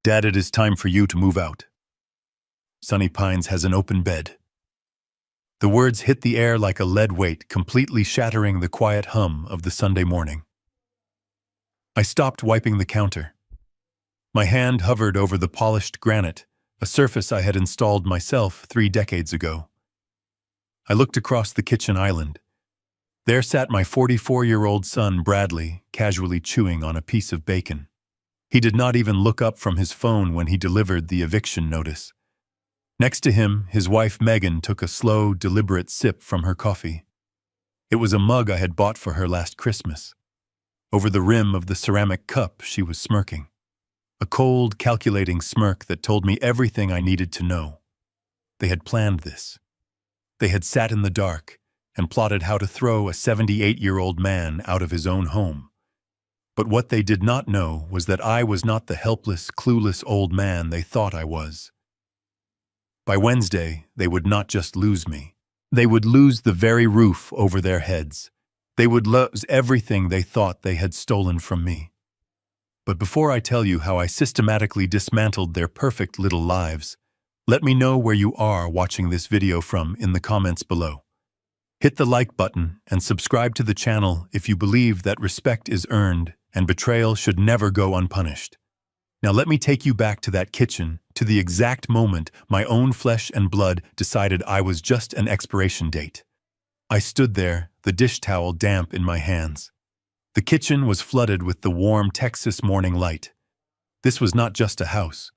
Dad, it is time for you to move out. Sunny Pines has an open bed. The words hit the air like a lead weight, completely shattering the quiet hum of the Sunday morning. I stopped wiping the counter. My hand hovered over the polished granite, a surface I had installed myself 3 decades ago. I looked across the kitchen island. There sat my 44-year-old son, Bradley, casually chewing on a piece of bacon. He did not even look up from his phone when he delivered the eviction notice. Next to him, his wife Megan took a slow, deliberate sip from her coffee. It was a mug I had bought for her last Christmas. Over the rim of the ceramic cup, she was smirking. A cold, calculating smirk that told me everything I needed to know. They had planned this. They had sat in the dark and plotted how to throw a 78-year-old man out of his own home. But what they did not know was that I was not the helpless, clueless old man they thought I was. By Wednesday, they would not just lose me. They would lose the very roof over their heads. They would lose everything they thought they had stolen from me. But before I tell you how I systematically dismantled their perfect little lives, let me know where you are watching this video from in the comments below. Hit the like button and subscribe to the channel if you believe that respect is earned and betrayal should never go unpunished. Now let me take you back to that kitchen, to the exact moment my own flesh and blood decided I was just an expiration date. I stood there, the dish towel damp in my hands. The kitchen was flooded with the warm Texas morning light. This was not just a house.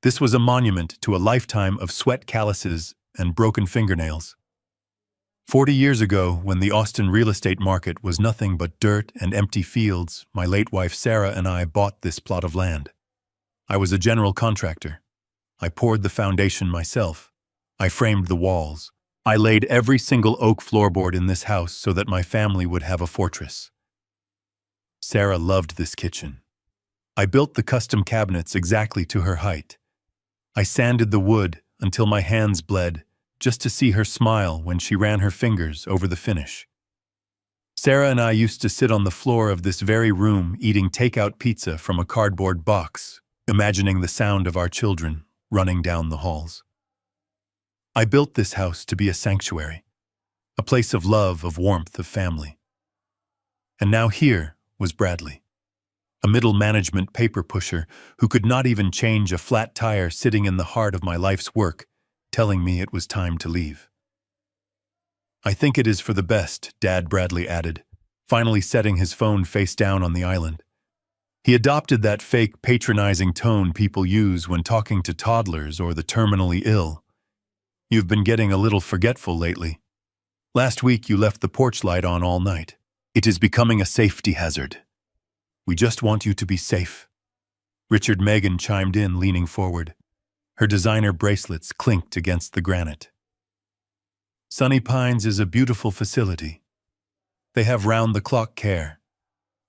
This was a monument to a lifetime of sweat calluses and broken fingernails. 40 years ago, when the Austin real estate market was nothing but dirt and empty fields, my late wife Sarah and I bought this plot of land. I was a general contractor. I poured the foundation myself. I framed the walls. I laid every single oak floorboard in this house so that my family would have a fortress. Sarah loved this kitchen. I built the custom cabinets exactly to her height. I sanded the wood until my hands bled, just to see her smile when she ran her fingers over the finish. Sarah and I used to sit on the floor of this very room eating takeout pizza from a cardboard box, imagining the sound of our children running down the halls. I built this house to be a sanctuary, a place of love, of warmth, of family. And now here was Bradley, a middle management paper pusher who could not even change a flat tire, sitting in the heart of my life's work, telling me it was time to leave. "I think it is for the best," Dad, Bradley added, finally setting his phone face down on the island. He adopted that fake, patronizing tone people use when talking to toddlers or the terminally ill. "You've been getting a little forgetful lately. Last week you left the porch light on all night. It is becoming a safety hazard. We just want you to be safe." Richard Megan chimed in, leaning forward. Her designer bracelets clinked against the granite. "Sunny Pines is a beautiful facility. They have round-the-clock care.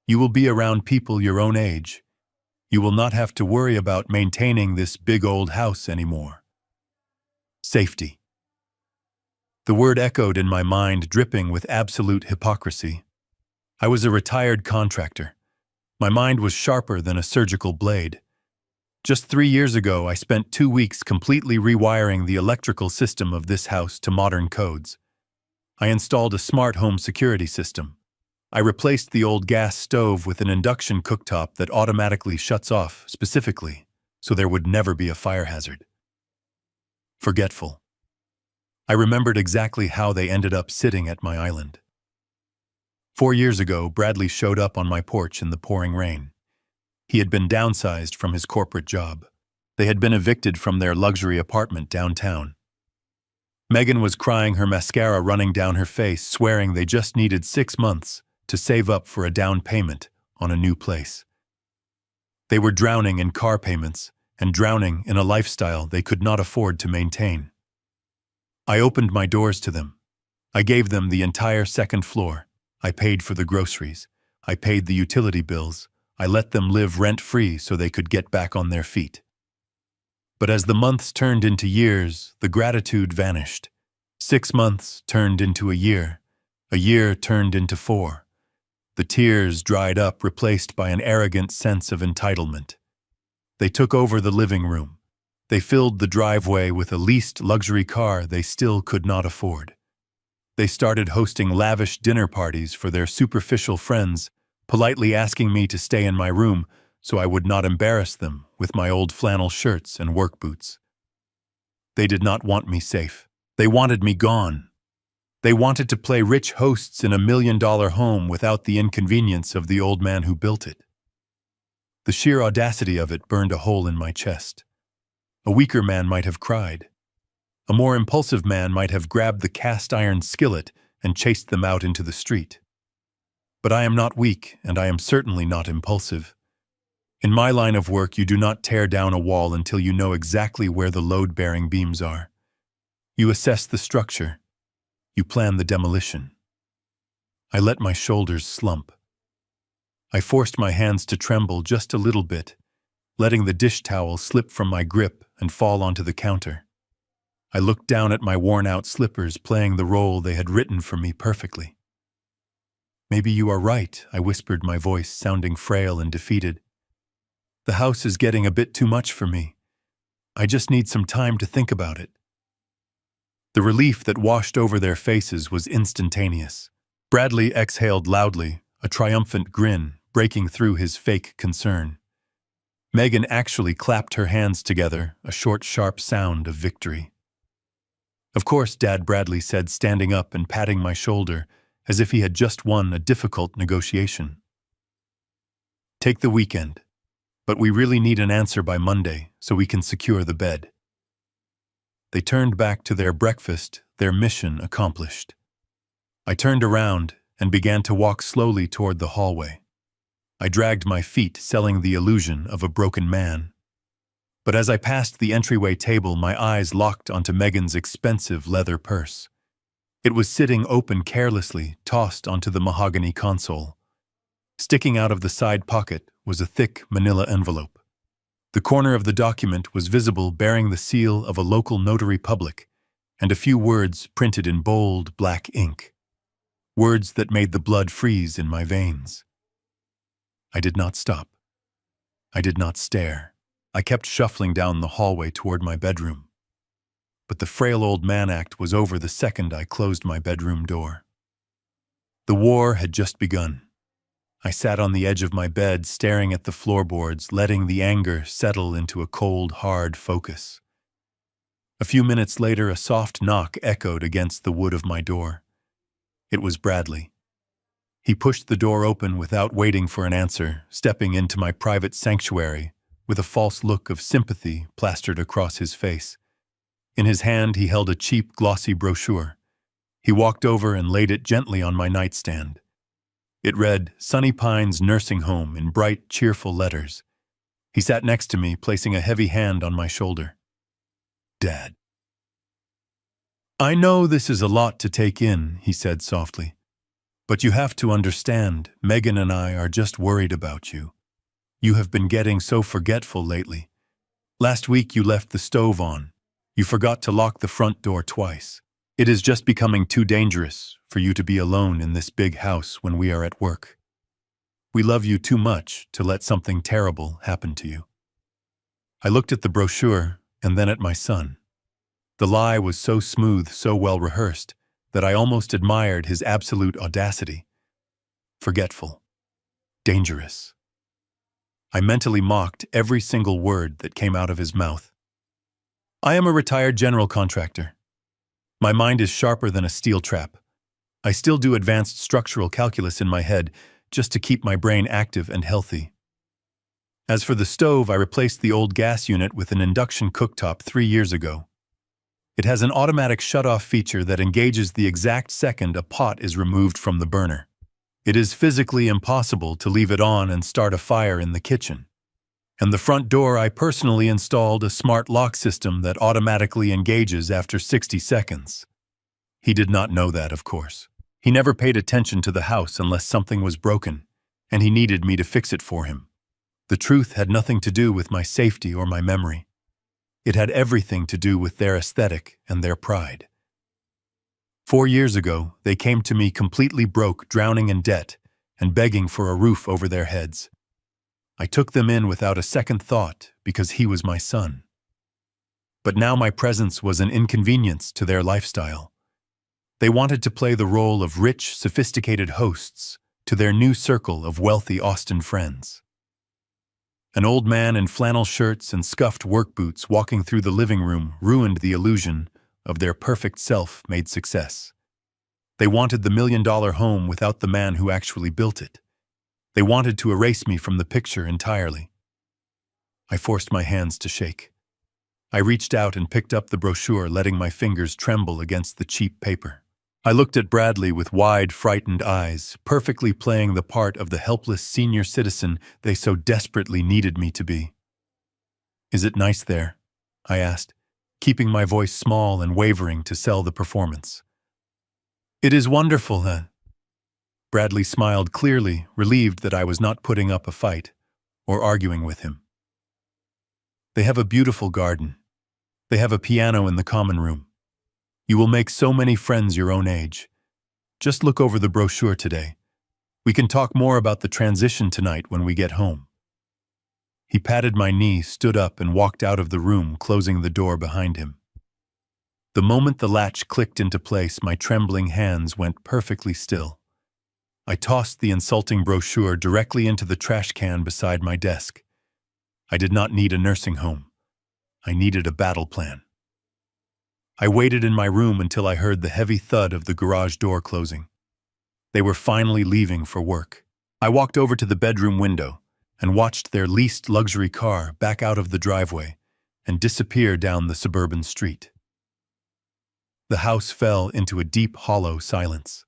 You will be around people your own age. You will not have to worry about maintaining this big old house anymore." Safety. The word echoed in my mind, dripping with absolute hypocrisy. I was a retired contractor. My mind was sharper than a surgical blade. Just 3 years ago, I spent 2 weeks completely rewiring the electrical system of this house to modern codes. I installed a smart home security system. I replaced the old gas stove with an induction cooktop that automatically shuts off specifically, so there would never be a fire hazard. Forgetful. I remembered exactly how they ended up sitting at my island. 4 years ago, Bradley showed up on my porch in the pouring rain. He had been downsized from his corporate job. They had been evicted from their luxury apartment downtown. Megan was crying, her mascara running down her face, swearing they just needed 6 months to save up for a down payment on a new place. They were drowning in car payments and drowning in a lifestyle they could not afford to maintain. I opened my doors to them. I gave them the entire second floor. I paid for the groceries. I paid the utility bills. I let them live rent-free so they could get back on their feet. But as the months turned into years, the gratitude vanished. 6 months turned into a year turned into 4. The tears dried up, replaced by an arrogant sense of entitlement. They took over the living room. They filled the driveway with a leased luxury car they still could not afford. They started hosting lavish dinner parties for their superficial friends, politely asking me to stay in my room so I would not embarrass them with my old flannel shirts and work boots. They did not want me safe. They wanted me gone. They wanted to play rich hosts in $1 million home without the inconvenience of the old man who built it. The sheer audacity of it burned a hole in my chest. A weaker man might have cried. A more impulsive man might have grabbed the cast-iron skillet and chased them out into the street. But I am not weak, and I am certainly not impulsive. In my line of work, you do not tear down a wall until you know exactly where the load-bearing beams are. You assess the structure. You plan the demolition. I let my shoulders slump. I forced my hands to tremble just a little bit, letting the dish towel slip from my grip and fall onto the counter. I looked down at my worn-out slippers playing the role they had written for me perfectly. "Maybe you are right," I whispered, my voice sounding frail and defeated. "The house is getting a bit too much for me. I just need some time to think about it." The relief that washed over their faces was instantaneous. Bradley exhaled loudly, a triumphant grin breaking through his fake concern. Megan actually clapped her hands together, a short, sharp sound of victory. "Of course, Dad," Bradley said, standing up and patting my shoulder, as if he had just won a difficult negotiation. "Take the weekend. But we really need an answer by Monday so we can secure the bed." They turned back to their breakfast, their mission accomplished. I turned around and began to walk slowly toward the hallway. I dragged my feet, selling the illusion of a broken man. But as I passed the entryway table, my eyes locked onto Megan's expensive leather purse. It was sitting open carelessly, tossed onto the mahogany console. Sticking out of the side pocket was a thick manila envelope. The corner of the document was visible, bearing the seal of a local notary public, and a few words printed in bold black ink. Words that made the blood freeze in my veins. I did not stop. I did not stare. I kept shuffling down the hallway toward my bedroom. But the frail old man act was over the second I closed my bedroom door. The war had just begun. I sat on the edge of my bed, staring at the floorboards, letting the anger settle into a cold, hard focus. A few minutes later, a soft knock echoed against the wood of my door. It was Bradley. He pushed the door open without waiting for an answer, stepping into my private sanctuary with a false look of sympathy plastered across his face. In his hand, he held a cheap, glossy brochure. He walked over and laid it gently on my nightstand. It read, "Sunny Pines Nursing Home," in bright, cheerful letters. He sat next to me, placing a heavy hand on my shoulder. "Dad." "I know this is a lot to take in," he said softly. "But you have to understand, Megan and I are just worried about you. You have been getting so forgetful lately. Last week you left the stove on. You forgot to lock the front door twice. It is just becoming too dangerous for you to be alone in this big house when we are at work. We love you too much to let something terrible happen to you." I looked at the brochure and then at my son. The lie was so smooth, so well rehearsed, that I almost admired his absolute audacity. Forgetful. Dangerous. I mentally mocked every single word that came out of his mouth. I am a retired general contractor. My mind is sharper than a steel trap. I still do advanced structural calculus in my head just to keep my brain active and healthy. As for the stove, I replaced the old gas unit with an induction cooktop 3 years ago. It has an automatic shut-off feature that engages the exact second a pot is removed from the burner. It is physically impossible to leave it on and start a fire in the kitchen. And the front door, I personally installed a smart lock system that automatically engages after 60 seconds. He did not know that, of course. He never paid attention to the house unless something was broken, and he needed me to fix it for him. The truth had nothing to do with my safety or my memory. It had everything to do with their aesthetic and their pride. 4 years ago, they came to me completely broke, drowning in debt, and begging for a roof over their heads. I took them in without a second thought because he was my son. But now my presence was an inconvenience to their lifestyle. They wanted to play the role of rich, sophisticated hosts to their new circle of wealthy Austin friends. An old man in flannel shirts and scuffed work boots walking through the living room ruined the illusion of their perfect self-made success. They wanted the million-dollar home without the man who actually built it. They wanted to erase me from the picture entirely. I forced my hands to shake. I reached out and picked up the brochure, letting my fingers tremble against the cheap paper. I looked at Bradley with wide, frightened eyes, perfectly playing the part of the helpless senior citizen they so desperately needed me to be. "Is it nice there?" I asked, keeping my voice small and wavering to sell the performance. "It is wonderful, huh?" Bradley smiled clearly, relieved that I was not putting up a fight or arguing with him. "They have a beautiful garden. They have a piano in the common room. You will make so many friends your own age. Just look over the brochure today. We can talk more about the transition tonight when we get home." He patted my knee, stood up, and walked out of the room, closing the door behind him. The moment the latch clicked into place, my trembling hands went perfectly still. I tossed the insulting brochure directly into the trash can beside my desk. I did not need a nursing home. I needed a battle plan. I waited in my room until I heard the heavy thud of the garage door closing. They were finally leaving for work. I walked over to the bedroom window and watched their leased luxury car back out of the driveway and disappear down the suburban street. The house fell into a deep, hollow silence.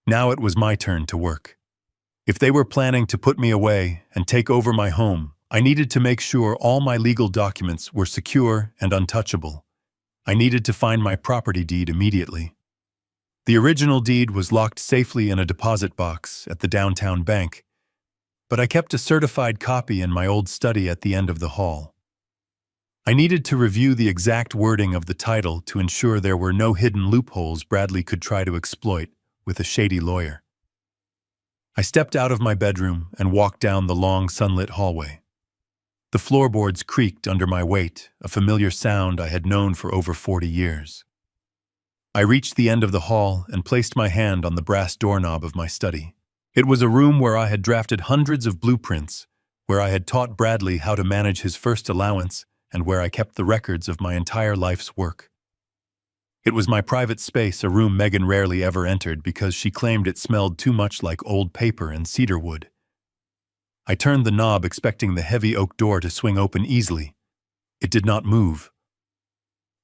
Now it was my turn to work. If they were planning to put me away and take over my home, I needed to make sure all my legal documents were secure and untouchable. I needed to find my property deed immediately. The original deed was locked safely in a deposit box at the downtown bank, but I kept a certified copy in my old study at the end of the hall. I needed to review the exact wording of the title to ensure there were no hidden loopholes Bradley could try to exploit with a shady lawyer. I stepped out of my bedroom and walked down the long sunlit hallway. The floorboards creaked under my weight, a familiar sound I had known for over 40 years. I reached the end of the hall and placed my hand on the brass doorknob of my study. It was a room where I had drafted hundreds of blueprints, where I had taught Bradley how to manage his first allowance, and where I kept the records of my entire life's work. It was my private space, a room Megan rarely ever entered because she claimed it smelled too much like old paper and cedar wood. I turned the knob, expecting the heavy oak door to swing open easily. It did not move.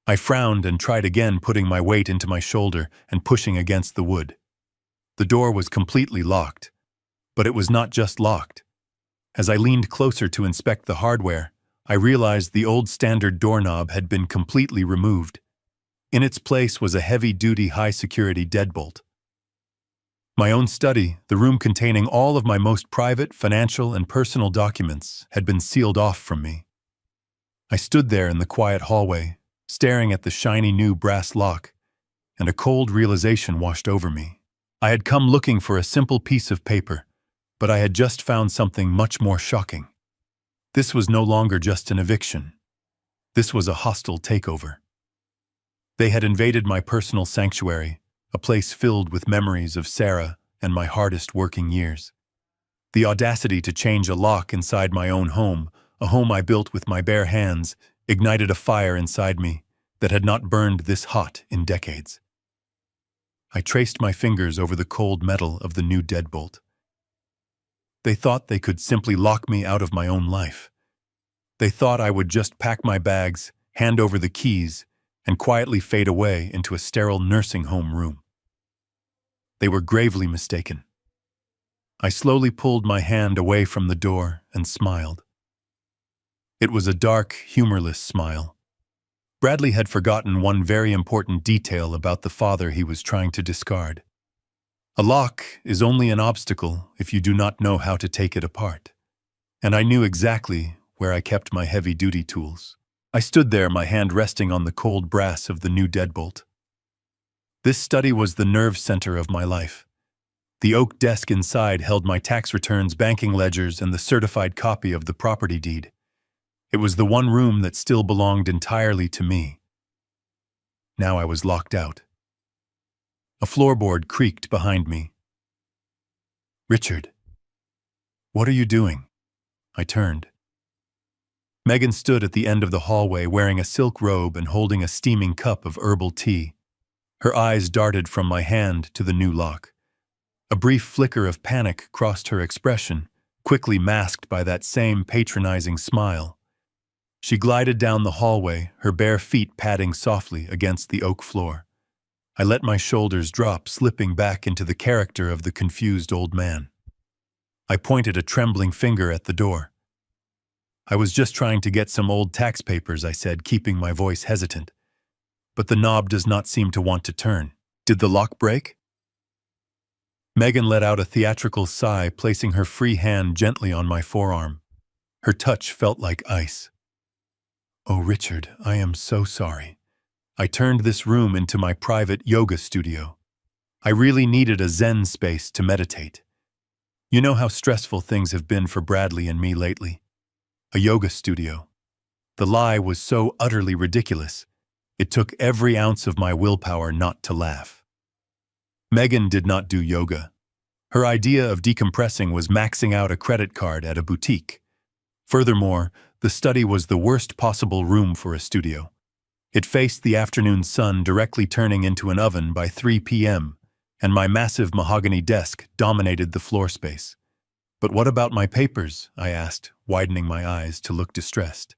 I frowned and tried again, putting my weight into my shoulder and pushing against the wood. The door was completely locked, but it was not just locked. As I leaned closer to inspect the hardware, I realized the old standard doorknob had been completely removed. In its place was a heavy-duty, high-security deadbolt. My own study, the room containing all of my most private, financial, and personal documents, had been sealed off from me. I stood there in the quiet hallway, staring at the shiny new brass lock, and a cold realization washed over me. I had come looking for a simple piece of paper, but I had just found something much more shocking. This was no longer just an eviction. This was a hostile takeover. They had invaded my personal sanctuary, a place filled with memories of Sarah and my hardest working years. The audacity to change a lock inside my own home, a home I built with my bare hands, ignited a fire inside me that had not burned this hot in decades. I traced my fingers over the cold metal of the new deadbolt. They thought they could simply lock me out of my own life. They thought I would just pack my bags, hand over the keys, and quietly fade away into a sterile nursing home room. They were gravely mistaken. I slowly pulled my hand away from the door and smiled. It was a dark, humorless smile. Bradley had forgotten one very important detail about the father he was trying to discard. A lock is only an obstacle if you do not know how to take it apart. And I knew exactly where I kept my heavy-duty tools. I stood there, my hand resting on the cold brass of the new deadbolt. This study was the nerve center of my life. The oak desk inside held my tax returns, banking ledgers, and the certified copy of the property deed. It was the one room that still belonged entirely to me. Now I was locked out. A floorboard creaked behind me. "Richard, what are you doing?" I turned. Megan stood at the end of the hallway wearing a silk robe and holding a steaming cup of herbal tea. Her eyes darted from my hand to the new lock. A brief flicker of panic crossed her expression, quickly masked by that same patronizing smile. She glided down the hallway, her bare feet padding softly against the oak floor. I let my shoulders drop, slipping back into the character of the confused old man. I pointed a trembling finger at the door. "I was just trying to get some old tax papers," I said, keeping my voice hesitant. "But the knob does not seem to want to turn. Did the lock break?" Megan let out a theatrical sigh, placing her free hand gently on my forearm. Her touch felt like ice. "Oh, Richard, I am so sorry. I turned this room into my private yoga studio. I really needed a Zen space to meditate. You know how stressful things have been for Bradley and me lately. A yoga studio." The lie was so utterly ridiculous. It took every ounce of my willpower not to laugh. Megan did not do yoga. Her idea of decompressing was maxing out a credit card at a boutique. Furthermore, the study was the worst possible room for a studio. It faced the afternoon sun, directly turning into an oven by 3 p.m., and my massive mahogany desk dominated the floor space. "But what about my papers?" I asked, widening my eyes to look distressed.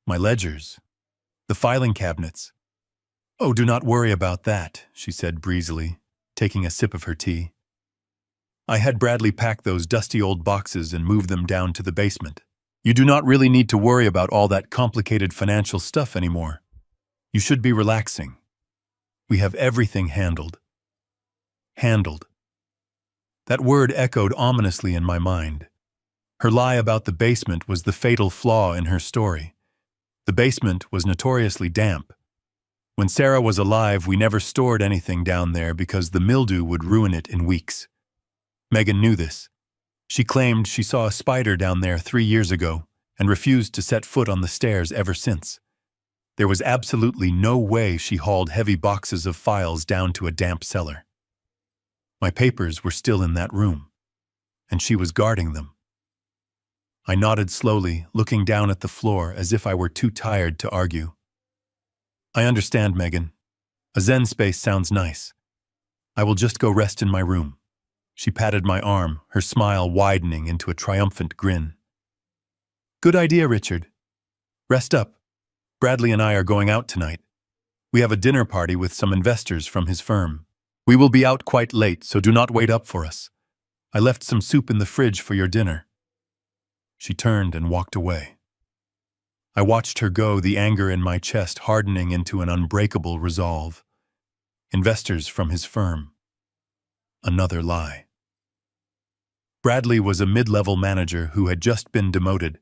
"My ledgers? The filing cabinets?" "Oh, do not worry about that," she said breezily, taking a sip of her tea. "I had Bradley pack those dusty old boxes and move them down to the basement. You do not really need to worry about all that complicated financial stuff anymore. You should be relaxing. We have everything handled." Handled. That word echoed ominously in my mind. Her lie about the basement was the fatal flaw in her story. The basement was notoriously damp. When Sarah was alive, we never stored anything down there because the mildew would ruin it in weeks. Megan knew this. She claimed she saw a spider down there 3 years ago and refused to set foot on the stairs ever since. There was absolutely no way she hauled heavy boxes of files down to a damp cellar. My papers were still in that room, and she was guarding them. I nodded slowly, looking down at the floor as if I were too tired to argue. "I understand, Megan. A Zen space sounds nice. I will just go rest in my room." She patted my arm, her smile widening into a triumphant grin. "Good idea, Richard. Rest up. Bradley and I are going out tonight. We have a dinner party with some investors from his firm. We will be out quite late, so do not wait up for us. I left some soup in the fridge for your dinner." She turned and walked away. I watched her go, the anger in my chest hardening into an unbreakable resolve. Investors from his firm. Another lie. Bradley was a mid-level manager who had just been demoted.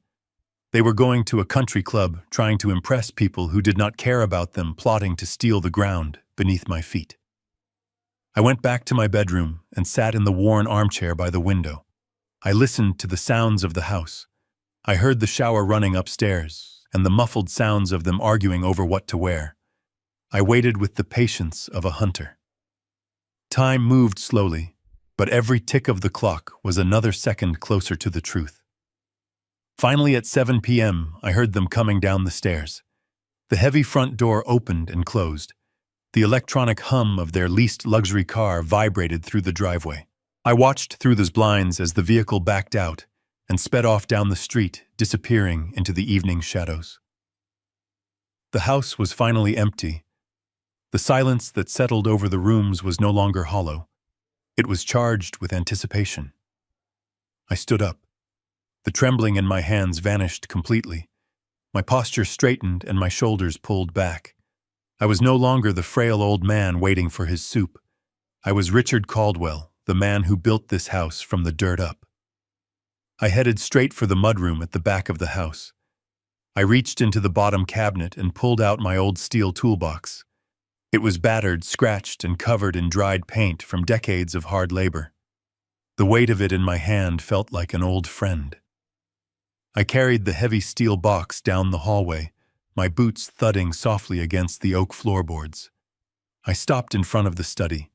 They were going to a country club, trying to impress people who did not care about them, plotting to steal the ground beneath my feet. I went back to my bedroom and sat in the worn armchair by the window. I listened to the sounds of the house. I heard the shower running upstairs and the muffled sounds of them arguing over what to wear. I waited with the patience of a hunter. Time moved slowly, but every tick of the clock was another second closer to the truth. Finally, at 7 p.m., I heard them coming down the stairs. The heavy front door opened and closed. The electronic hum of their leased luxury car vibrated through the driveway. I watched through the blinds as the vehicle backed out and sped off down the street, disappearing into the evening shadows. The house was finally empty. The silence that settled over the rooms was no longer hollow. It was charged with anticipation. I stood up. The trembling in my hands vanished completely. My posture straightened and my shoulders pulled back. I was no longer the frail old man waiting for his soup. I was Richard Caldwell, the man who built this house from the dirt up. I headed straight for the mudroom at the back of the house. I reached into the bottom cabinet and pulled out my old steel toolbox. It was battered, scratched, and covered in dried paint from decades of hard labor. The weight of it in my hand felt like an old friend. I carried the heavy steel box down the hallway, my boots thudding softly against the oak floorboards. I stopped in front of the study.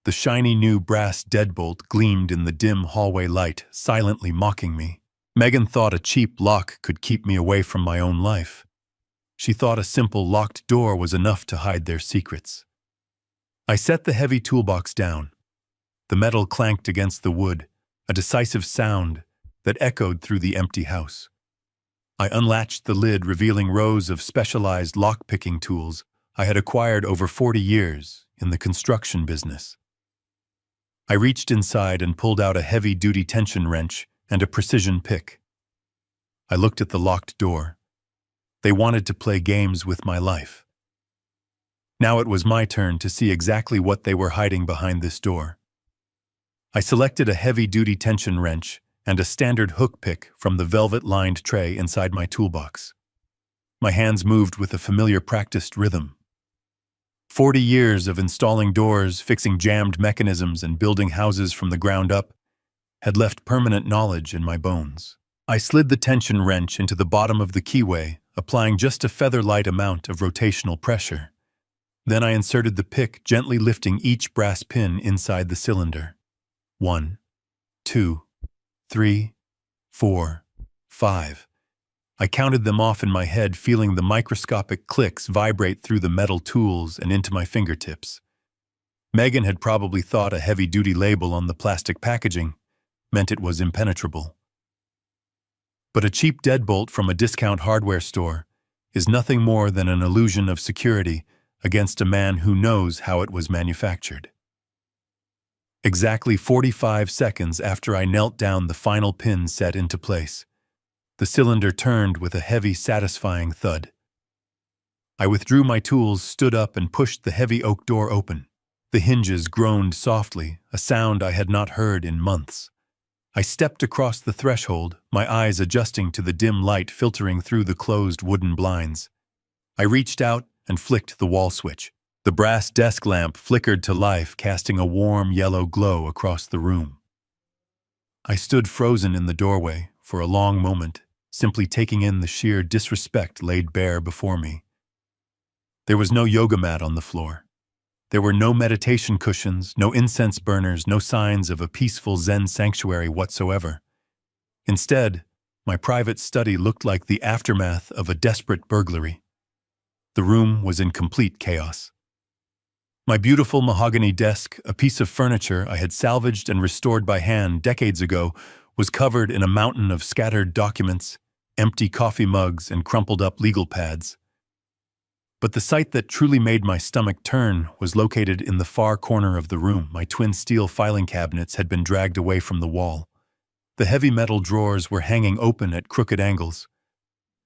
The shiny new brass deadbolt gleamed in the dim hallway light, silently mocking me. Megan thought a cheap lock could keep me away from my own life. She thought a simple locked door was enough to hide their secrets. I set the heavy toolbox down. The metal clanked against the wood, a decisive sound that echoed through the empty house. I unlatched the lid, revealing rows of specialized lock-picking tools I had acquired over 40 years in the construction business. I reached inside and pulled out a heavy-duty tension wrench and a precision pick. I looked at the locked door. They wanted to play games with my life. Now it was my turn to see exactly what they were hiding behind this door. I selected a heavy-duty tension wrench and a standard hook pick from the velvet-lined tray inside my toolbox. My hands moved with a familiar practiced rhythm. 40 years of installing doors, fixing jammed mechanisms, and building houses from the ground up had left permanent knowledge in my bones. I slid the tension wrench into the bottom of the keyway, applying just a feather-light amount of rotational pressure. Then I inserted the pick, gently lifting each brass pin inside the cylinder. 1, 2, 3, 4, 5. I counted them off in my head, feeling the microscopic clicks vibrate through the metal tools and into my fingertips. Megan had probably thought a heavy-duty label on the plastic packaging meant it was impenetrable. But a cheap deadbolt from a discount hardware store is nothing more than an illusion of security against a man who knows how it was manufactured. Exactly 45 seconds after I knelt down, the final pin set into place. The cylinder turned with a heavy, satisfying thud. I withdrew my tools, stood up, and pushed the heavy oak door open. The hinges groaned softly, a sound I had not heard in months. I stepped across the threshold, my eyes adjusting to the dim light filtering through the closed wooden blinds. I reached out and flicked the wall switch. The brass desk lamp flickered to life, casting a warm yellow glow across the room. I stood frozen in the doorway for a long moment, simply taking in the sheer disrespect laid bare before me. There was no yoga mat on the floor. There were no meditation cushions, no incense burners, no signs of a peaceful Zen sanctuary whatsoever. Instead, my private study looked like the aftermath of a desperate burglary. The room was in complete chaos. My beautiful mahogany desk, a piece of furniture I had salvaged and restored by hand decades ago, was covered in a mountain of scattered documents, empty coffee mugs, and crumpled-up legal pads. But the sight that truly made my stomach turn was located in the far corner of the room. My twin steel filing cabinets had been dragged away from the wall. The heavy metal drawers were hanging open at crooked angles.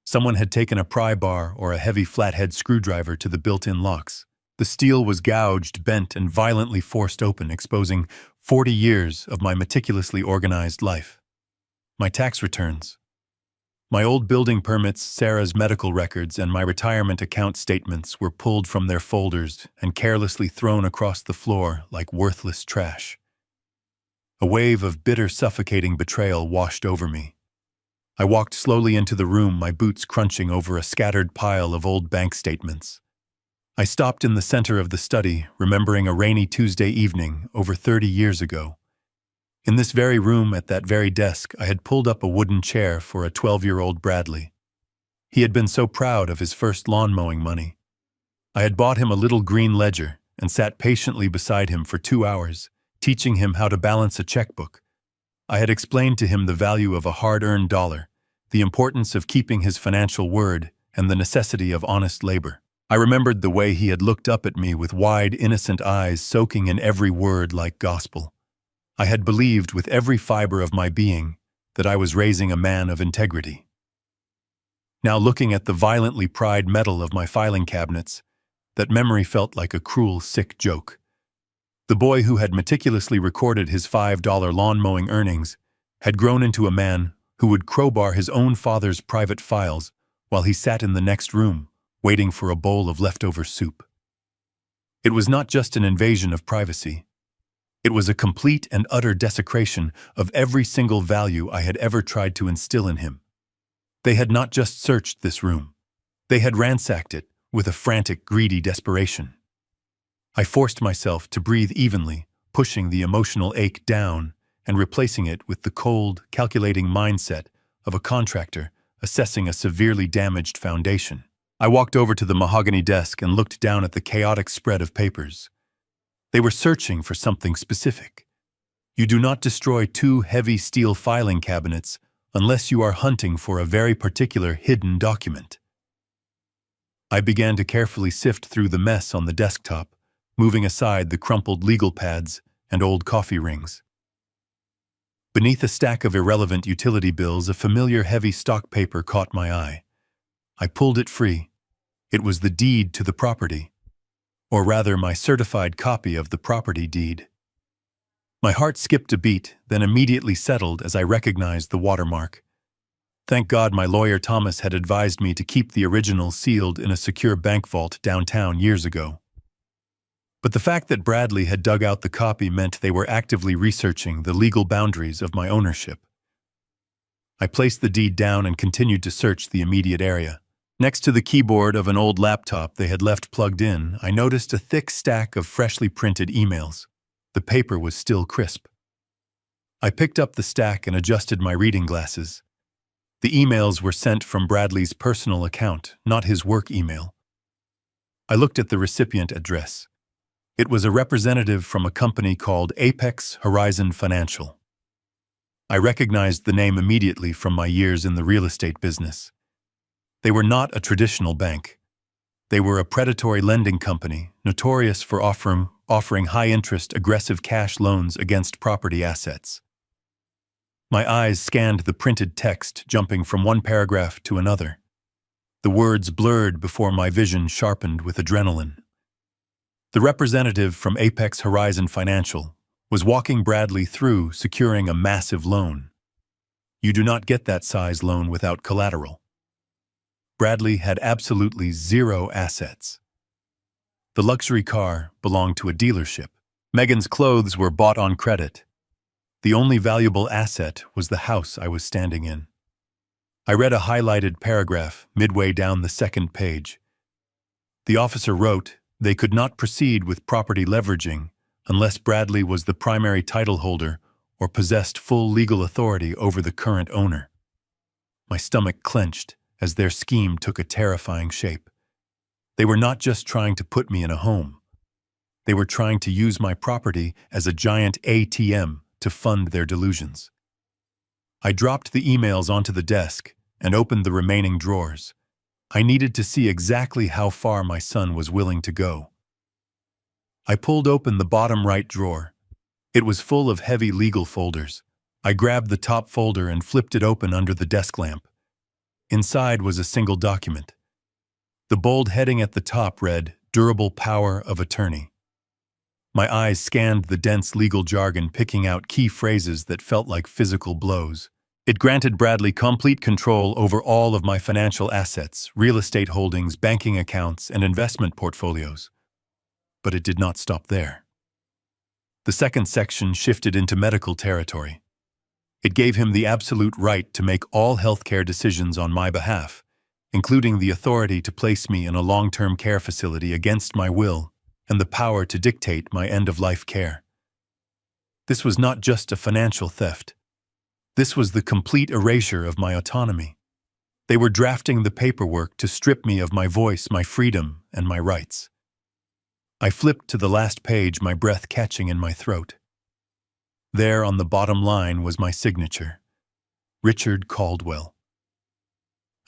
Someone had taken a pry bar or a heavy flathead screwdriver to the built-in locks. The steel was gouged, bent, and violently forced open, exposing 40 years of my meticulously organized life. My tax returns, my old building permits, Sarah's medical records, and my retirement account statements were pulled from their folders and carelessly thrown across the floor like worthless trash. A wave of bitter, suffocating betrayal washed over me. I walked slowly into the room, my boots crunching over a scattered pile of old bank statements. I stopped in the center of the study, remembering a rainy Tuesday evening over 30 years ago. In this very room, at that very desk, I had pulled up a wooden chair for a 12-year-old Bradley. He had been so proud of his first lawn mowing money. I had bought him a little green ledger and sat patiently beside him for 2 hours, teaching him how to balance a checkbook. I had explained to him the value of a hard-earned dollar, the importance of keeping his financial word, and the necessity of honest labor. I remembered the way he had looked up at me with wide, innocent eyes soaking in every word like gospel. I had believed with every fiber of my being that I was raising a man of integrity. Now, looking at the violently pried metal of my filing cabinets, that memory felt like a cruel, sick joke. The boy who had meticulously recorded his $5 lawn mowing earnings had grown into a man who would crowbar his own father's private files while he sat in the next room, waiting for a bowl of leftover soup. It was not just an invasion of privacy. It was a complete and utter desecration of every single value I had ever tried to instill in him. They had not just searched this room. They had ransacked it with a frantic, greedy desperation. I forced myself to breathe evenly, pushing the emotional ache down and replacing it with the cold, calculating mindset of a contractor assessing a severely damaged foundation. I walked over to the mahogany desk and looked down at the chaotic spread of papers. They were searching for something specific. You do not destroy two heavy steel filing cabinets unless you are hunting for a very particular hidden document. I began to carefully sift through the mess on the desktop, moving aside the crumpled legal pads and old coffee rings. Beneath a stack of irrelevant utility bills, a familiar heavy stock paper caught my eye. I pulled it free. It was the deed to the property, or rather my certified copy of the property deed. My heart skipped a beat, then immediately settled as I recognized the watermark. Thank God my lawyer Thomas had advised me to keep the original sealed in a secure bank vault downtown years ago. But the fact that Bradley had dug out the copy meant they were actively researching the legal boundaries of my ownership. I placed the deed down and continued to search the immediate area. Next to the keyboard of an old laptop they had left plugged in, I noticed a thick stack of freshly printed emails. The paper was still crisp. I picked up the stack and adjusted my reading glasses. The emails were sent from Bradley's personal account, not his work email. I looked at the recipient address. It was a representative from a company called Apex Horizon Financial. I recognized the name immediately from my years in the real estate business. They were not a traditional bank. They were a predatory lending company, notorious for offering high-interest, aggressive cash loans against property assets. My eyes scanned the printed text, jumping from one paragraph to another. The words blurred before my vision sharpened with adrenaline. The representative from Apex Horizon Financial was walking Bradley through securing a massive loan. You do not get that size loan without collateral. Bradley had absolutely zero assets. The luxury car belonged to a dealership. Megan's clothes were bought on credit. The only valuable asset was the house I was standing in. I read a highlighted paragraph midway down the second page. The officer wrote, they could not proceed with property leveraging unless Bradley was the primary title holder or possessed full legal authority over the current owner. My stomach clenched as their scheme took a terrifying shape. They were not just trying to put me in a home. They were trying to use my property as a giant ATM to fund their delusions. I dropped the emails onto the desk and opened the remaining drawers. I needed to see exactly how far my son was willing to go. I pulled open the bottom right drawer. It was full of heavy legal folders. I grabbed the top folder and flipped it open under the desk lamp. Inside was a single document. The bold heading at the top read, Durable Power of Attorney. My eyes scanned the dense legal jargon, picking out key phrases that felt like physical blows. It granted Bradley complete control over all of my financial assets, real estate holdings, banking accounts, and investment portfolios. But it did not stop there. The second section shifted into medical territory. It gave him the absolute right to make all healthcare decisions on my behalf, including the authority to place me in a long-term care facility against my will and the power to dictate my end-of-life care. This was not just a financial theft. This was the complete erasure of my autonomy. They were drafting the paperwork to strip me of my voice, my freedom, and my rights. I flipped to the last page, my breath catching in my throat. There on the bottom line was my signature, Richard Caldwell.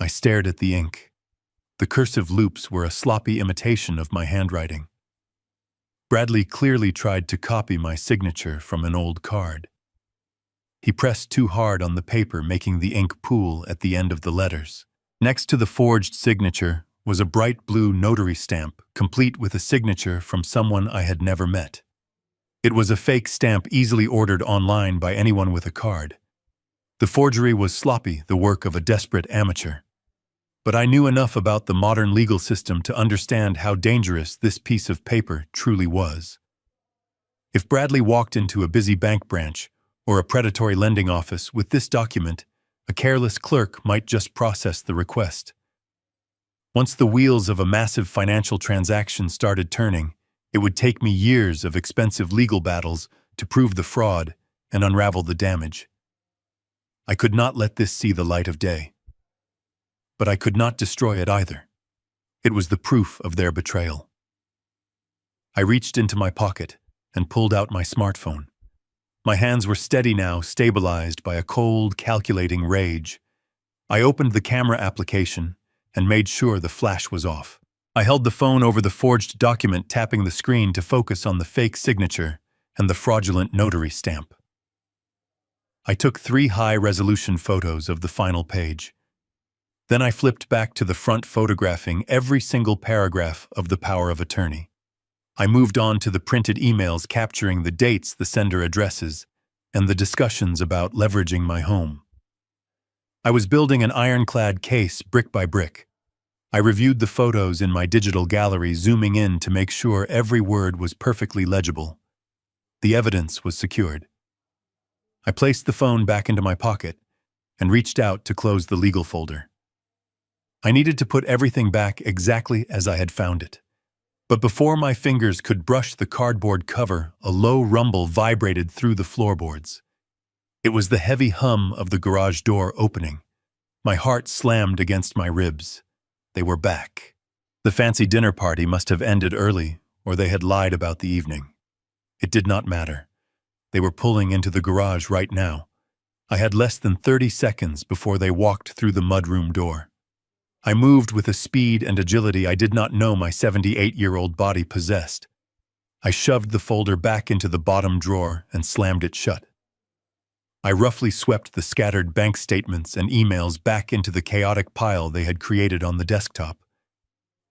I stared at the ink. The cursive loops were a sloppy imitation of my handwriting. Bradley clearly tried to copy my signature from an old card. He pressed too hard on the paper, making the ink pool at the end of the letters. Next to the forged signature was a bright blue notary stamp, complete with a signature from someone I had never met. It was a fake stamp easily ordered online by anyone with a card. The forgery was sloppy, the work of a desperate amateur. But I knew enough about the modern legal system to understand how dangerous this piece of paper truly was. If Bradley walked into a busy bank branch or a predatory lending office with this document, a careless clerk might just process the request. Once the wheels of a massive financial transaction started turning, it would take me years of expensive legal battles to prove the fraud and unravel the damage. I could not let this see the light of day. But I could not destroy it either. It was the proof of their betrayal. I reached into my pocket and pulled out my smartphone. My hands were steady now, stabilized by a cold, calculating rage. I opened the camera application and made sure the flash was off. I held the phone over the forged document, tapping the screen to focus on the fake signature and the fraudulent notary stamp. I took 3 high-resolution photos of the final page. Then I flipped back to the front, photographing every single paragraph of the power of attorney. I moved on to the printed emails, capturing the dates, the sender addresses, and the discussions about leveraging my home. I was building an ironclad case brick by brick. I reviewed the photos in my digital gallery, zooming in to make sure every word was perfectly legible. The evidence was secured. I placed the phone back into my pocket and reached out to close the legal folder. I needed to put everything back exactly as I had found it. But before my fingers could brush the cardboard cover, a low rumble vibrated through the floorboards. It was the heavy hum of the garage door opening. My heart slammed against my ribs. They were back. The fancy dinner party must have ended early, or they had lied about the evening. It did not matter. They were pulling into the garage right now. I had less than 30 seconds before they walked through the mudroom door. I moved with a speed and agility I did not know my 78-year-old body possessed. I shoved the folder back into the bottom drawer and slammed it shut. I roughly swept the scattered bank statements and emails back into the chaotic pile they had created on the desktop.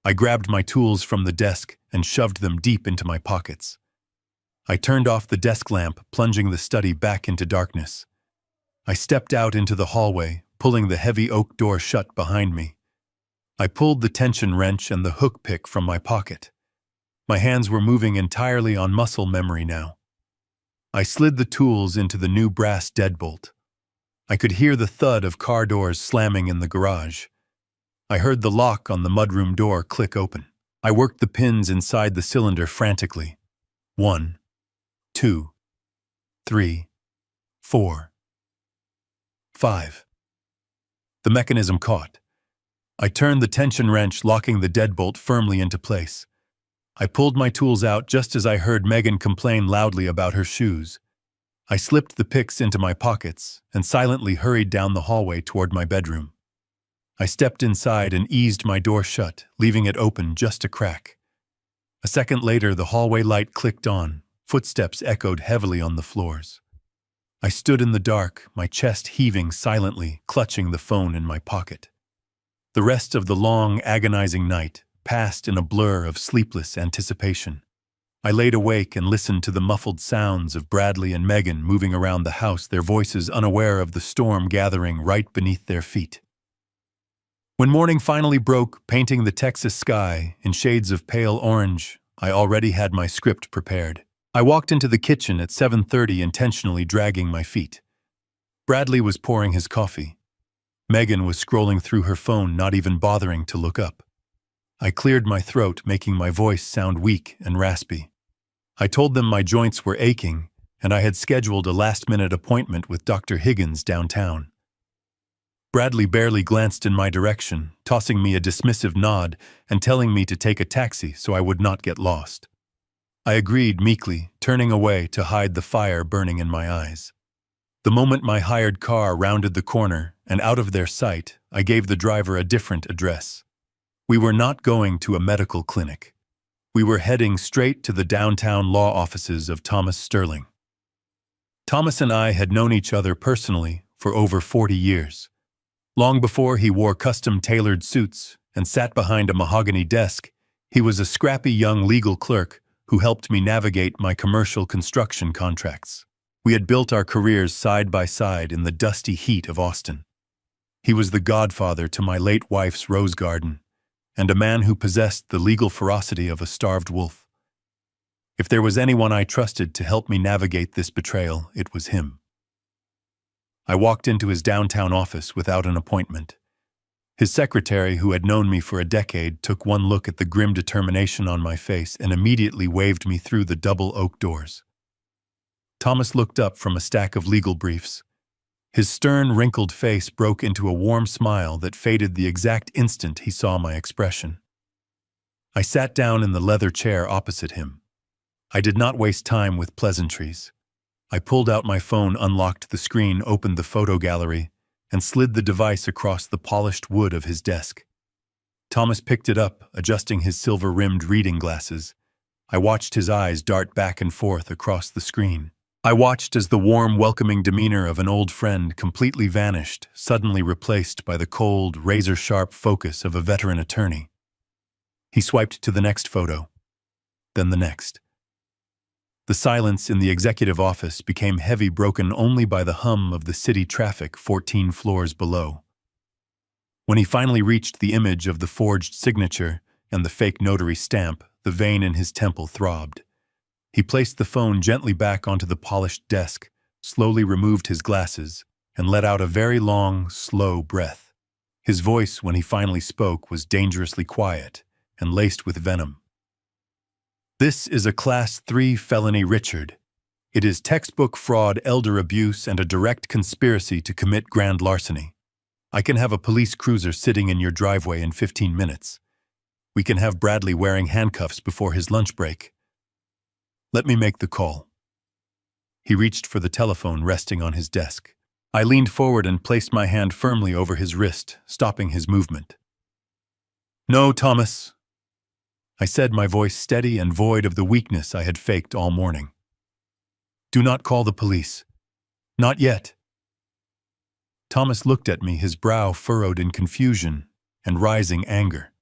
I grabbed my tools from the desk and shoved them deep into my pockets. I turned off the desk lamp, plunging the study back into darkness. I stepped out into the hallway, pulling the heavy oak door shut behind me. I pulled the tension wrench and the hook pick from my pocket. My hands were moving entirely on muscle memory now. I slid the tools into the new brass deadbolt. I could hear the thud of car doors slamming in the garage. I heard the lock on the mudroom door click open. I worked the pins inside the cylinder frantically. 1, 2, 3, 4, 5. The mechanism caught. I turned the tension wrench, locking the deadbolt firmly into place. I pulled my tools out just as I heard Megan complain loudly about her shoes. I slipped the picks into my pockets and silently hurried down the hallway toward my bedroom. I stepped inside and eased my door shut, leaving it open just a crack. A second later, the hallway light clicked on. Footsteps echoed heavily on the floors. I stood in the dark, my chest heaving silently, clutching the phone in my pocket. The rest of the long, agonizing night passed in a blur of sleepless anticipation. I laid awake and listened to the muffled sounds of Bradley and Megan moving around the house, their voices unaware of the storm gathering right beneath their feet. When morning finally broke, painting the Texas sky in shades of pale orange, I already had my script prepared. I walked into the kitchen at 7:30, intentionally dragging my feet. Bradley was pouring his coffee. Megan was scrolling through her phone, not even bothering to look up. I cleared my throat, making my voice sound weak and raspy. I told them my joints were aching, and I had scheduled a last-minute appointment with Dr. Higgins downtown. Bradley barely glanced in my direction, tossing me a dismissive nod and telling me to take a taxi so I would not get lost. I agreed meekly, turning away to hide the fire burning in my eyes. The moment my hired car rounded the corner and out of their sight, I gave the driver a different address. We were not going to a medical clinic. We were heading straight to the downtown law offices of Thomas Sterling. Thomas and I had known each other personally for over 40 years. Long before he wore custom-tailored suits and sat behind a mahogany desk, he was a scrappy young legal clerk who helped me navigate my commercial construction contracts. We had built our careers side by side in the dusty heat of Austin. He was the godfather to my late wife's rose garden, and a man who possessed the legal ferocity of a starved wolf. If there was anyone I trusted to help me navigate this betrayal, it was him. I walked into his downtown office without an appointment. His secretary, who had known me for a decade, took one look at the grim determination on my face and immediately waved me through the double oak doors. Thomas looked up from a stack of legal briefs. His stern, wrinkled face broke into a warm smile that faded the exact instant he saw my expression. I sat down in the leather chair opposite him. I did not waste time with pleasantries. I pulled out my phone, unlocked the screen, opened the photo gallery, and slid the device across the polished wood of his desk. Thomas picked it up, adjusting his silver-rimmed reading glasses. I watched his eyes dart back and forth across the screen. I watched as the warm, welcoming demeanor of an old friend completely vanished, suddenly replaced by the cold, razor-sharp focus of a veteran attorney. He swiped to the next photo, then the next. The silence in the executive office became heavy, broken only by the hum of the city traffic 14 floors below. When he finally reached the image of the forged signature and the fake notary stamp, the vein in his temple throbbed. He placed the phone gently back onto the polished desk, slowly removed his glasses, and let out a very long, slow breath. His voice, when he finally spoke, was dangerously quiet and laced with venom. "This is a Class 3 felony, Richard. It is textbook fraud, elder abuse, and a direct conspiracy to commit grand larceny. I can have a police cruiser sitting in your driveway in 15 minutes. We can have Bradley wearing handcuffs before his lunch break. Let me make the call." He reached for the telephone resting on his desk. I leaned forward and placed my hand firmly over his wrist, stopping his movement. "No, Thomas," I said, my voice steady and void of the weakness I had faked all morning. "Do not call the police. Not yet." Thomas looked at me, his brow furrowed in confusion and rising anger.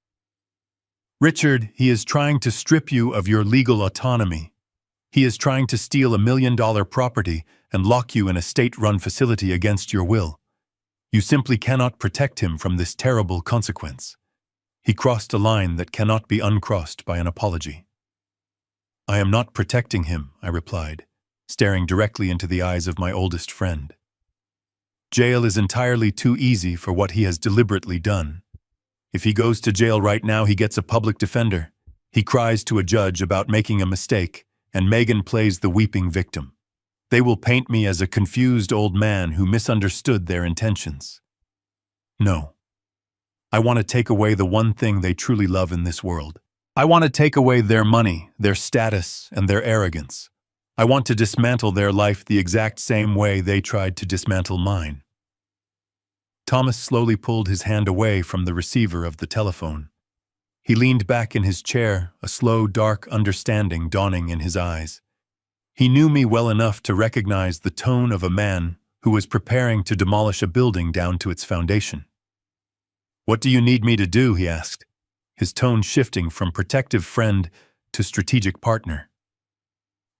"Richard, he is trying to strip you of your legal autonomy. He is trying to steal $1 million property and lock you in a state-run facility against your will. You simply cannot protect him from this terrible consequence. He crossed a line that cannot be uncrossed by an apology." "I am not protecting him," I replied, staring directly into the eyes of my oldest friend. "Jail is entirely too easy for what he has deliberately done. If he goes to jail right now, he gets a public defender. He cries to a judge about making a mistake, and Megan plays the weeping victim. They will paint me as a confused old man who misunderstood their intentions. No. I want to take away the one thing they truly love in this world. I want to take away their money, their status, and their arrogance. I want to dismantle their life the exact same way they tried to dismantle mine." Thomas slowly pulled his hand away from the receiver of the telephone. He leaned back in his chair, a slow, dark understanding dawning in his eyes. He knew me well enough to recognize the tone of a man who was preparing to demolish a building down to its foundation. "What do you need me to do?" he asked, his tone shifting from protective friend to strategic partner.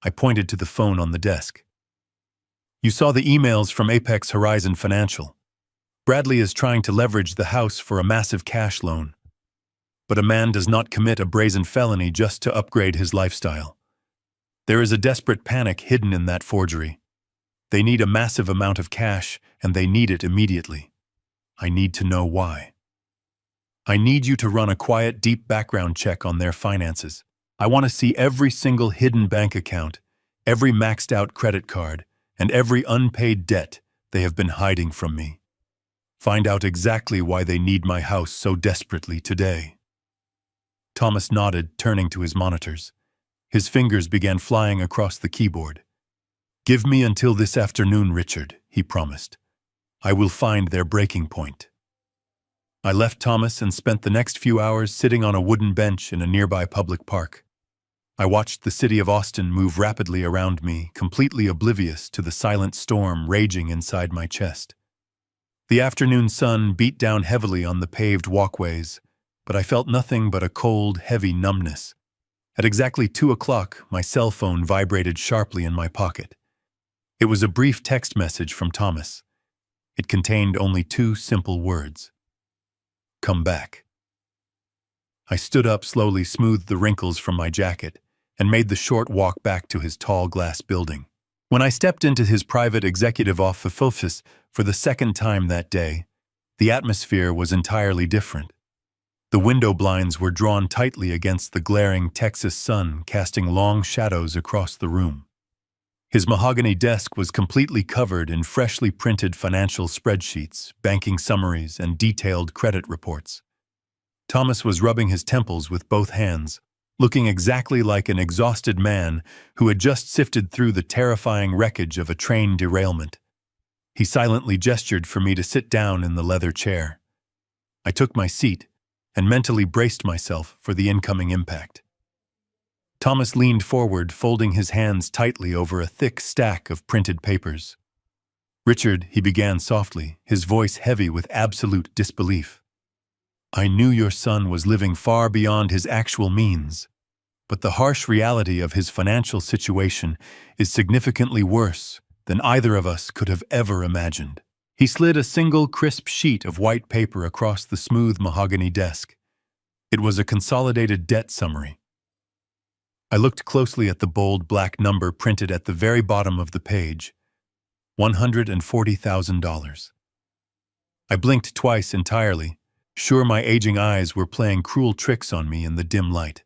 I pointed to the phone on the desk. "You saw the emails from Apex Horizon Financial. Bradley is trying to leverage the house for a massive cash loan. But a man does not commit a brazen felony just to upgrade his lifestyle. There is a desperate panic hidden in that forgery. They need a massive amount of cash, and they need it immediately. I need to know why. I need you to run a quiet, deep background check on their finances. I want to see every single hidden bank account, every maxed-out credit card, and every unpaid debt they have been hiding from me. Find out exactly why they need my house so desperately today." Thomas nodded, turning to his monitors. His fingers began flying across the keyboard. "Give me until this afternoon, Richard," he promised. "I will find their breaking point." I left Thomas and spent the next few hours sitting on a wooden bench in a nearby public park. I watched the city of Austin move rapidly around me, completely oblivious to the silent storm raging inside my chest. The afternoon sun beat down heavily on the paved walkways, but I felt nothing but a cold, heavy numbness. At exactly 2 o'clock, my cell phone vibrated sharply in my pocket. It was a brief text message from Thomas. It contained only 2 simple words. "Come back." I stood up slowly, smoothed the wrinkles from my jacket, and made the short walk back to his tall glass building. When I stepped into his private executive office for the second time that day, the atmosphere was entirely different. The window blinds were drawn tightly against the glaring Texas sun, casting long shadows across the room. His mahogany desk was completely covered in freshly printed financial spreadsheets, banking summaries, and detailed credit reports. Thomas was rubbing his temples with both hands, looking exactly like an exhausted man who had just sifted through the terrifying wreckage of a train derailment. He silently gestured for me to sit down in the leather chair. I took my seat and mentally braced myself for the incoming impact. Thomas leaned forward, folding his hands tightly over a thick stack of printed papers. "Richard," he began softly, his voice heavy with absolute disbelief. "I knew your son was living far beyond his actual means, but the harsh reality of his financial situation is significantly worse than either of us could have ever imagined." He slid a single crisp sheet of white paper across the smooth mahogany desk. It was a consolidated debt summary. I looked closely at the bold black number printed at the very bottom of the page: $140,000. I blinked twice entirely, sure my aging eyes were playing cruel tricks on me in the dim light.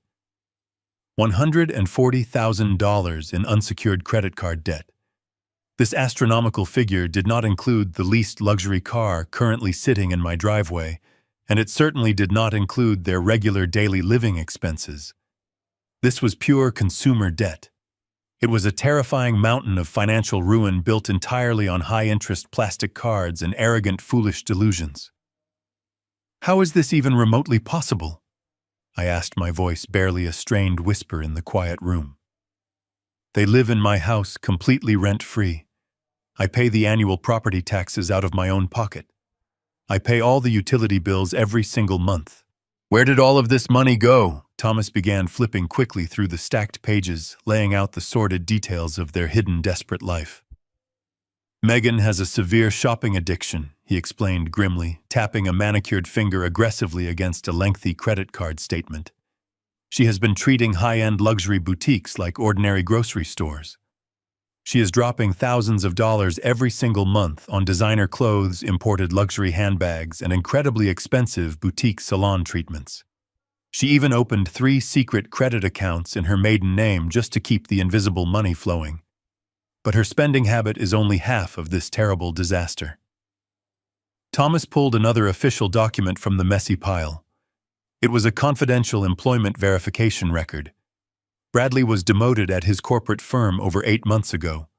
$140,000 in unsecured credit card debt. This astronomical figure did not include the leased luxury car currently sitting in my driveway, and it certainly did not include their regular daily living expenses. This was pure consumer debt. It was a terrifying mountain of financial ruin built entirely on high-interest plastic cards and arrogant, foolish delusions. "How is this even remotely possible?" I asked, my voice barely a strained whisper in the quiet room. "They live in my house completely rent-free. I pay the annual property taxes out of my own pocket. I pay all the utility bills every single month." "Where did all of this money go?" Thomas began, flipping quickly through the stacked pages, laying out the sordid details of their hidden, desperate life. "Megan has a severe shopping addiction," he explained grimly, tapping a manicured finger aggressively against a lengthy credit card statement. "She has been treating high-end luxury boutiques like ordinary grocery stores. She is dropping thousands of dollars every single month on designer clothes, imported luxury handbags, and incredibly expensive boutique salon treatments. She even opened 3 secret credit accounts in her maiden name just to keep the invisible money flowing. But her spending habit is only half of this terrible disaster." Thomas pulled another official document from the messy pile. It was a confidential employment verification record. Bradley was demoted at his corporate firm over 8 months ago.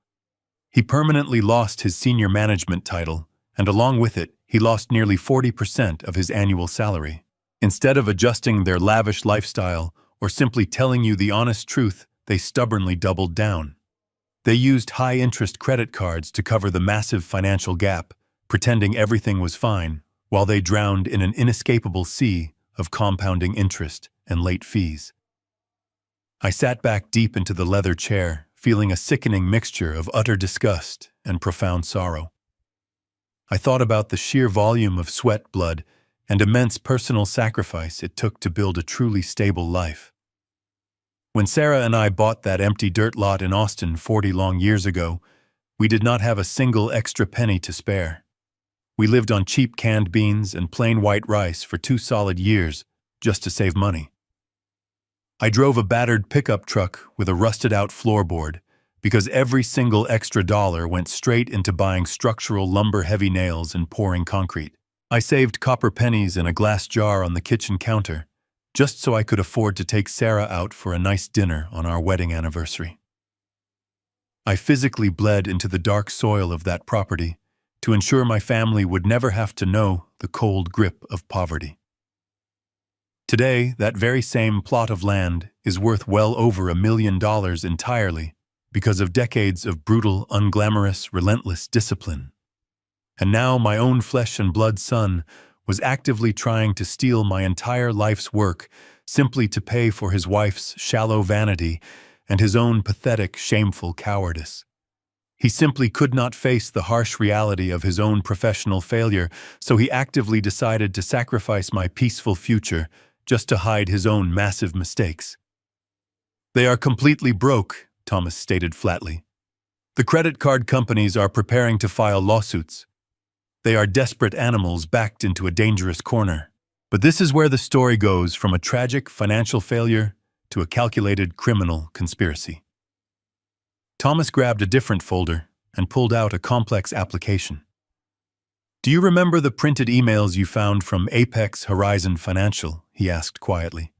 He permanently lost his senior management title, and along with it, he lost nearly 40% of his annual salary. Instead of adjusting their lavish lifestyle or simply telling you the honest truth, they stubbornly doubled down. They used high-interest credit cards to cover the massive financial gap, pretending everything was fine, while they drowned in an inescapable sea of compounding interest and late fees. I sat back deep into the leather chair, feeling a sickening mixture of utter disgust and profound sorrow. I thought about the sheer volume of sweat, blood, and immense personal sacrifice it took to build a truly stable life. When Sarah and I bought that empty dirt lot in Austin 40 long years ago, we did not have a single extra penny to spare. We lived on cheap canned beans and plain white rice for 2 solid years just to save money. I drove a battered pickup truck with a rusted-out floorboard because every single extra dollar went straight into buying structural lumber, heavy nails, and pouring concrete. I saved copper pennies in a glass jar on the kitchen counter, just so I could afford to take Sarah out for a nice dinner on our wedding anniversary. I physically bled into the dark soil of that property to ensure my family would never have to know the cold grip of poverty. Today, that very same plot of land is worth well over $1 million entirely because of decades of brutal, unglamorous, relentless discipline. And now my own flesh and blood son was actively trying to steal my entire life's work simply to pay for his wife's shallow vanity and his own pathetic, shameful cowardice. He simply could not face the harsh reality of his own professional failure, so he actively decided to sacrifice my peaceful future just to hide his own massive mistakes. They are completely broke, Thomas stated flatly. The credit card companies are preparing to file lawsuits. They are desperate animals backed into a dangerous corner. But this is where the story goes from a tragic financial failure to a calculated criminal conspiracy. Thomas grabbed a different folder and pulled out a complex application. Do you remember the printed emails you found from Apex Horizon Financial? He asked quietly.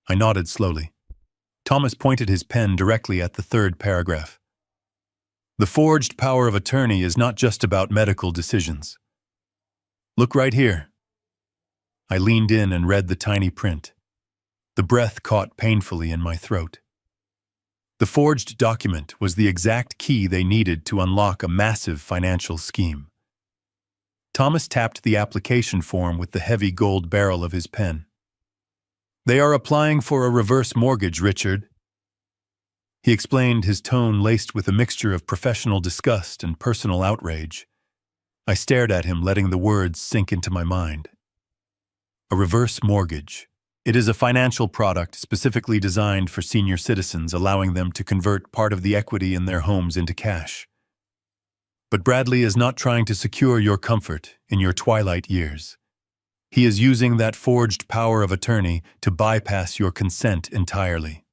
I nodded slowly. Thomas pointed his pen directly at the third paragraph. The forged power of attorney is not just about medical decisions. Look right here. I leaned in and read the tiny print. The breath caught painfully in my throat. The forged document was the exact key they needed to unlock a massive financial scheme. Thomas tapped the application form with the heavy gold barrel of his pen. They are applying for a reverse mortgage, Richard. He explained, his tone laced with a mixture of professional disgust and personal outrage. I stared at him, letting the words sink into my mind. A reverse mortgage. It is a financial product specifically designed for senior citizens, allowing them to convert part of the equity in their homes into cash. But Bradley is not trying to secure your comfort in your twilight years. He is using that forged power of attorney to bypass your consent entirely.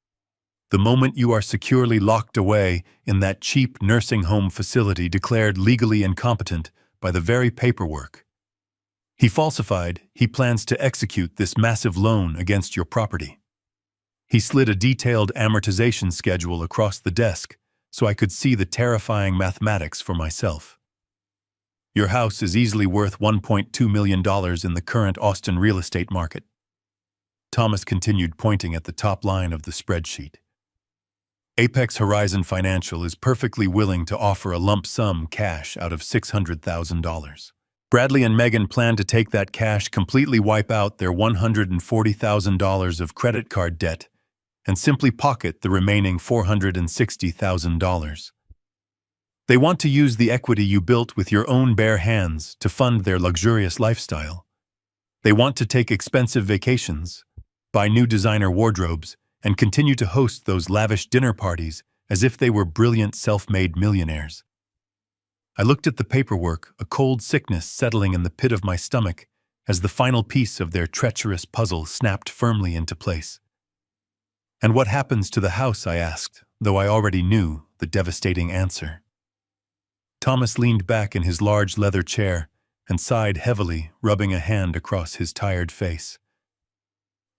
The moment you are securely locked away in that cheap nursing home facility declared legally incompetent by the very paperwork he falsified, he plans to execute this massive loan against your property. He slid a detailed amortization schedule across the desk so I could see the terrifying mathematics for myself. Your house is easily worth $1.2 million in the current Austin real estate market. Thomas continued, pointing at the top line of the spreadsheet. Apex Horizon Financial is perfectly willing to offer a lump sum cash out of $600,000. Bradley and Megan plan to take that cash, completely wipe out their $140,000 of credit card debt, and simply pocket the remaining $460,000. They want to use the equity you built with your own bare hands to fund their luxurious lifestyle. They want to take expensive vacations, buy new designer wardrobes, and continue to host those lavish dinner parties as if they were brilliant self-made millionaires. I looked at the paperwork, a cold sickness settling in the pit of my stomach as the final piece of their treacherous puzzle snapped firmly into place. And what happens to the house? I asked, though I already knew the devastating answer. Thomas leaned back in his large leather chair and sighed heavily, rubbing a hand across his tired face.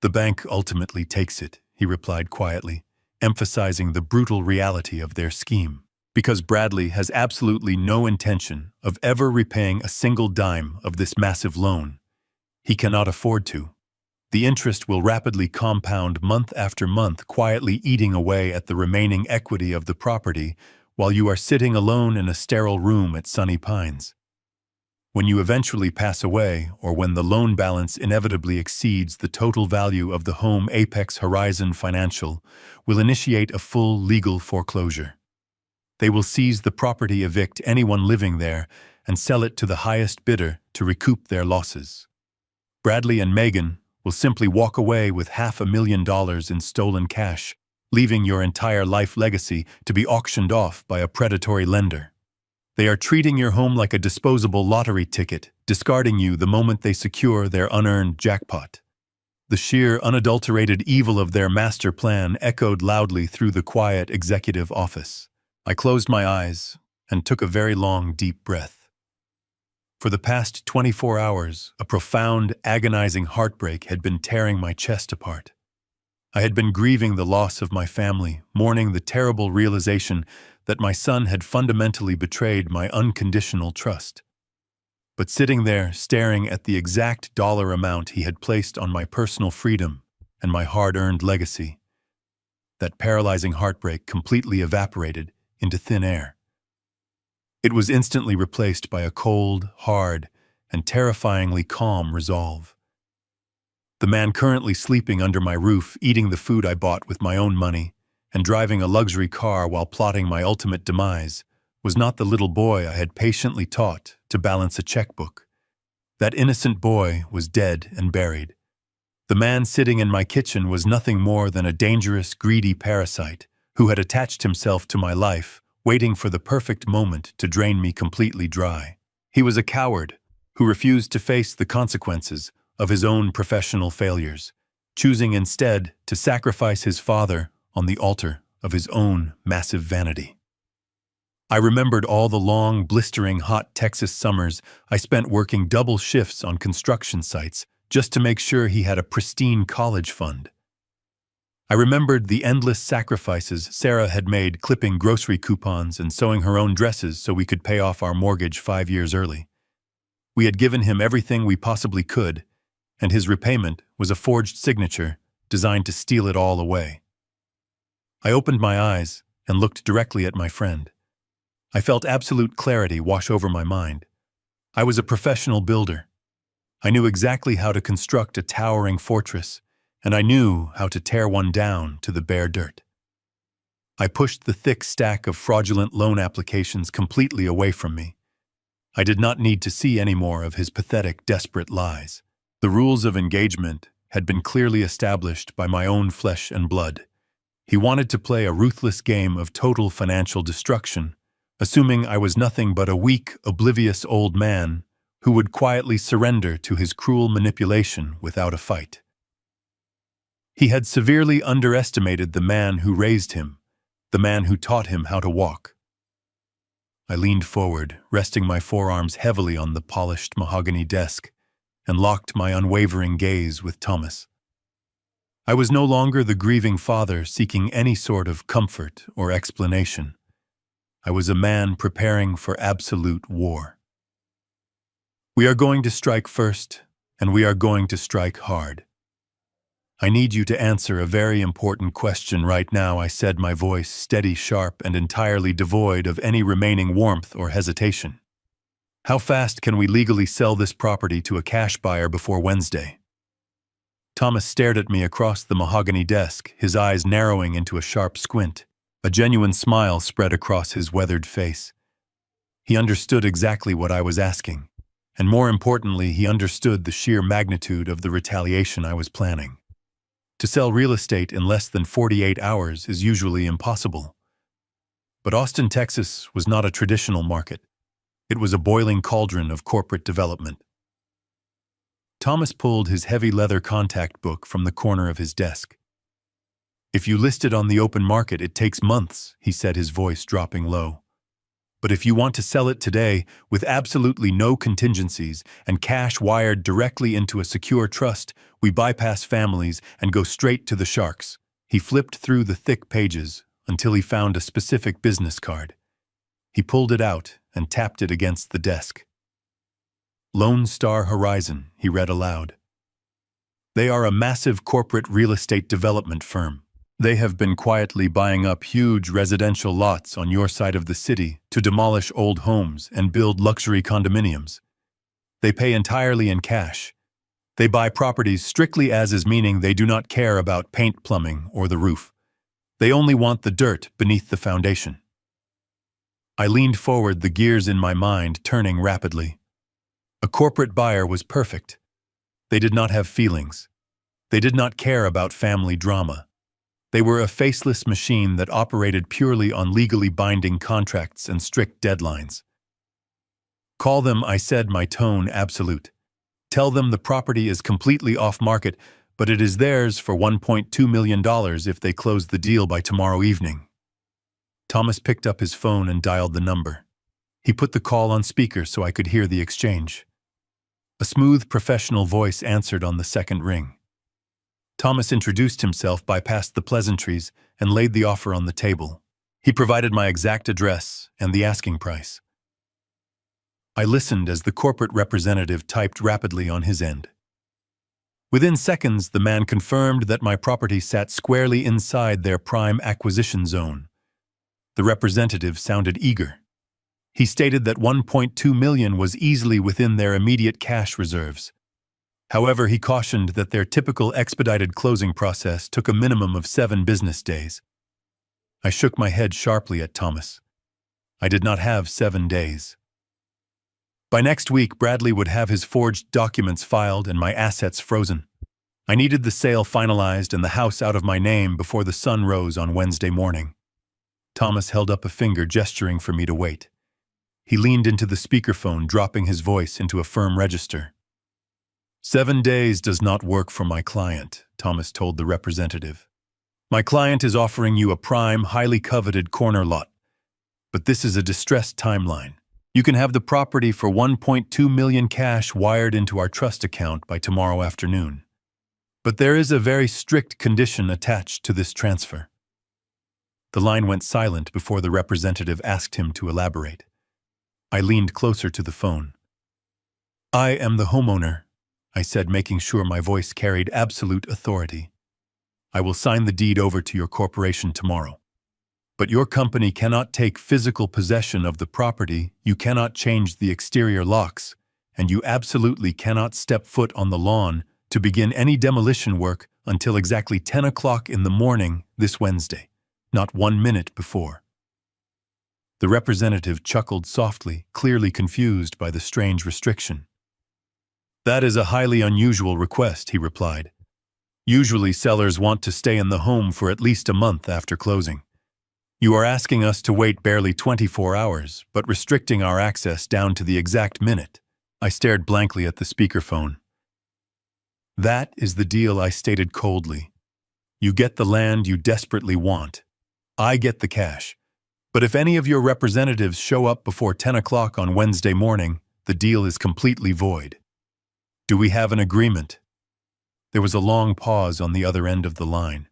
The bank ultimately takes it, he replied quietly, emphasizing the brutal reality of their scheme. Because Bradley has absolutely no intention of ever repaying a single dime of this massive loan. He cannot afford to. The interest will rapidly compound month after month, quietly eating away at the remaining equity of the property while you are sitting alone in a sterile room at Sunny Pines. When you eventually pass away, or when the loan balance inevitably exceeds the total value of the home, Apex Horizon Financial will initiate a full legal foreclosure. They will seize the property, evict anyone living there, and sell it to the highest bidder to recoup their losses. Bradley and Megan will simply walk away with $500,000 in stolen cash, leaving your entire life legacy to be auctioned off by a predatory lender. They are treating your home like a disposable lottery ticket, discarding you the moment they secure their unearned jackpot. The sheer, unadulterated evil of their master plan echoed loudly through the quiet executive office. I closed my eyes and took a very long, deep breath. For the past 24 hours, a profound, agonizing heartbreak had been tearing my chest apart. I had been grieving the loss of my family, mourning the terrible realization that my son had fundamentally betrayed my unconditional trust. But sitting there, staring at the exact dollar amount he had placed on my personal freedom and my hard-earned legacy, that paralyzing heartbreak completely evaporated into thin air. It was instantly replaced by a cold, hard, and terrifyingly calm resolve. The man currently sleeping under my roof, eating the food I bought with my own money, and driving a luxury car while plotting my ultimate demise, was not the little boy I had patiently taught to balance a checkbook. That innocent boy was dead and buried. The man sitting in my kitchen was nothing more than a dangerous, greedy parasite who had attached himself to my life, waiting for the perfect moment to drain me completely dry. He was a coward who refused to face the consequences of his own professional failures, choosing instead to sacrifice his father on the altar of his own massive vanity. I remembered all the long, blistering, hot Texas summers I spent working double shifts on construction sites just to make sure he had a pristine college fund. I remembered the endless sacrifices Sarah had made clipping grocery coupons and sewing her own dresses so we could pay off our mortgage 5 years early. We had given him everything we possibly could, and his repayment was a forged signature designed to steal it all away. I opened my eyes and looked directly at my friend. I felt absolute clarity wash over my mind. I was a professional builder. I knew exactly how to construct a towering fortress, and I knew how to tear one down to the bare dirt. I pushed the thick stack of fraudulent loan applications completely away from me. I did not need to see any more of his pathetic, desperate lies. The rules of engagement had been clearly established by my own flesh and blood. He wanted to play a ruthless game of total financial destruction, assuming I was nothing but a weak, oblivious old man who would quietly surrender to his cruel manipulation without a fight. He had severely underestimated the man who raised him, the man who taught him how to walk. I leaned forward, resting my forearms heavily on the polished mahogany desk, and locked my unwavering gaze with Thomas. I was no longer the grieving father seeking any sort of comfort or explanation. I was a man preparing for absolute war. We are going to strike first, and we are going to strike hard. I need you to answer a very important question right now, I said, my voice steady, sharp, and entirely devoid of any remaining warmth or hesitation. How fast can we legally sell this property to a cash buyer before Wednesday? Thomas stared at me across the mahogany desk, his eyes narrowing into a sharp squint. A genuine smile spread across his weathered face. He understood exactly what I was asking, and more importantly, he understood the sheer magnitude of the retaliation I was planning. To sell real estate in less than 48 hours is usually impossible. But Austin, Texas was not a traditional market. It was a boiling cauldron of corporate development. Thomas pulled his heavy leather contact book from the corner of his desk. If you list it on the open market, it takes months, he said, his voice dropping low. But if you want to sell it today with absolutely no contingencies and cash wired directly into a secure trust, we bypass families and go straight to the sharks. He flipped through the thick pages until he found a specific business card. He pulled it out and tapped it against the desk. Lone Star Horizon, he read aloud. They are a massive corporate real estate development firm. They have been quietly buying up huge residential lots on your side of the city to demolish old homes and build luxury condominiums. They pay entirely in cash. They buy properties strictly as is, meaning they do not care about paint, plumbing, or the roof. They only want the dirt beneath the foundation. I leaned forward, the gears in my mind turning rapidly. A corporate buyer was perfect. They did not have feelings. They did not care about family drama. They were a faceless machine that operated purely on legally binding contracts and strict deadlines. Call them, I said, my tone absolute. Tell them the property is completely off-market, but it is theirs for $1.2 million if they close the deal by tomorrow evening. Thomas picked up his phone and dialed the number. He put the call on speaker so I could hear the exchange. A smooth, professional voice answered on the second ring. Thomas introduced himself, bypassed the pleasantries, and laid the offer on the table. He provided my exact address and the asking price. I listened as the corporate representative typed rapidly on his end. Within seconds, the man confirmed that my property sat squarely inside their prime acquisition zone. The representative sounded eager. He stated that $1.2 million was easily within their immediate cash reserves. However, he cautioned that their typical expedited closing process took a minimum of 7 business days. I shook my head sharply at Thomas. I did not have 7 days. By next week, Bradley would have his forged documents filed and my assets frozen. I needed the sale finalized and the house out of my name before the sun rose on Wednesday morning. Thomas held up a finger, gesturing for me to wait. He leaned into the speakerphone, dropping his voice into a firm register. 7 days does not work for my client, Thomas told the representative. My client is offering you a prime, highly coveted corner lot. But this is a distressed timeline. You can have the property for $1.2 million cash wired into our trust account by tomorrow afternoon. But there is a very strict condition attached to this transfer. The line went silent before the representative asked him to elaborate. I leaned closer to the phone. I am the homeowner, I said, making sure my voice carried absolute authority. I will sign the deed over to your corporation tomorrow. But your company cannot take physical possession of the property, you cannot change the exterior locks, and you absolutely cannot step foot on the lawn to begin any demolition work until exactly 10 o'clock in the morning this Wednesday, not 1 minute before. The representative chuckled softly, clearly confused by the strange restriction. That is a highly unusual request, he replied. Usually sellers want to stay in the home for at least a month after closing. You are asking us to wait barely 24 hours, but restricting our access down to the exact minute. I stared blankly at the speakerphone. That is the deal, I stated coldly. You get the land you desperately want. I get the cash. But if any of your representatives show up before 10 o'clock on Wednesday morning, the deal is completely void. Do we have an agreement? There was a long pause on the other end of the line.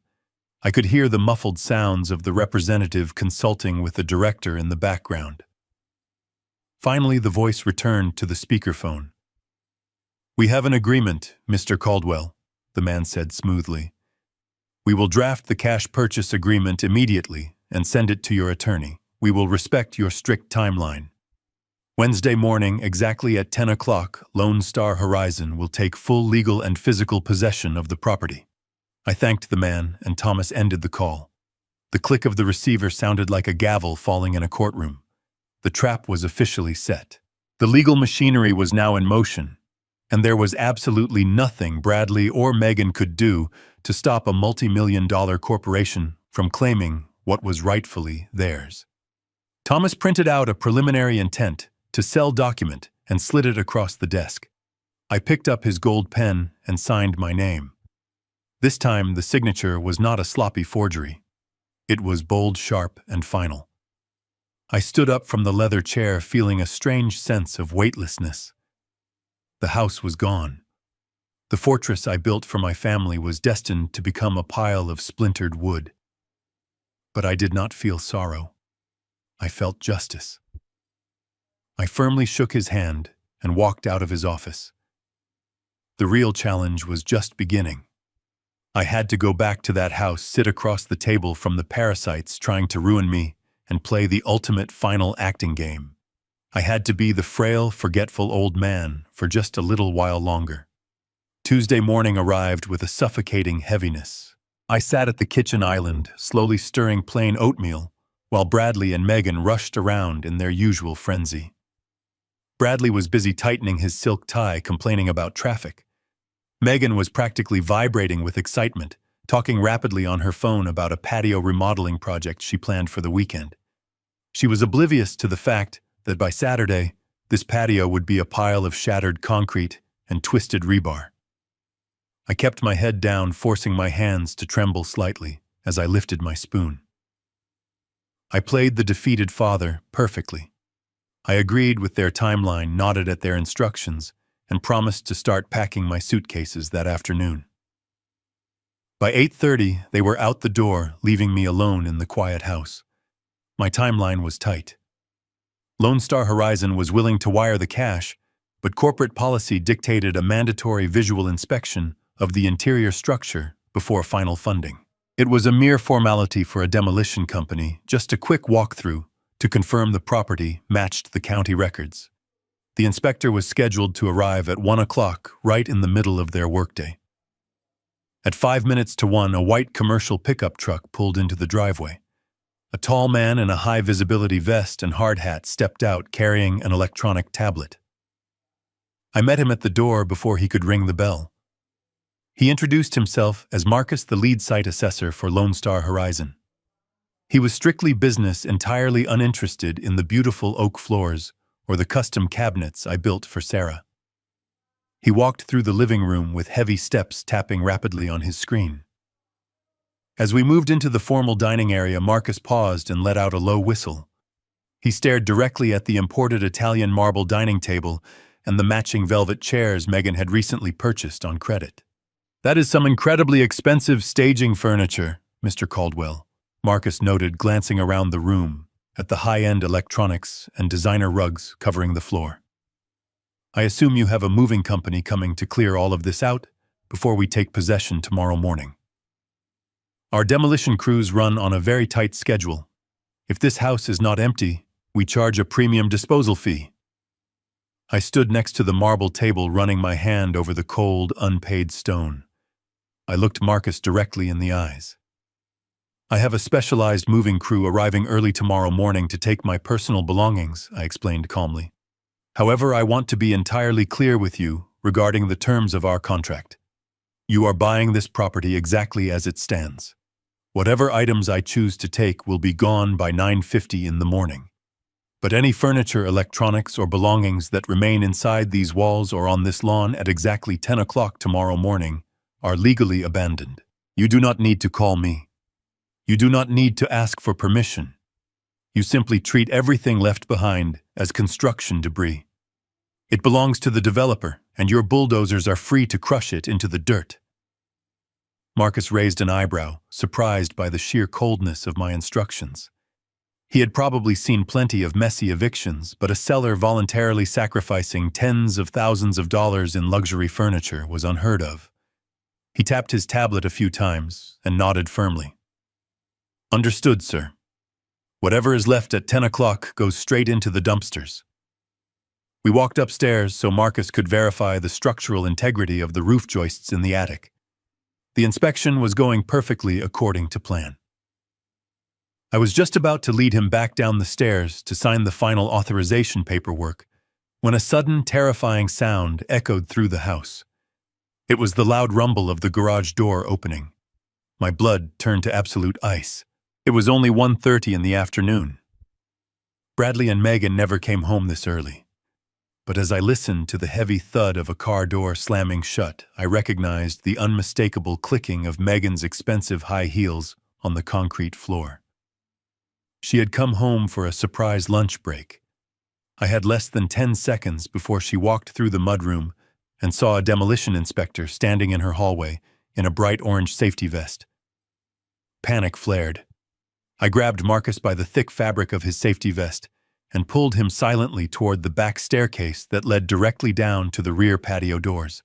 I could hear the muffled sounds of the representative consulting with the director in the background. Finally, the voice returned to the speakerphone. We have an agreement, Mr. Caldwell, the man said smoothly. We will draft the cash purchase agreement immediately and send it to your attorney. We will respect your strict timeline. Wednesday morning, exactly at 10 o'clock, Lone Star Horizon will take full legal and physical possession of the property. I thanked the man, and Thomas ended the call. The click of the receiver sounded like a gavel falling in a courtroom. The trap was officially set. The legal machinery was now in motion, and there was absolutely nothing Bradley or Megan could do to stop a multi-million-dollar corporation from claiming what was rightfully theirs. Thomas printed out a preliminary intent to sell document and slid it across the desk. I picked up his gold pen and signed my name. This time, the signature was not a sloppy forgery. It was bold, sharp, and final. I stood up from the leather chair, feeling a strange sense of weightlessness. The house was gone. The fortress I built for my family was destined to become a pile of splintered wood. But I did not feel sorrow. I felt justice. I firmly shook his hand and walked out of his office. The real challenge was just beginning. I had to go back to that house, sit across the table from the parasites trying to ruin me, and play the ultimate final acting game. I had to be the frail, forgetful old man for just a little while longer. Tuesday morning arrived with a suffocating heaviness. I sat at the kitchen island, slowly stirring plain oatmeal, while Bradley and Megan rushed around in their usual frenzy. Bradley was busy tightening his silk tie, complaining about traffic. Megan was practically vibrating with excitement, talking rapidly on her phone about a patio remodeling project she planned for the weekend. She was oblivious to the fact that by Saturday, this patio would be a pile of shattered concrete and twisted rebar. I kept my head down, forcing my hands to tremble slightly as I lifted my spoon. I played the defeated father perfectly. I agreed with their timeline, nodded at their instructions, and promised to start packing my suitcases that afternoon. By 8:30, they were out the door, leaving me alone in the quiet house. My timeline was tight. Lone Star Horizon was willing to wire the cash, but corporate policy dictated a mandatory visual inspection of the interior structure before final funding. It was a mere formality for a demolition company, just a quick walkthrough to confirm the property matched the county records. The inspector was scheduled to arrive at 1 o'clock, right in the middle of their workday. At 5 minutes to 1, a white commercial pickup truck pulled into the driveway. A tall man in a high-visibility vest and hard hat stepped out carrying an electronic tablet. I met him at the door before he could ring the bell. He introduced himself as Marcus, the lead site assessor for Lone Star Horizon. He was strictly business, entirely uninterested in the beautiful oak floors or the custom cabinets I built for Sarah. He walked through the living room with heavy steps tapping rapidly on his screen. As we moved into the formal dining area, Marcus paused and let out a low whistle. He stared directly at the imported Italian marble dining table and the matching velvet chairs Megan had recently purchased on credit. "That is some incredibly expensive staging furniture, Mr. Caldwell," Marcus noted, glancing around the room at the high-end electronics and designer rugs covering the floor. "I assume you have a moving company coming to clear all of this out before we take possession tomorrow morning." "Our demolition crews run on a very tight schedule. If this house is not empty, we charge a premium disposal fee." I stood next to the marble table, running my hand over the cold, unpaid stone. I looked Marcus directly in the eyes. "I have a specialized moving crew arriving early tomorrow morning to take my personal belongings," I explained calmly. "However, I want to be entirely clear with you regarding the terms of our contract. You are buying this property exactly as it stands. Whatever items I choose to take will be gone by 9:50 in the morning. But any furniture, electronics, or belongings that remain inside these walls or on this lawn at exactly 10 o'clock tomorrow morning are legally abandoned. You do not need to call me. You do not need to ask for permission. You simply treat everything left behind as construction debris. It belongs to the developer, and your bulldozers are free to crush it into the dirt." Marcus raised an eyebrow, surprised by the sheer coldness of my instructions. He had probably seen plenty of messy evictions, but a seller voluntarily sacrificing tens of thousands of dollars in luxury furniture was unheard of. He tapped his tablet a few times and nodded firmly. "Understood, sir. Whatever is left at 10 o'clock goes straight into the dumpsters." We walked upstairs so Marcus could verify the structural integrity of the roof joists in the attic. The inspection was going perfectly according to plan. I was just about to lead him back down the stairs to sign the final authorization paperwork when a sudden, terrifying sound echoed through the house. It was the loud rumble of the garage door opening. My blood turned to absolute ice. It was only 1:30 in the afternoon. Bradley and Megan never came home this early. But as I listened to the heavy thud of a car door slamming shut, I recognized the unmistakable clicking of Megan's expensive high heels on the concrete floor. She had come home for a surprise lunch break. I had less than 10 seconds before she walked through the mudroom and saw a demolition inspector standing in her hallway in a bright orange safety vest. Panic flared. I grabbed Marcus by the thick fabric of his safety vest and pulled him silently toward the back staircase that led directly down to the rear patio doors.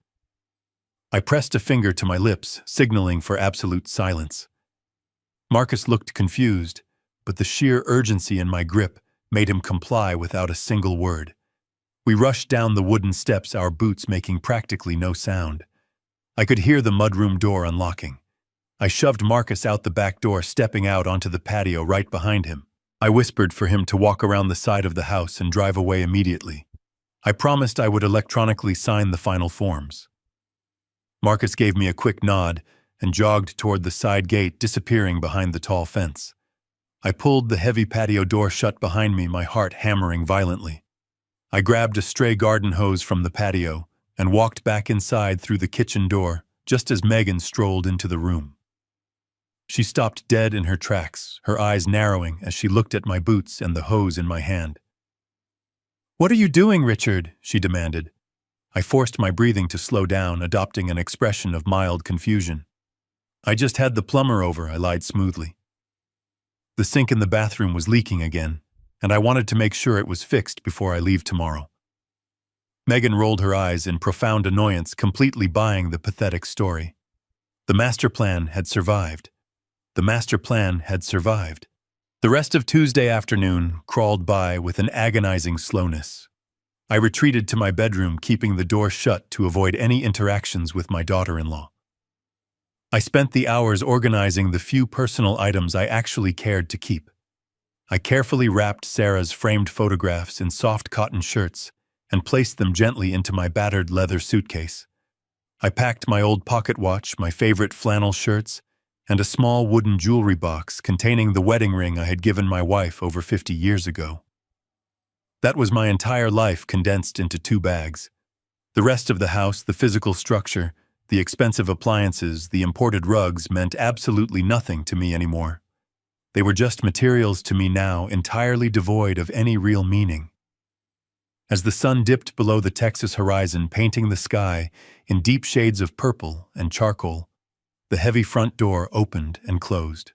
I pressed a finger to my lips, signaling for absolute silence. Marcus looked confused, but the sheer urgency in my grip made him comply without a single word. We rushed down the wooden steps, our boots making practically no sound. I could hear the mudroom door unlocking. I shoved Marcus out the back door, stepping out onto the patio right behind him. I whispered for him to walk around the side of the house and drive away immediately. I promised I would electronically sign the final forms. Marcus gave me a quick nod and jogged toward the side gate, disappearing behind the tall fence. I pulled the heavy patio door shut behind me, my heart hammering violently. I grabbed a stray garden hose from the patio and walked back inside through the kitchen door just as Megan strolled into the room. She stopped dead in her tracks, her eyes narrowing as she looked at my boots and the hose in my hand. "What are you doing, Richard?" she demanded. I forced my breathing to slow down, adopting an expression of mild confusion. "I just had the plumber over," I lied smoothly. "The sink in the bathroom was leaking again, and I wanted to make sure it was fixed before I leave tomorrow." Megan rolled her eyes in profound annoyance, completely buying the pathetic story. The master plan had survived. The master plan had survived. The rest of Tuesday afternoon crawled by with an agonizing slowness. I retreated to my bedroom, keeping the door shut to avoid any interactions with my daughter-in-law. I spent the hours organizing the few personal items I actually cared to keep. I carefully wrapped Sarah's framed photographs in soft cotton shirts and placed them gently into my battered leather suitcase. I packed my old pocket watch, my favorite flannel shirts, and a small wooden jewelry box containing the wedding ring I had given my wife over 50 years ago. That was my entire life condensed into 2 bags. The rest of the house, the physical structure, the expensive appliances, the imported rugs meant absolutely nothing to me anymore. They were just materials to me now, entirely devoid of any real meaning. As the sun dipped below the Texas horizon, painting the sky in deep shades of purple and charcoal, the heavy front door opened and closed.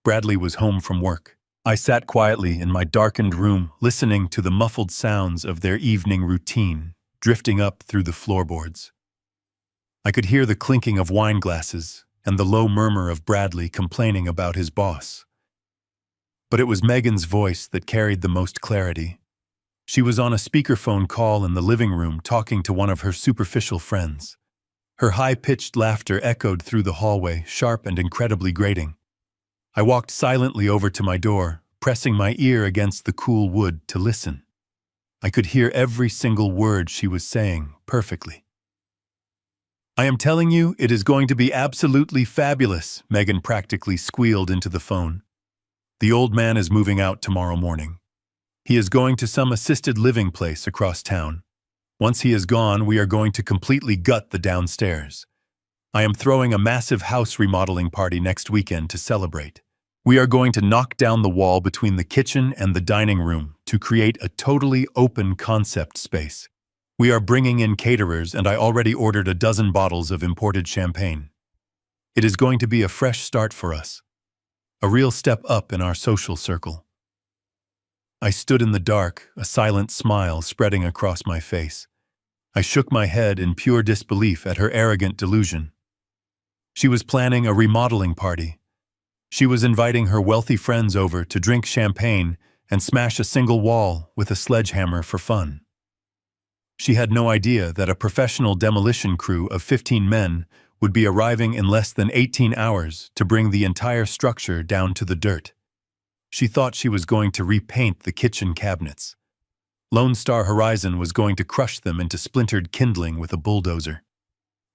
Bradley was home from work. I sat quietly in my darkened room, listening to the muffled sounds of their evening routine drifting up through the floorboards. I could hear the clinking of wine glasses and the low murmur of Bradley complaining about his boss. But it was Megan's voice that carried the most clarity. She was on a speakerphone call in the living room talking to one of her superficial friends. Her high-pitched laughter echoed through the hallway, sharp and incredibly grating. I walked silently over to my door, pressing my ear against the cool wood to listen. I could hear every single word she was saying perfectly. "I am telling you, it is going to be absolutely fabulous," Megan practically squealed into the phone. "The old man is moving out tomorrow morning. He is going to some assisted living place across town. Once he is gone, we are going to completely gut the downstairs. I am throwing a massive house remodeling party next weekend to celebrate. We are going to knock down the wall between the kitchen and the dining room to create a totally open concept space. We are bringing in caterers, and I already ordered a dozen bottles of imported champagne. It is going to be a fresh start for us. A real step up in our social circle." I stood in the dark, a silent smile spreading across my face. I shook my head in pure disbelief at her arrogant delusion. She was planning a remodeling party. She was inviting her wealthy friends over to drink champagne and smash a single wall with a sledgehammer for fun. She had no idea that a professional demolition crew of 15 men would be arriving in less than 18 hours to bring the entire structure down to the dirt. She thought she was going to repaint the kitchen cabinets. Lone Star Horizon was going to crush them into splintered kindling with a bulldozer.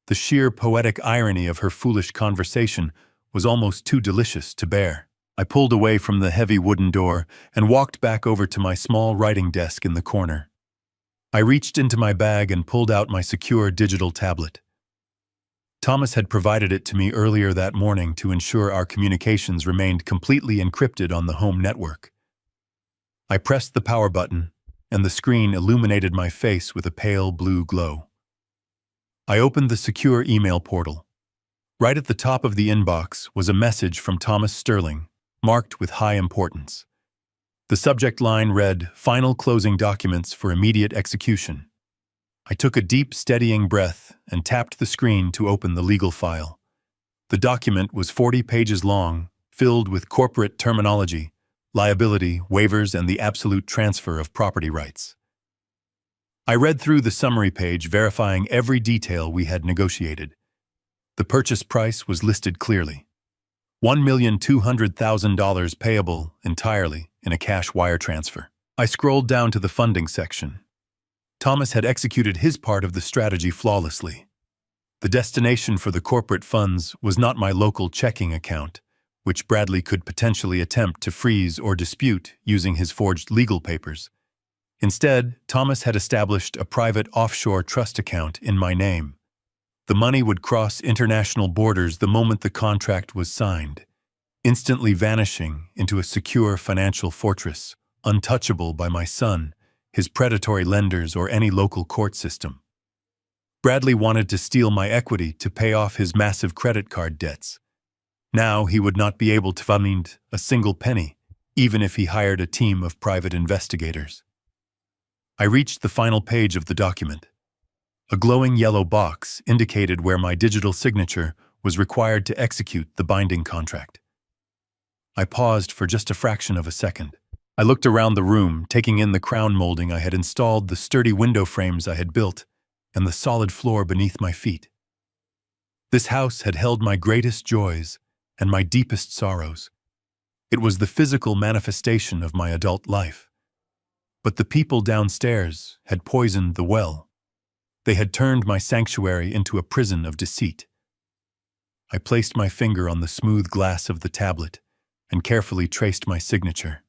The sheer poetic irony of her foolish conversation was almost too delicious to bear. I pulled away from the heavy wooden door and walked back over to my small writing desk in the corner. I reached into my bag and pulled out my secure digital tablet. Thomas had provided it to me earlier that morning to ensure our communications remained completely encrypted on the home network. I pressed the power button, and the screen illuminated my face with a pale blue glow. I opened the secure email portal. Right at the top of the inbox was a message from Thomas Sterling, marked with high importance. The subject line read, "Final closing documents for immediate execution." I took a deep, steadying breath and tapped the screen to open the legal file. The document was 40 pages long, filled with corporate terminology, liability, waivers, and the absolute transfer of property rights. I read through the summary page, verifying every detail we had negotiated. The purchase price was listed clearly. $1,200,000 payable entirely in a cash wire transfer. I scrolled down to the funding section. Thomas had executed his part of the strategy flawlessly. The destination for the corporate funds was not my local checking account, which Bradley could potentially attempt to freeze or dispute using his forged legal papers. Instead, Thomas had established a private offshore trust account in my name. The money would cross international borders the moment the contract was signed, instantly vanishing into a secure financial fortress, untouchable by my son, his predatory lenders, or any local court system. Bradley wanted to steal my equity to pay off his massive credit card debts. Now he would not be able to find a single penny, even if he hired a team of private investigators. I reached the final page of the document. A glowing yellow box indicated where my digital signature was required to execute the binding contract. I paused for just a fraction of a second. I looked around the room, taking in the crown molding I had installed, the sturdy window frames I had built, and the solid floor beneath my feet. This house had held my greatest joys and my deepest sorrows. It was the physical manifestation of my adult life. But the people downstairs had poisoned the well. They had turned my sanctuary into a prison of deceit. I placed my finger on the smooth glass of the tablet and carefully traced my signature.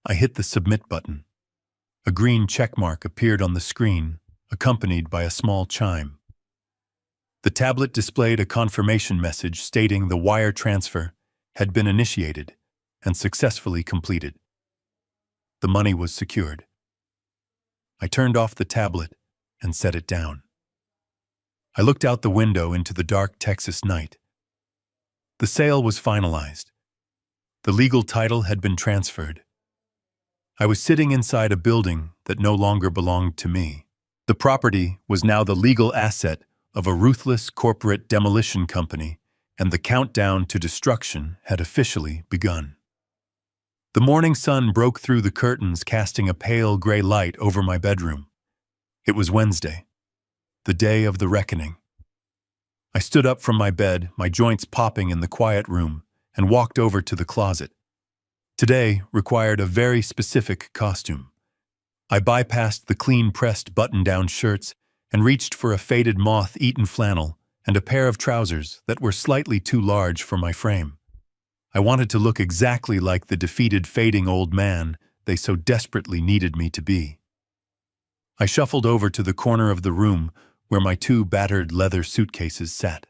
I hit the submit button. A green checkmark appeared on the screen, accompanied by a small chime. The tablet displayed a confirmation message stating the wire transfer had been initiated and successfully completed. The money was secured. I turned off the tablet and set it down. I looked out the window into the dark Texas night. The sale was finalized. The legal title had been transferred. I was sitting inside a building that no longer belonged to me. The property was now the legal asset of a ruthless corporate demolition company, and the countdown to destruction had officially begun. The morning sun broke through the curtains, casting a pale gray light over my bedroom. It was Wednesday, the day of the reckoning. I stood up from my bed, my joints popping in the quiet room, and walked over to the closet. Today required a very specific costume. I bypassed the clean-pressed button-down shirts and reached for a faded moth-eaten flannel and a pair of trousers that were slightly too large for my frame. I wanted to look exactly like the defeated, fading old man they so desperately needed me to be. I shuffled over to the corner of the room where my 2 battered leather suitcases sat.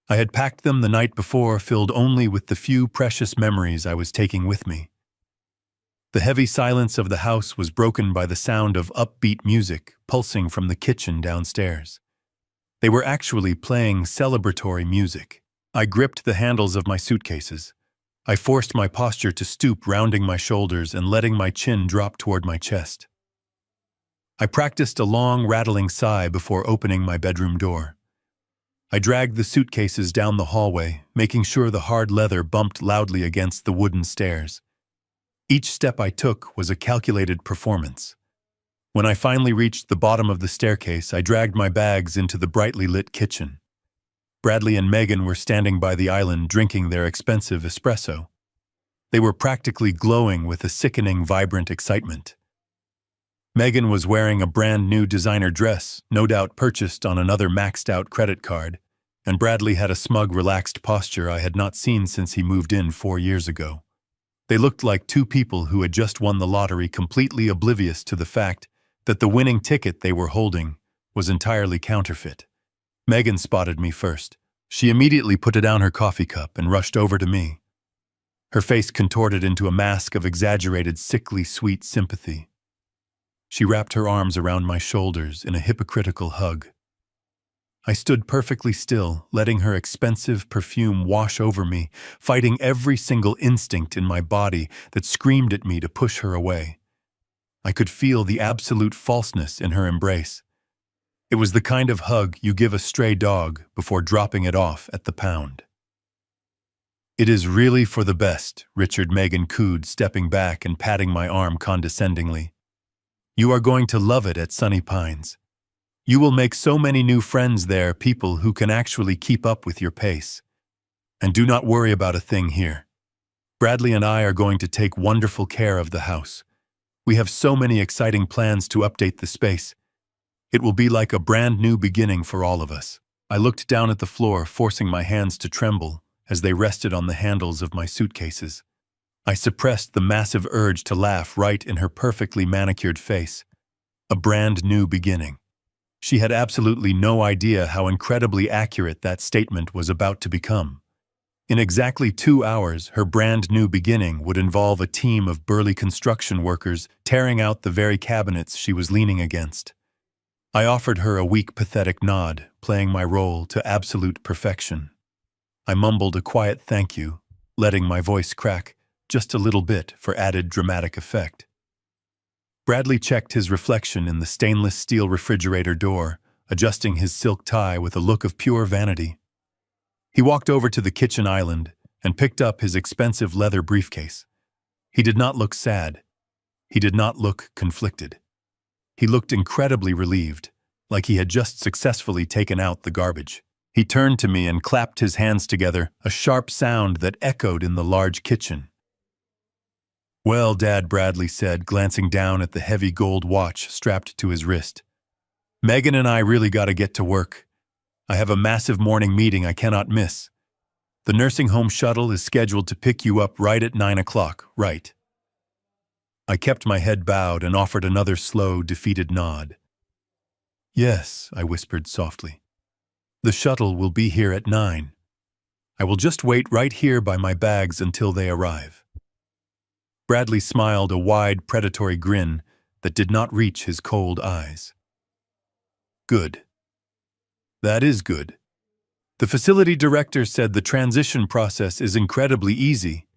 I had packed them the night before, filled only with the few precious memories I was taking with me. The heavy silence of the house was broken by the sound of upbeat music pulsing from the kitchen downstairs. They were actually playing celebratory music. I gripped the handles of my suitcases. I forced my posture to stoop, rounding my shoulders and letting my chin drop toward my chest. I practiced a long, rattling sigh before opening my bedroom door. I dragged the suitcases down the hallway, making sure the hard leather bumped loudly against the wooden stairs. Each step I took was a calculated performance. When I finally reached the bottom of the staircase, I dragged my bags into the brightly lit kitchen. Bradley and Megan were standing by the island drinking their expensive espresso. They were practically glowing with a sickening, vibrant excitement. Megan was wearing a brand new designer dress, no doubt purchased on another maxed-out credit card, and Bradley had a smug, relaxed posture I had not seen since he moved in 4 years ago. They looked like 2 people who had just won the lottery, completely oblivious to the fact that the winning ticket they were holding was entirely counterfeit. Megan spotted me first. She immediately put down her coffee cup and rushed over to me. Her face contorted into a mask of exaggerated, sickly sweet sympathy. She wrapped her arms around my shoulders in a hypocritical hug. I stood perfectly still, letting her expensive perfume wash over me, fighting every single instinct in my body that screamed at me to push her away. I could feel the absolute falseness in her embrace. It was the kind of hug you give a stray dog before dropping it off at the pound. "It is really for the best," Richard Megan cooed, stepping back and patting my arm condescendingly. "You are going to love it at Sunny Pines. You will make so many new friends there, people who can actually keep up with your pace. And do not worry about a thing here. Bradley and I are going to take wonderful care of the house. We have so many exciting plans to update the space. It will be like a brand new beginning for all of us." I looked down at the floor, forcing my hands to tremble as they rested on the handles of my suitcases. I suppressed the massive urge to laugh right in her perfectly manicured face. A brand new beginning. She had absolutely no idea how incredibly accurate that statement was about to become. In exactly 2 hours, her brand new beginning would involve a team of burly construction workers tearing out the very cabinets she was leaning against. I offered her a weak, pathetic nod, playing my role to absolute perfection. I mumbled a quiet thank you, letting my voice crack just a little bit for added dramatic effect. Bradley checked his reflection in the stainless steel refrigerator door, adjusting his silk tie with a look of pure vanity. He walked over to the kitchen island and picked up his expensive leather briefcase. He did not look sad. He did not look conflicted. He looked incredibly relieved, like he had just successfully taken out the garbage. He turned to me and clapped his hands together, a sharp sound that echoed in the large kitchen. "Well, Dad," Bradley said, glancing down at the heavy gold watch strapped to his wrist. Megan and I really gotta get to work. I have a massive morning meeting I cannot miss. The nursing home shuttle is scheduled to pick you up right at 9 o'clock, right? I kept my head bowed and offered another slow, defeated nod. Yes, I whispered softly. The shuttle will be here at 9. I will just wait right here by my bags until they arrive. Bradley smiled a wide, predatory grin that did not reach his cold eyes. Good. That is good. The facility director said the transition process is incredibly easy.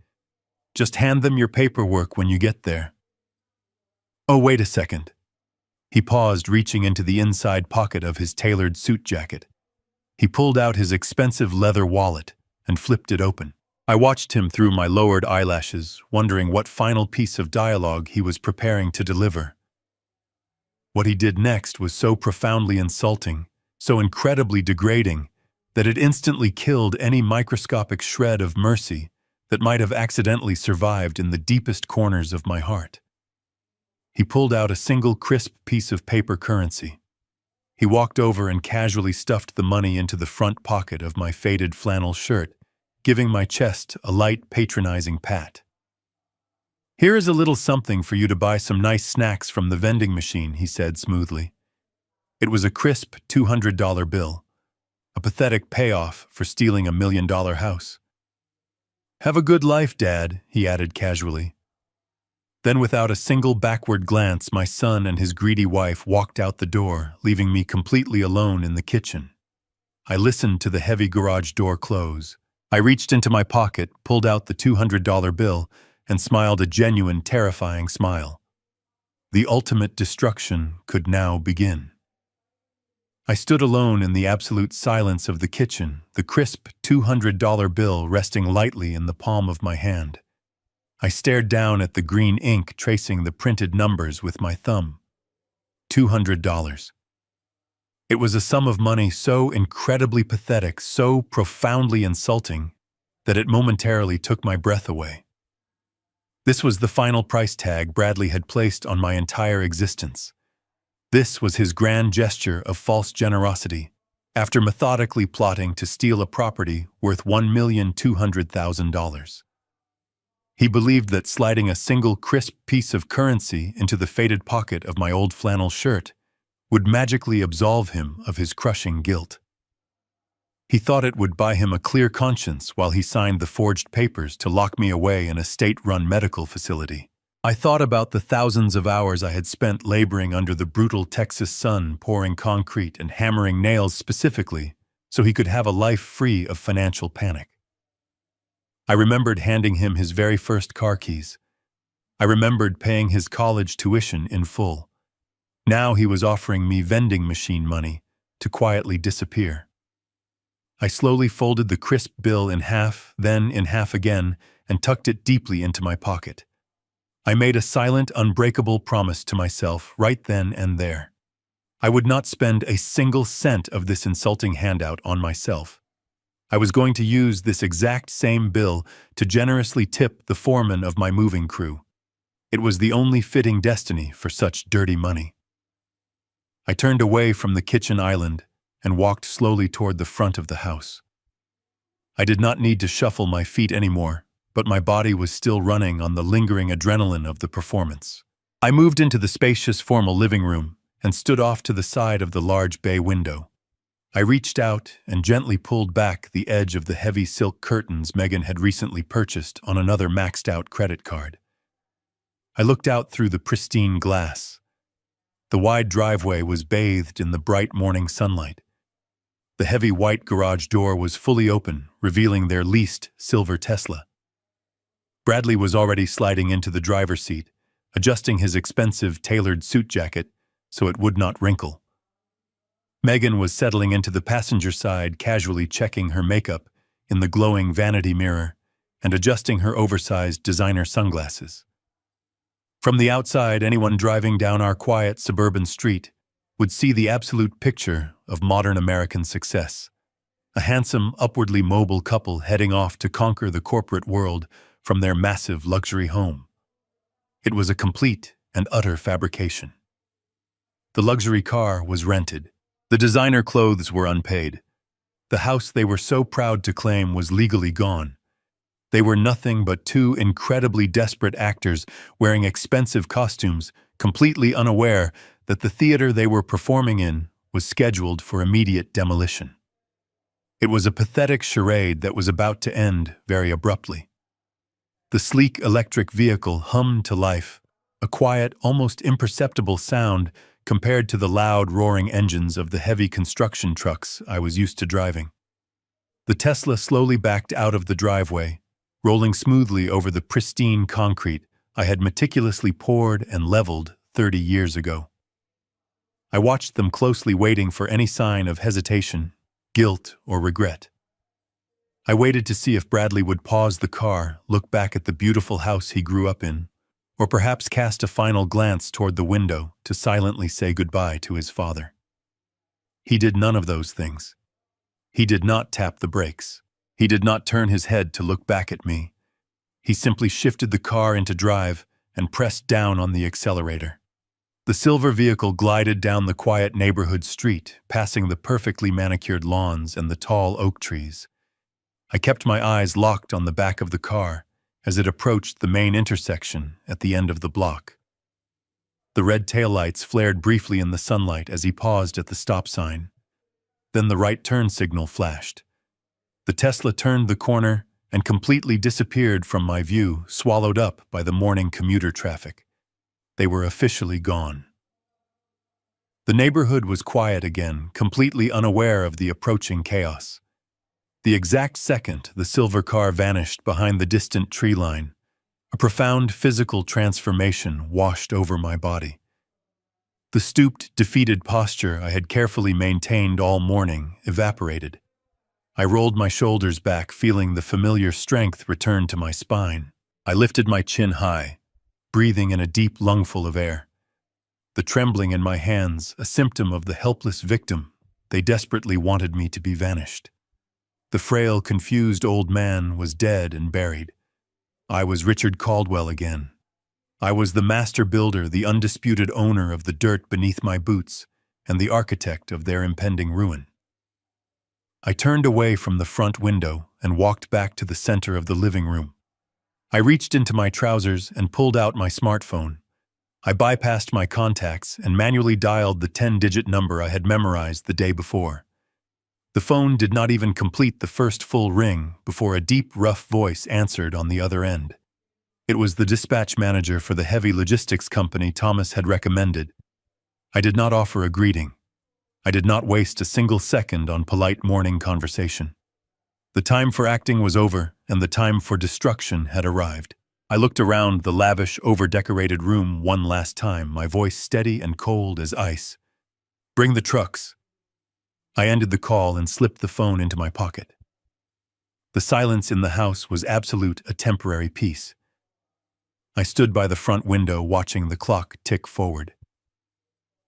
Just hand them your paperwork when you get there. Oh, wait a second. He paused, reaching into the inside pocket of his tailored suit jacket. He pulled out his expensive leather wallet and flipped it open. I watched him through my lowered eyelashes, wondering what final piece of dialogue he was preparing to deliver. What he did next was so profoundly insulting, so incredibly degrading, that it instantly killed any microscopic shred of mercy that might have accidentally survived in the deepest corners of my heart. He pulled out a single crisp piece of paper currency. He walked over and casually stuffed the money into the front pocket of my faded flannel shirt, giving my chest a light, patronizing pat. Here is a little something for you to buy some nice snacks from the vending machine, he said smoothly. It was a crisp $200 bill, a pathetic payoff for stealing $1 million house. Have a good life, Dad, he added casually. Then without a single backward glance, my son and his greedy wife walked out the door, leaving me completely alone in the kitchen. I listened to the heavy garage door close. I reached into my pocket, pulled out the $200 bill, and smiled a genuine, terrifying smile. The ultimate destruction could now begin. I stood alone in the absolute silence of the kitchen, the crisp $200 bill resting lightly in the palm of my hand. I stared down at the green ink tracing the printed numbers with my thumb. $200. It was a sum of money so incredibly pathetic, so profoundly insulting, that it momentarily took my breath away. This was the final price tag Bradley had placed on my entire existence. This was his grand gesture of false generosity, after methodically plotting to steal a property worth $1,200,000. He believed that sliding a single crisp piece of currency into the faded pocket of my old flannel shirt would magically absolve him of his crushing guilt. He thought it would buy him a clear conscience while he signed the forged papers to lock me away in a state-run medical facility. I thought about the thousands of hours I had spent laboring under the brutal Texas sun, pouring concrete and hammering nails specifically so he could have a life free of financial panic. I remembered handing him his very first car keys. I remembered paying his college tuition in full. Now he was offering me vending machine money to quietly disappear. I slowly folded the crisp bill in half, then in half again, and tucked it deeply into my pocket. I made a silent, unbreakable promise to myself right then and there. I would not spend a single cent of this insulting handout on myself. I was going to use this exact same bill to generously tip the foreman of my moving crew. It was the only fitting destiny for such dirty money. I turned away from the kitchen island and walked slowly toward the front of the house. I did not need to shuffle my feet anymore, but my body was still running on the lingering adrenaline of the performance. I moved into the spacious, formal living room and stood off to the side of the large bay window. I reached out and gently pulled back the edge of the heavy silk curtains Megan had recently purchased on another maxed-out credit card. I looked out through the pristine glass. The wide driveway was bathed in the bright morning sunlight. The heavy white garage door was fully open, revealing their leased silver Tesla. Bradley was already sliding into the driver's seat, adjusting his expensive tailored suit jacket so it would not wrinkle. Megan was settling into the passenger side, casually checking her makeup in the glowing vanity mirror and adjusting her oversized designer sunglasses. From the outside, anyone driving down our quiet suburban street would see the absolute picture of modern American success. A handsome, upwardly mobile couple heading off to conquer the corporate world from their massive luxury home. It was a complete and utter fabrication. The luxury car was rented. The designer clothes were unpaid. The house they were so proud to claim was legally gone. They were nothing but two incredibly desperate actors wearing expensive costumes, completely unaware that the theater they were performing in was scheduled for immediate demolition. It was a pathetic charade that was about to end very abruptly. The sleek electric vehicle hummed to life, a quiet, almost imperceptible sound compared to the loud, roaring engines of the heavy construction trucks I was used to driving. The Tesla slowly backed out of the driveway, rolling smoothly over the pristine concrete I had meticulously poured and leveled 30 years ago. I watched them closely, waiting for any sign of hesitation, guilt, or regret. I waited to see if Bradley would pause the car, look back at the beautiful house he grew up in, or perhaps cast a final glance toward the window to silently say goodbye to his father. He did none of those things. He did not tap the brakes. He did not turn his head to look back at me. He simply shifted the car into drive and pressed down on the accelerator. The silver vehicle glided down the quiet neighborhood street, passing the perfectly manicured lawns and the tall oak trees. I kept my eyes locked on the back of the car as it approached the main intersection at the end of the block. The red taillights flared briefly in the sunlight as he paused at the stop sign. Then the right turn signal flashed. The Tesla turned the corner and completely disappeared from my view, swallowed up by the morning commuter traffic. They were officially gone. The neighborhood was quiet again, completely unaware of the approaching chaos. The exact second the silver car vanished behind the distant tree line, a profound physical transformation washed over my body. The stooped, defeated posture I had carefully maintained all morning evaporated. I rolled my shoulders back, feeling the familiar strength return to my spine. I lifted my chin high, breathing in a deep lungful of air. The trembling in my hands, a symptom of the helpless victim they desperately wanted me to be vanished. The frail, confused old man was dead and buried. I was Richard Caldwell again. I was the master builder, the undisputed owner of the dirt beneath my boots, and the architect of their impending ruin. I turned away from the front window and walked back to the center of the living room. I reached into my trousers and pulled out my smartphone. I bypassed my contacts and manually dialed the 10-digit number I had memorized the day before. The phone did not even complete the first full ring before a deep, rough voice answered on the other end. It was the dispatch manager for the heavy logistics company Thomas had recommended. I did not offer a greeting. I did not waste a single second on polite morning conversation. The time for acting was over, and the time for destruction had arrived. I looked around the lavish, over-decorated room one last time, my voice steady and cold as ice. "Bring the trucks." I ended the call and slipped the phone into my pocket. The silence in the house was absolute, a temporary peace. I stood by the front window watching the clock tick forward.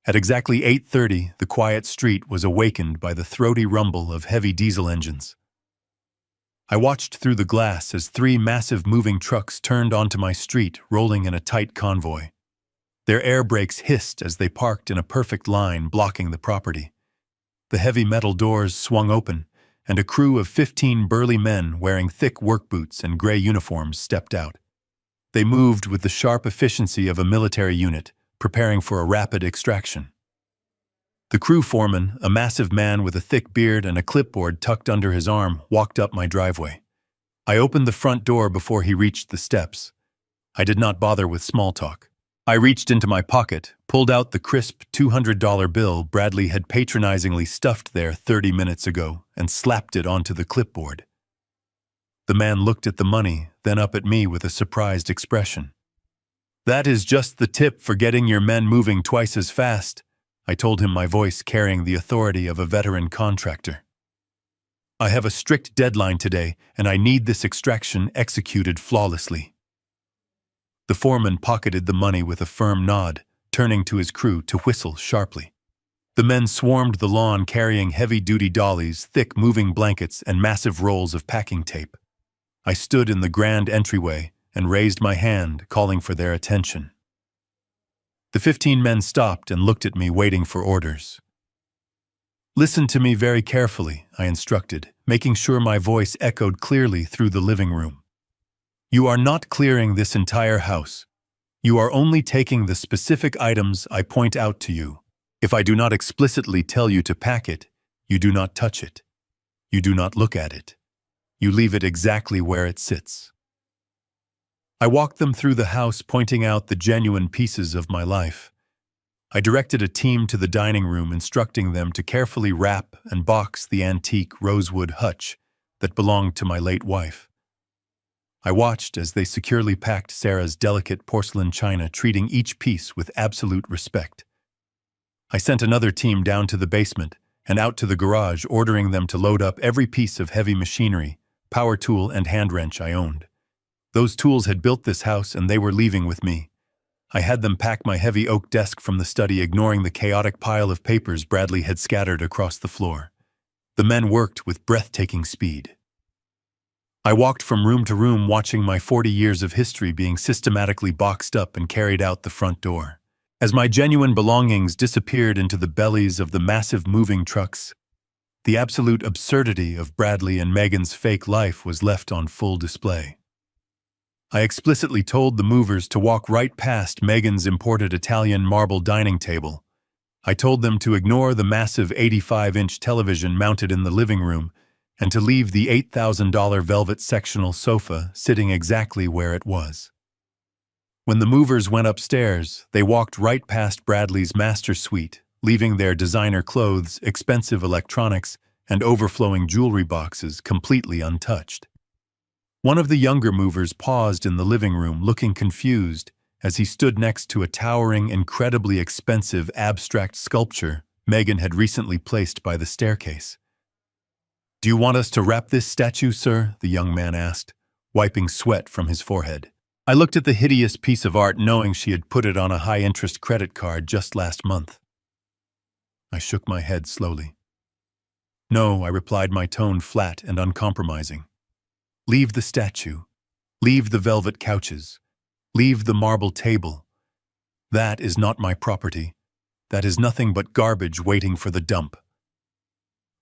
At exactly 8:30, the quiet street was awakened by the throaty rumble of heavy diesel engines. I watched through the glass as 3 massive moving trucks turned onto my street, rolling in a tight convoy. Their air brakes hissed as they parked in a perfect line, blocking the property. The heavy metal doors swung open, and a crew of 15 burly men wearing thick work boots and gray uniforms stepped out. They moved with the sharp efficiency of a military unit, preparing for a rapid extraction. The crew foreman, a massive man with a thick beard and a clipboard tucked under his arm, walked up my driveway. I opened the front door before he reached the steps. I did not bother with small talk. I reached into my pocket, pulled out the crisp $200 bill Bradley had patronizingly stuffed there 30 minutes ago, and slapped it onto the clipboard. The man looked at the money, then up at me with a surprised expression. "That is just the tip for getting your men moving twice as fast," I told him, my voice carrying the authority of a veteran contractor. "I have a strict deadline today, and I need this extraction executed flawlessly." The foreman pocketed the money with a firm nod, turning to his crew to whistle sharply. The men swarmed the lawn carrying heavy-duty dollies, thick moving blankets, and massive rolls of packing tape. I stood in the grand entryway and raised my hand, calling for their attention. The 15 men stopped and looked at me, waiting for orders. "Listen to me very carefully," I instructed, making sure my voice echoed clearly through the living room. "You are not clearing this entire house. You are only taking the specific items I point out to you. If I do not explicitly tell you to pack it, you do not touch it. You do not look at it. You leave it exactly where it sits." I walked them through the house, pointing out the genuine pieces of my life. I directed a team to the dining room, instructing them to carefully wrap and box the antique rosewood hutch that belonged to my late wife. I watched as they securely packed Sarah's delicate porcelain china, treating each piece with absolute respect. I sent another team down to the basement and out to the garage, ordering them to load up every piece of heavy machinery, power tool, and hand wrench I owned. Those tools had built this house, and they were leaving with me. I had them pack my heavy oak desk from the study, ignoring the chaotic pile of papers Bradley had scattered across the floor. The men worked with breathtaking speed. I walked from room to room, watching my 40 years of history being systematically boxed up and carried out the front door. As my genuine belongings disappeared into the bellies of the massive moving trucks, the absolute absurdity of Bradley and Megan's fake life was left on full display. I explicitly told the movers to walk right past Megan's imported Italian marble dining table. I told them to ignore the massive 85-inch television mounted in the living room and to leave the $8,000 velvet sectional sofa sitting exactly where it was. When the movers went upstairs, they walked right past Bradley's master suite, leaving their designer clothes, expensive electronics, and overflowing jewelry boxes completely untouched. One of the younger movers paused in the living room, looking confused as he stood next to a towering, incredibly expensive abstract sculpture Megan had recently placed by the staircase. "Do you want us to wrap this statue, sir?" the young man asked, wiping sweat from his forehead. I looked at the hideous piece of art, knowing she had put it on a high-interest credit card just last month. I shook my head slowly. "No," I replied, my tone flat and uncompromising. "Leave the statue. Leave the velvet couches. Leave the marble table. That is not my property. That is nothing but garbage waiting for the dump."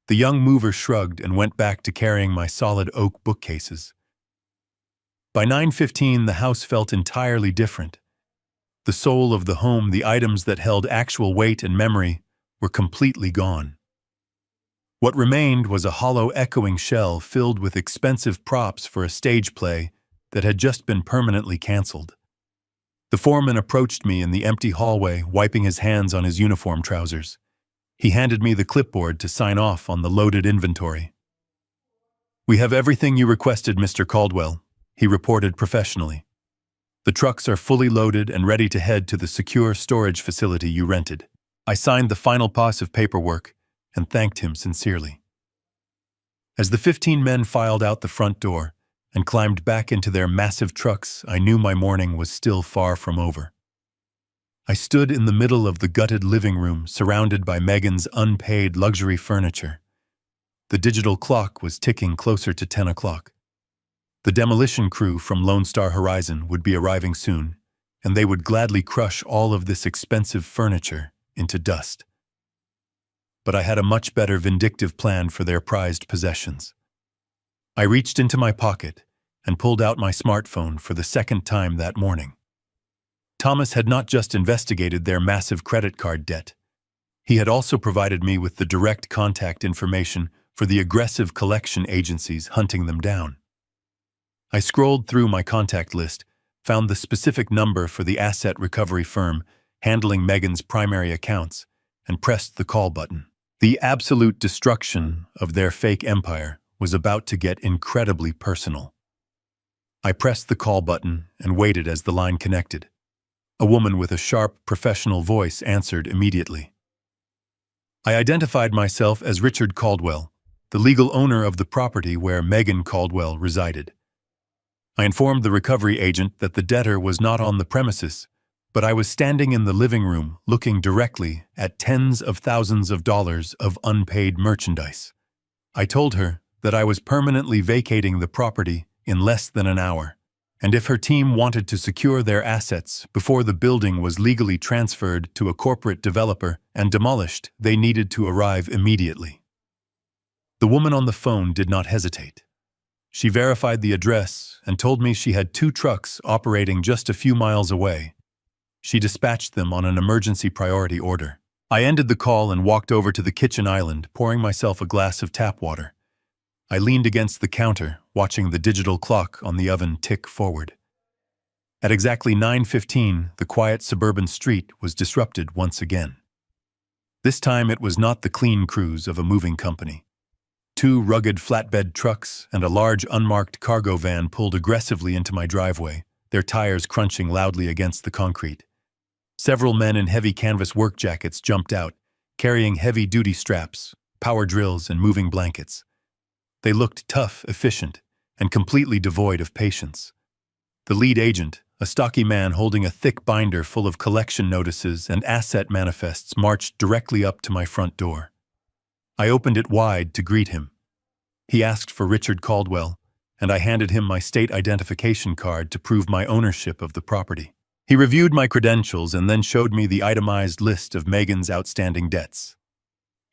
The young mover shrugged and went back to carrying my solid oak bookcases. By 9:15, the house felt entirely different. The soul of the home, the items that held actual weight and memory, were completely gone. What remained was a hollow, echoing shell filled with expensive props for a stage play that had just been permanently canceled. The foreman approached me in the empty hallway, wiping his hands on his uniform trousers. He handed me the clipboard to sign off on the loaded inventory. "We have everything you requested, Mr. Caldwell," he reported professionally. "The trucks are fully loaded and ready to head to the secure storage facility you rented." I signed the final pass of paperwork and thanked him sincerely. As the 15 men filed out the front door and climbed back into their massive trucks, I knew my morning was still far from over. I stood in the middle of the gutted living room, surrounded by Megan's unpaid luxury furniture. The digital clock was ticking closer to 10 o'clock. The demolition crew from Lone Star Horizon would be arriving soon, and they would gladly crush all of this expensive furniture into dust. But I had a much better vindictive plan for their prized possessions. I reached into my pocket and pulled out my smartphone for the second time that morning. Thomas had not just investigated their massive credit card debt. He had also provided me with the direct contact information for the aggressive collection agencies hunting them down. I scrolled through my contact list, found the specific number for the asset recovery firm handling Megan's primary accounts, and pressed the call button. The absolute destruction of their fake empire was about to get incredibly personal. I pressed the call button and waited as the line connected. A woman with a sharp, professional voice answered immediately. I identified myself as Richard Caldwell, the legal owner of the property where Megan Caldwell resided. I informed the recovery agent that the debtor was not on the premises, but I was standing in the living room looking directly at tens of thousands of dollars of unpaid merchandise. I told her that I was permanently vacating the property in less than an hour, And if her team wanted to secure their assets before the building was legally transferred to a corporate developer and demolished, they needed to arrive immediately. The woman on the phone did not hesitate. She verified the address and told me she had 2 trucks operating just a few miles away. She dispatched them on an emergency priority order. I ended the call and walked over to the kitchen island, pouring myself a glass of tap water. I leaned against the counter, watching the digital clock on the oven tick forward. At exactly 9:15, the quiet suburban street was disrupted once again. This time it was not the clean crews of a moving company. 2 rugged flatbed trucks and a large unmarked cargo van pulled aggressively into my driveway, their tires crunching loudly against the concrete. Several men in heavy canvas work jackets jumped out, carrying heavy-duty straps, power drills, and moving blankets. They looked tough, efficient, and completely devoid of patience. The lead agent, a stocky man holding a thick binder full of collection notices and asset manifests, marched directly up to my front door. I opened it wide to greet him. He asked for Richard Caldwell, and I handed him my state identification card to prove my ownership of the property. He reviewed my credentials and then showed me the itemized list of Megan's outstanding debts.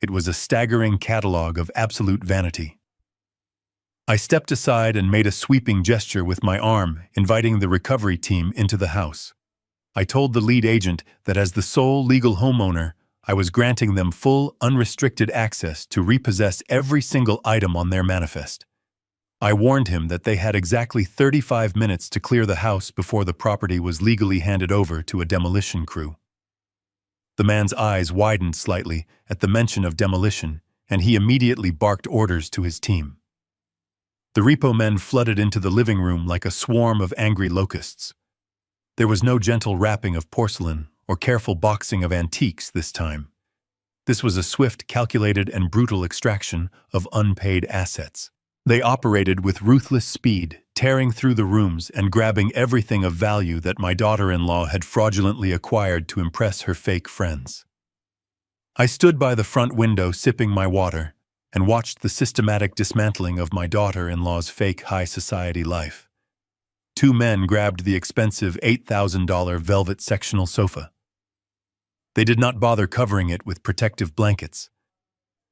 It was a staggering catalog of absolute vanity. I stepped aside and made a sweeping gesture with my arm, inviting the recovery team into the house. I told the lead agent that as the sole legal homeowner, I was granting them full, unrestricted access to repossess every single item on their manifest. I warned him that they had exactly 35 minutes to clear the house before the property was legally handed over to a demolition crew. The man's eyes widened slightly at the mention of demolition, and he immediately barked orders to his team. The repo men flooded into the living room like a swarm of angry locusts. There was no gentle wrapping of porcelain or careful boxing of antiques this time. This was a swift, calculated, and brutal extraction of unpaid assets. They operated with ruthless speed, tearing through the rooms and grabbing everything of value that my daughter-in-law had fraudulently acquired to impress her fake friends. I stood by the front window sipping my water and watched the systematic dismantling of my daughter-in-law's fake high society life. 2 men grabbed the expensive $8,000 velvet sectional sofa. They did not bother covering it with protective blankets.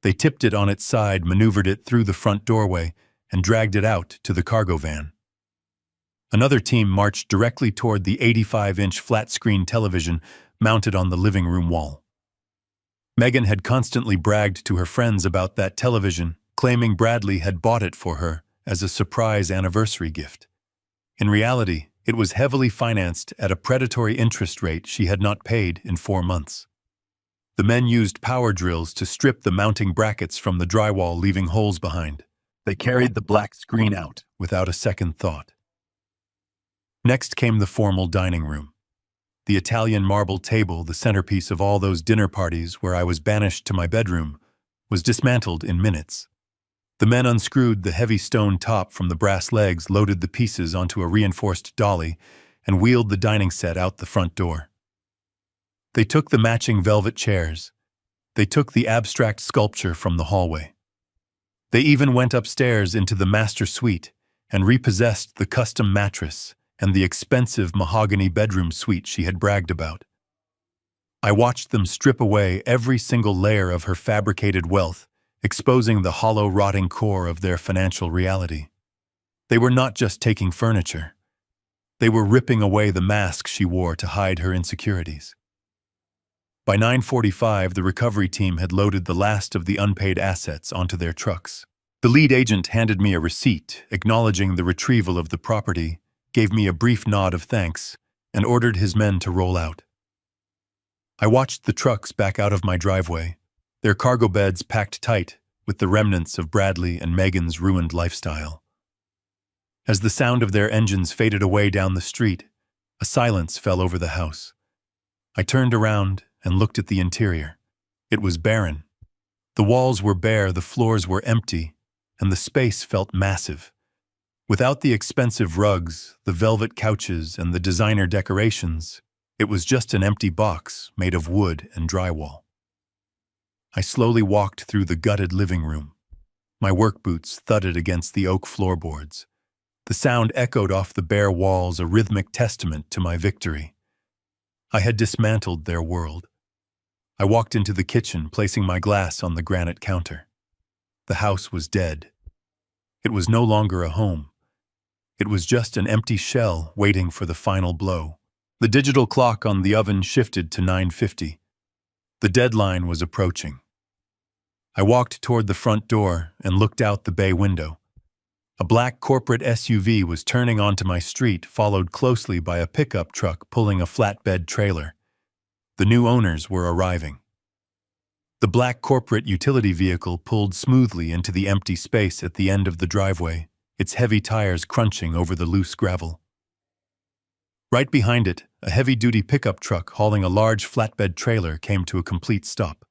They tipped it on its side, maneuvered it through the front doorway, and dragged it out to the cargo van. Another team marched directly toward the 85-inch flat-screen television mounted on the living room wall. Megan had constantly bragged to her friends about that television, claiming Bradley had bought it for her as a surprise anniversary gift. In reality, it was heavily financed at a predatory interest rate she had not paid in 4 months. The men used power drills to strip the mounting brackets from the drywall, leaving holes behind. They carried the black screen out without a second thought. Next came the formal dining room. The Italian marble table, the centerpiece of all those dinner parties where I was banished to my bedroom, was dismantled in minutes. The men unscrewed the heavy stone top from the brass legs, loaded the pieces onto a reinforced dolly, and wheeled the dining set out the front door. They took the matching velvet chairs. They took the abstract sculpture from the hallway. They even went upstairs into the master suite and repossessed the custom mattress and the expensive mahogany bedroom suite she had bragged about. I watched them strip away every single layer of her fabricated wealth, exposing the hollow, rotting core of their financial reality. They were not just taking furniture. They were ripping away the mask she wore to hide her insecurities. By 9:45, the recovery team had loaded the last of the unpaid assets onto their trucks. The lead agent handed me a receipt, acknowledging the retrieval of the property, gave me a brief nod of thanks, and ordered his men to roll out. I watched the trucks back out of my driveway, their cargo beds packed tight with the remnants of Bradley and Megan's ruined lifestyle. As the sound of their engines faded away down the street, a silence fell over the house. I turned around and looked at the interior. It was barren. The walls were bare, the floors were empty, and the space felt massive. Without the expensive rugs, the velvet couches, and the designer decorations, it was just an empty box made of wood and drywall. I slowly walked through the gutted living room. My work boots thudded against the oak floorboards. The sound echoed off the bare walls, a rhythmic testament to my victory. I had dismantled their world. I walked into the kitchen, placing my glass on the granite counter. The house was dead. It was no longer a home. It was just an empty shell waiting for the final blow. The digital clock on the oven shifted to 9:50. The deadline was approaching. I walked toward the front door and looked out the bay window. A black corporate SUV was turning onto my street, followed closely by a pickup truck pulling a flatbed trailer. The new owners were arriving. The black corporate utility vehicle pulled smoothly into the empty space at the end of the driveway, its heavy tires crunching over the loose gravel. Right behind it, a heavy-duty pickup truck hauling a large flatbed trailer came to a complete stop.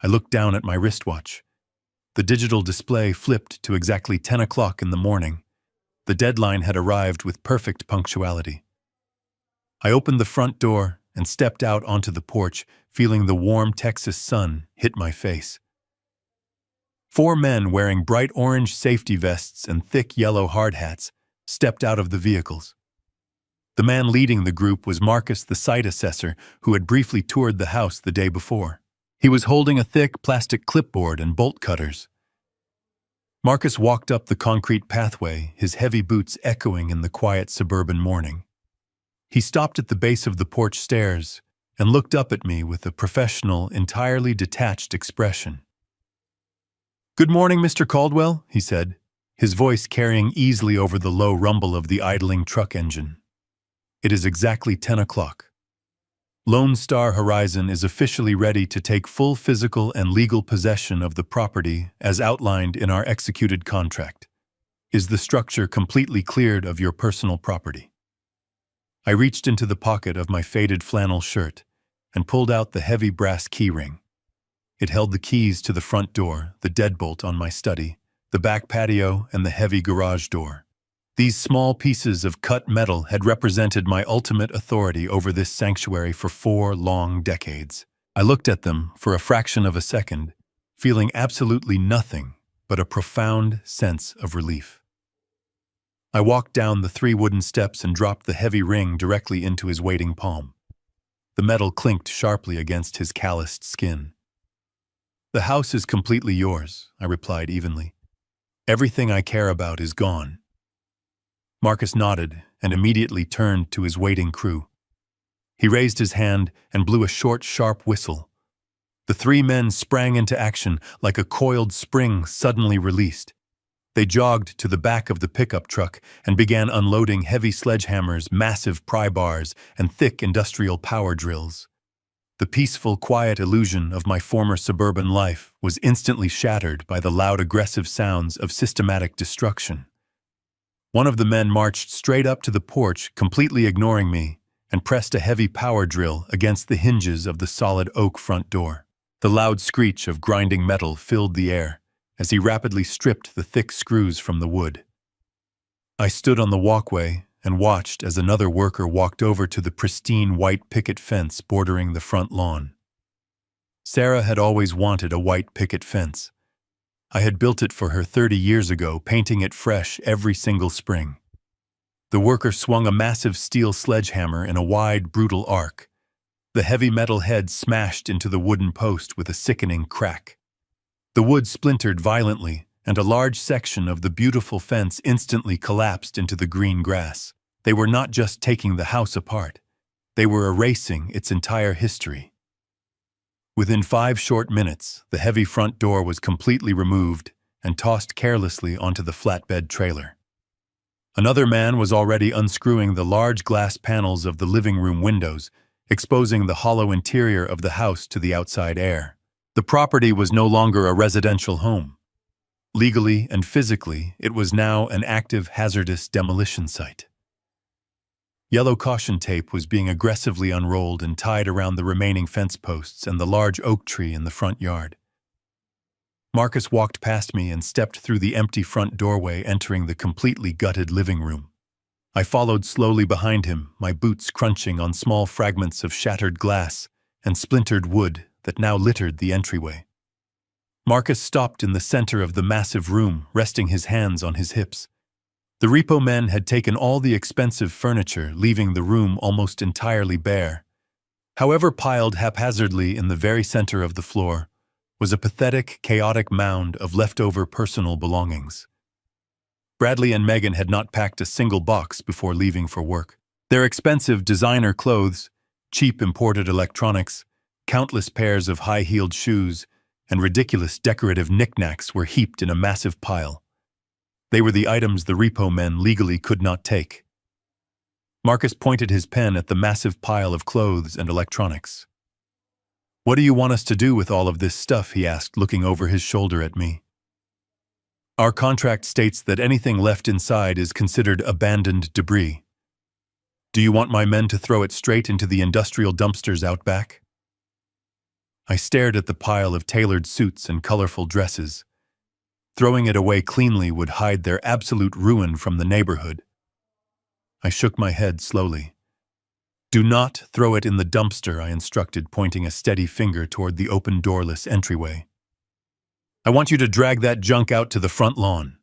I looked down at my wristwatch. The digital display flipped to exactly 10 o'clock in the morning. The deadline had arrived with perfect punctuality. I opened the front door and stepped out onto the porch, feeling the warm Texas sun hit my face. 4 men wearing bright orange safety vests and thick yellow hard hats stepped out of the vehicles. The man leading the group was Marcus, the site assessor, who had briefly toured the house the day before. He was holding a thick plastic clipboard and bolt cutters. Marcus walked up the concrete pathway, his heavy boots echoing in the quiet suburban morning. He stopped at the base of the porch stairs and looked up at me with a professional, entirely detached expression. "Good morning, Mr. Caldwell," he said, his voice carrying easily over the low rumble of the idling truck engine. "It is exactly 10 o'clock. Lone Star Horizon is officially ready to take full physical and legal possession of the property as outlined in our executed contract. Is the structure completely cleared of your personal property?" I reached into the pocket of my faded flannel shirt and pulled out the heavy brass key ring. It held the keys to the front door, the deadbolt on my study, the back patio, and the heavy garage door. These small pieces of cut metal had represented my ultimate authority over this sanctuary for 4 long decades. I looked at them for a fraction of a second, feeling absolutely nothing but a profound sense of relief. I walked down the 3 wooden steps and dropped the heavy ring directly into his waiting palm. The metal clinked sharply against his calloused skin. "The house is completely yours," I replied evenly. "Everything I care about is gone." Marcus nodded and immediately turned to his waiting crew. He raised his hand and blew a short, sharp whistle. The 3 men sprang into action like a coiled spring suddenly released. They jogged to the back of the pickup truck and began unloading heavy sledgehammers, massive pry bars, and thick industrial power drills. The peaceful, quiet illusion of my former suburban life was instantly shattered by the loud, aggressive sounds of systematic destruction. One of the men marched straight up to the porch, completely ignoring me, and pressed a heavy power drill against the hinges of the solid oak front door. The loud screech of grinding metal filled the air as he rapidly stripped the thick screws from the wood. I stood on the walkway and watched as another worker walked over to the pristine white picket fence bordering the front lawn. Sarah had always wanted a white picket fence. I had built it for her 30 years ago, painting it fresh every single spring. The worker swung a massive steel sledgehammer in a wide, brutal arc. The heavy metal head smashed into the wooden post with a sickening crack. The wood splintered violently, and a large section of the beautiful fence instantly collapsed into the green grass. They were not just taking the house apart. They were erasing its entire history. Within 5 short minutes, the heavy front door was completely removed and tossed carelessly onto the flatbed trailer. Another man was already unscrewing the large glass panels of the living room windows, exposing the hollow interior of the house to the outside air. The property was no longer a residential home. Legally and physically, it was now an active, hazardous demolition site. Yellow caution tape was being aggressively unrolled and tied around the remaining fence posts and the large oak tree in the front yard. Marcus walked past me and stepped through the empty front doorway, entering the completely gutted living room. I followed slowly behind him, my boots crunching on small fragments of shattered glass and splintered wood that now littered the entryway. Marcus stopped in the center of the massive room, resting his hands on his hips. The repo men had taken all the expensive furniture, leaving the room almost entirely bare. However, piled haphazardly in the very center of the floor was a pathetic, chaotic mound of leftover personal belongings. Bradley and Megan had not packed a single box before leaving for work. Their expensive designer clothes, cheap imported electronics, countless pairs of high-heeled shoes, and ridiculous decorative knickknacks were heaped in a massive pile. They were the items the repo men legally could not take. Marcus pointed his pen at the massive pile of clothes and electronics. "What do you want us to do with all of this stuff?" he asked, looking over his shoulder at me. "Our contract states that anything left inside is considered abandoned debris. Do you want my men to throw it straight into the industrial dumpsters out back?" I stared at the pile of tailored suits and colorful dresses. Throwing it away cleanly would hide their absolute ruin from the neighborhood. I shook my head slowly. "Do not throw it in the dumpster," I instructed, pointing a steady finger toward the open doorless entryway. "I want you to drag that junk out to the front lawn.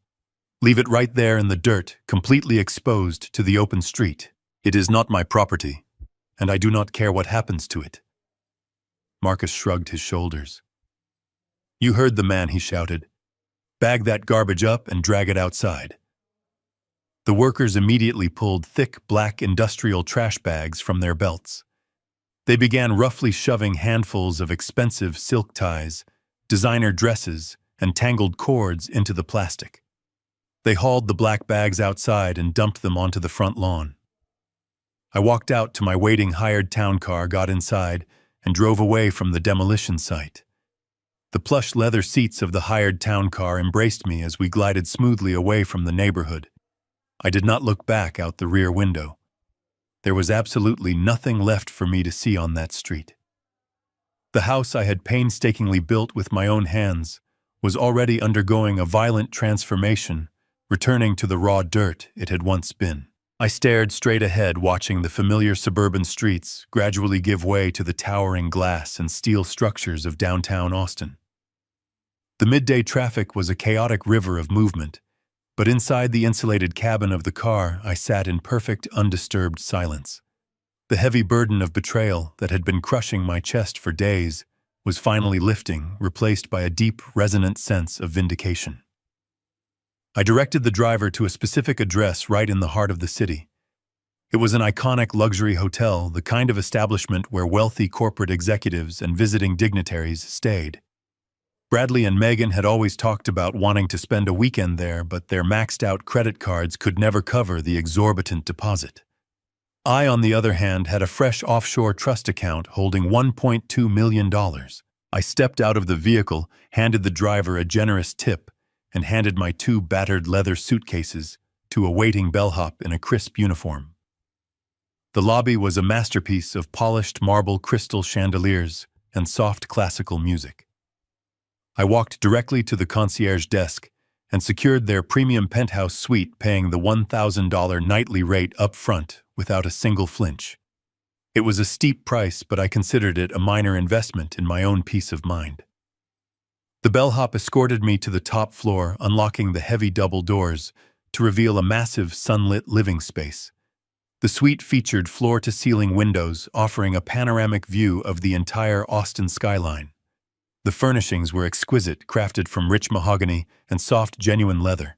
Leave it right there in the dirt, completely exposed to the open street. It is not my property, and I do not care what happens to it." Marcus shrugged his shoulders. "You heard the man," he shouted. "Bag that garbage up and drag it outside." The workers immediately pulled thick black industrial trash bags from their belts. They began roughly shoving handfuls of expensive silk ties, designer dresses, and tangled cords into the plastic. They hauled the black bags outside and dumped them onto the front lawn. I walked out to my waiting hired town car, got inside, and drove away from the demolition site. The plush leather seats of the hired town car embraced me as we glided smoothly away from the neighborhood. I did not look back out the rear window. There was absolutely nothing left for me to see on that street. The house I had painstakingly built with my own hands was already undergoing a violent transformation, returning to the raw dirt it had once been. I stared straight ahead, watching the familiar suburban streets gradually give way to the towering glass and steel structures of downtown Austin. The midday traffic was a chaotic river of movement, but inside the insulated cabin of the car, I sat in perfect, undisturbed silence. The heavy burden of betrayal that had been crushing my chest for days was finally lifting, replaced by a deep, resonant sense of vindication. I directed the driver to a specific address right in the heart of the city. It was an iconic luxury hotel, the kind of establishment where wealthy corporate executives and visiting dignitaries stayed. Bradley and Megan had always talked about wanting to spend a weekend there, but their maxed-out credit cards could never cover the exorbitant deposit. I, on the other hand, had a fresh offshore trust account holding $1.2 million. I stepped out of the vehicle, handed the driver a generous tip, and handed my 2 battered leather suitcases to a waiting bellhop in a crisp uniform. The lobby was a masterpiece of polished marble crystal chandeliers and soft classical music. I walked directly to the concierge desk and secured their premium penthouse suite, paying the $1,000 nightly rate up front without a single flinch. It was a steep price, but I considered it a minor investment in my own peace of mind. The bellhop escorted me to the top floor, unlocking the heavy double doors to reveal a massive sunlit living space. The suite featured floor-to-ceiling windows, offering a panoramic view of the entire Austin skyline. The furnishings were exquisite, crafted from rich mahogany and soft, genuine leather.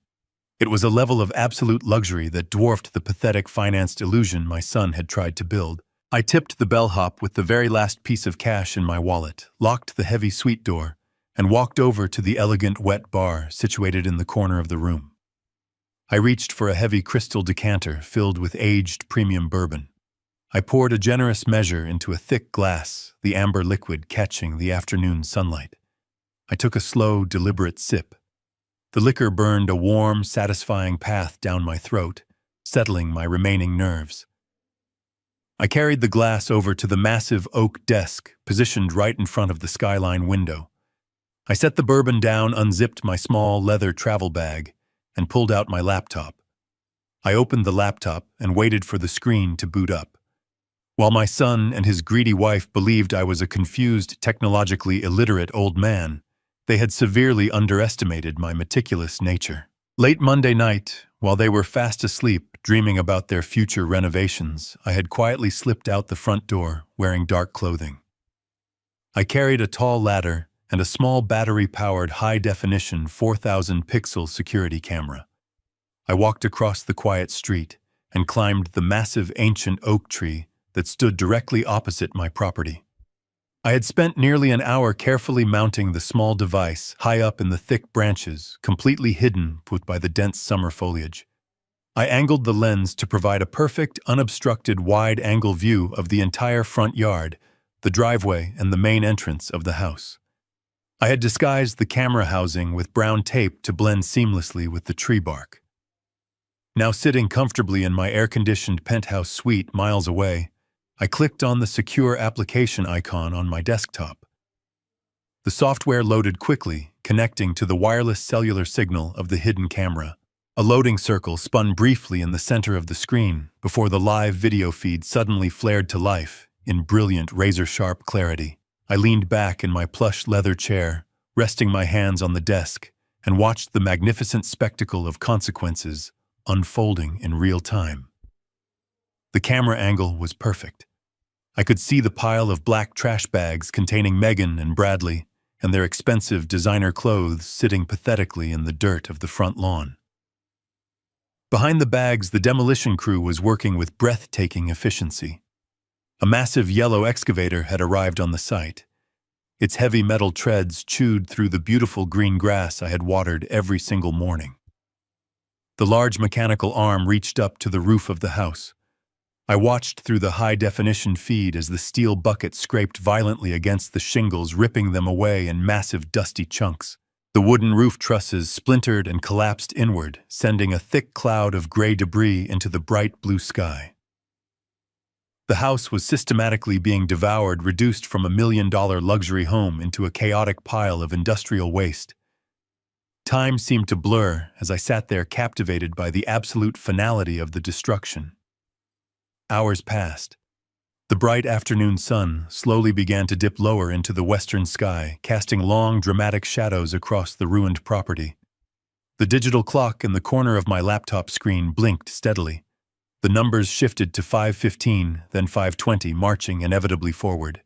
It was a level of absolute luxury that dwarfed the pathetic financed illusion my son had tried to build. I tipped the bellhop with the very last piece of cash in my wallet, locked the heavy suite door, and walked over to the elegant wet bar situated in the corner of the room. I reached for a heavy crystal decanter filled with aged premium bourbon. I poured a generous measure into a thick glass, the amber liquid catching the afternoon sunlight. I took a slow, deliberate sip. The liquor burned a warm, satisfying path down my throat, settling my remaining nerves. I carried the glass over to the massive oak desk positioned right in front of the skyline window. I set the bourbon down, unzipped my small leather travel bag, and pulled out my laptop. I opened the laptop and waited for the screen to boot up. While my son and his greedy wife believed I was a confused, technologically illiterate old man, they had severely underestimated my meticulous nature. Late Monday night, While they were fast asleep, dreaming about their future renovations, I had quietly slipped out the front door, wearing dark clothing. I carried a tall ladder and a small battery-powered high-definition 4,000-pixel security camera. I walked across the quiet street and climbed the massive ancient oak tree that stood directly opposite my property. I had spent nearly an hour carefully mounting the small device high up in the thick branches, completely hidden by the dense summer foliage. I angled the lens to provide a perfect, unobstructed wide-angle view of the entire front yard, the driveway, and the main entrance of the house. I had disguised the camera housing with brown tape to blend seamlessly with the tree bark. Now sitting comfortably in my air-conditioned penthouse suite miles away, I clicked on the secure application icon on my desktop. The software loaded quickly, connecting to the wireless cellular signal of the hidden camera. A loading circle spun briefly in the center of the screen before the live video feed suddenly flared to life in brilliant, razor-sharp clarity. I leaned back in my plush leather chair, resting my hands on the desk, and watched the magnificent spectacle of consequences unfolding in real time. The camera angle was perfect. I could see the pile of black trash bags containing Megan and Bradley and their expensive designer clothes sitting pathetically in the dirt of the front lawn. Behind the bags, the demolition crew was working with breathtaking efficiency. A massive yellow excavator had arrived on the site. Its heavy metal treads chewed through the beautiful green grass I had watered every single morning. The large mechanical arm reached up to the roof of the house. I watched through the high-definition feed as the steel bucket scraped violently against the shingles, ripping them away in massive dusty chunks. The wooden roof trusses splintered and collapsed inward, sending a thick cloud of gray debris into the bright blue sky. The house was systematically being devoured, reduced from $1 million luxury home into a chaotic pile of industrial waste. Time seemed to blur as I sat there captivated by the absolute finality of the destruction. Hours passed. The bright afternoon sun slowly began to dip lower into the western sky, casting long, dramatic shadows across the ruined property. The digital clock in the corner of my laptop screen blinked steadily. The numbers shifted to 5:15, then 5:20, marching inevitably forward.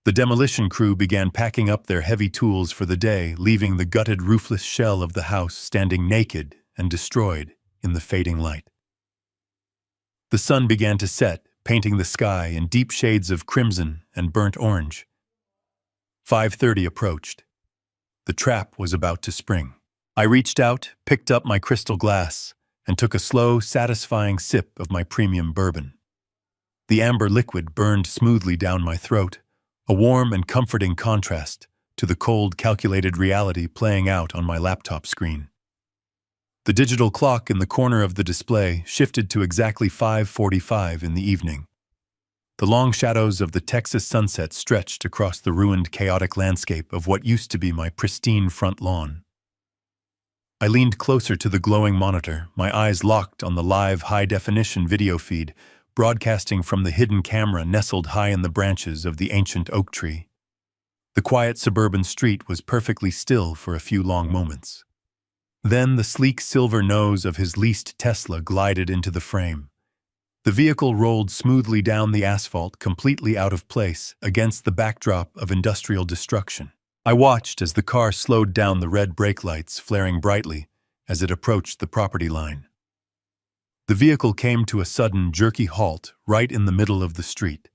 The demolition crew began packing up their heavy tools for the day, leaving the gutted, roofless shell of the house standing naked and destroyed in the fading light. The sun began to set, painting the sky in deep shades of crimson and burnt orange. 5:30 approached. The trap was about to spring. I reached out, picked up my crystal glass, and took a slow, satisfying sip of my premium bourbon. The amber liquid burned smoothly down my throat, a warm and comforting contrast to the cold, calculated reality playing out on my laptop screen. The digital clock in the corner of the display shifted to exactly 5:45 in the evening. The long shadows of the Texas sunset stretched across the ruined, chaotic landscape of what used to be my pristine front lawn. I leaned closer to the glowing monitor, my eyes locked on the live, high-definition video feed, broadcasting from the hidden camera nestled high in the branches of the ancient oak tree. The quiet suburban street was perfectly still for a few long moments. Then the sleek silver nose of his leased Tesla glided into the frame. The vehicle rolled smoothly down the asphalt, completely out of place against the backdrop of industrial destruction. I watched as the car slowed down, the red brake lights flaring brightly as it approached the property line. The vehicle came to a sudden, jerky halt right in the middle of the street.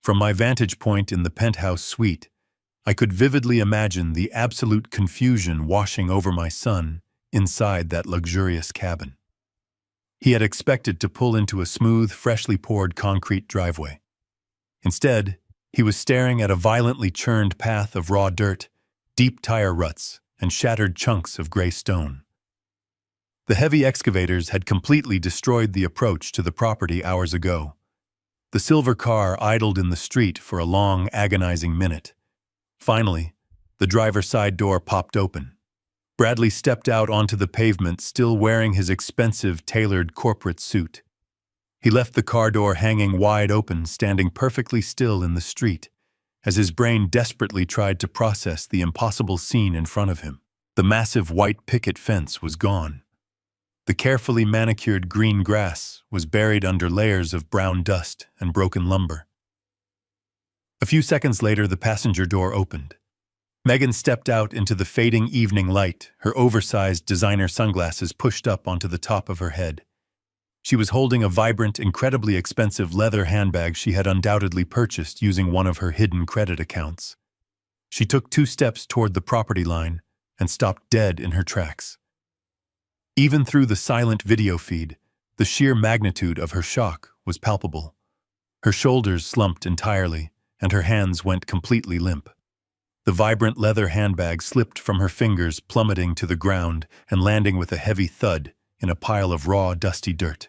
From my vantage point in the penthouse suite, I could vividly imagine the absolute confusion washing over my son inside that luxurious cabin. He had expected to pull into a smooth, freshly poured concrete driveway. Instead, he was staring at a violently churned path of raw dirt, deep tire ruts, and shattered chunks of gray stone. The heavy excavators had completely destroyed the approach to the property hours ago. The silver car idled in the street for a long, agonizing minute. Finally, the driver's side door popped open. Bradley stepped out onto the pavement, still wearing his expensive, tailored corporate suit. He left the car door hanging wide open, standing perfectly still in the street, as his brain desperately tried to process the impossible scene in front of him. The massive white picket fence was gone. The carefully manicured green grass was buried under layers of brown dust and broken lumber. A few seconds later, the passenger door opened. Megan stepped out into the fading evening light, her oversized designer sunglasses pushed up onto the top of her head. She was holding a vibrant, incredibly expensive leather handbag she had undoubtedly purchased using one of her hidden credit accounts. She took 2 steps toward the property line and stopped dead in her tracks. Even through the silent video feed, the sheer magnitude of her shock was palpable. Her shoulders slumped entirely, and her hands went completely limp. The vibrant leather handbag slipped from her fingers, plummeting to the ground and landing with a heavy thud in a pile of raw, dusty dirt.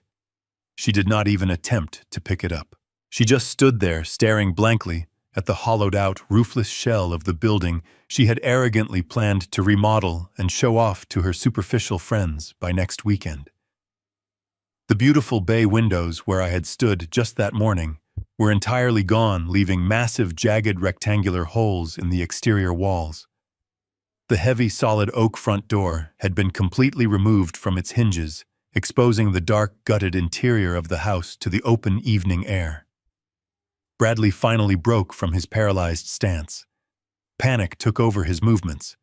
She did not even attempt to pick it up. She just stood there, staring blankly at the hollowed-out, roofless shell of the building she had arrogantly planned to remodel and show off to her superficial friends by next weekend. The beautiful bay windows where I had stood just that morning were entirely gone, leaving massive, jagged rectangular holes in the exterior walls. The heavy, solid oak front door had been completely removed from its hinges, exposing the dark, gutted interior of the house to the open evening air. Bradley finally broke from his paralyzed stance. Panic took over his movements.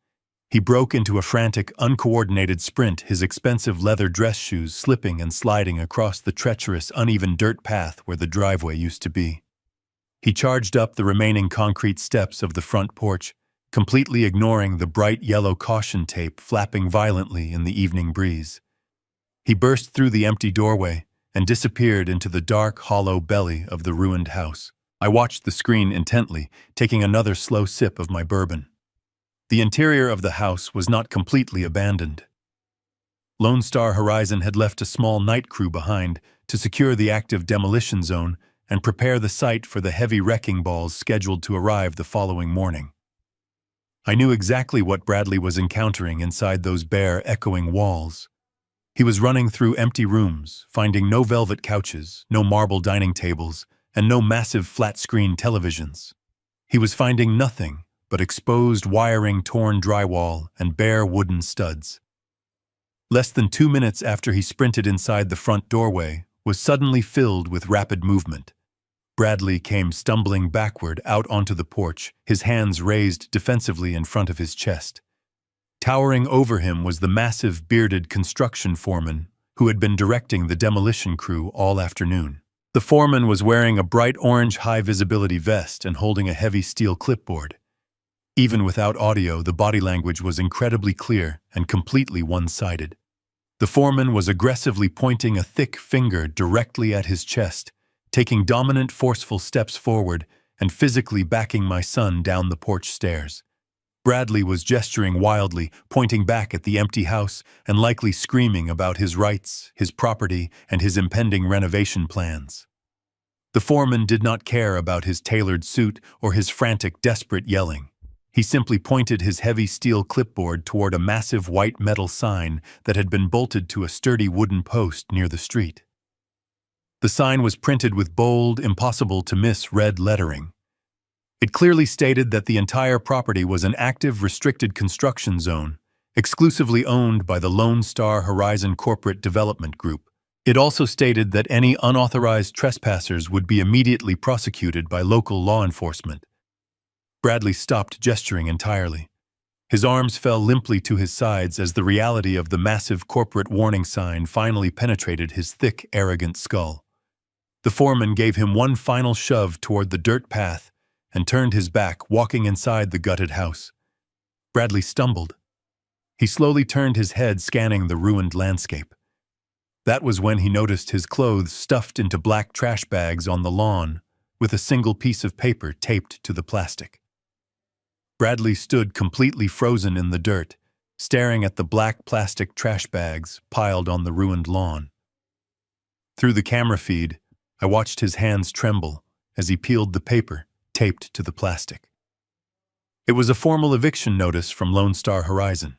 He broke into a frantic, uncoordinated sprint, his expensive leather dress shoes slipping and sliding across the treacherous, uneven dirt path where the driveway used to be. He charged up the remaining concrete steps of the front porch, completely ignoring the bright yellow caution tape flapping violently in the evening breeze. He burst through the empty doorway and disappeared into the dark, hollow belly of the ruined house. I watched the screen intently, taking another slow sip of my bourbon. The interior of the house was not completely abandoned. Lone Star Horizon had left a small night crew behind to secure the active demolition zone and prepare the site for the heavy wrecking balls scheduled to arrive the following morning. I knew exactly what Bradley was encountering inside those bare, echoing walls. He was running through empty rooms, finding no velvet couches, no marble dining tables, and no massive flat-screen televisions. He was finding nothing but exposed wiring, torn drywall, and bare wooden studs. Less than 2 minutes after he sprinted inside the front doorway was suddenly filled with rapid movement. Bradley came stumbling backward out onto the porch, his hands raised defensively in front of his chest. Towering over him was the massive, bearded construction foreman who had been directing the demolition crew all afternoon. The foreman was wearing a bright orange high-visibility vest and holding a heavy steel clipboard. Even without audio, the body language was incredibly clear and completely one-sided. The foreman was aggressively pointing a thick finger directly at his chest, taking dominant, forceful steps forward and physically backing my son down the porch stairs. Bradley was gesturing wildly, pointing back at the empty house and likely screaming about his rights, his property, and his impending renovation plans. The foreman did not care about his tailored suit or his frantic, desperate yelling. He simply pointed his heavy steel clipboard toward a massive white metal sign that had been bolted to a sturdy wooden post near the street. The sign was printed with bold, impossible-to-miss red lettering. It clearly stated that the entire property was an active, restricted construction zone, exclusively owned by the Lone Star Horizon Corporate Development Group. It also stated that any unauthorized trespassers would be immediately prosecuted by local law enforcement. Bradley stopped gesturing entirely. His arms fell limply to his sides as the reality of the massive corporate warning sign finally penetrated his thick, arrogant skull. The foreman gave him one final shove toward the dirt path and turned his back, walking inside the gutted house. Bradley stumbled. He slowly turned his head, scanning the ruined landscape. That was when he noticed his clothes stuffed into black trash bags on the lawn, with a single piece of paper taped to the plastic. Bradley stood completely frozen in the dirt, staring at the black plastic trash bags piled on the ruined lawn. Through the camera feed, I watched his hands tremble as he peeled the paper taped to the plastic. It was a formal eviction notice from Lone Star Horizon.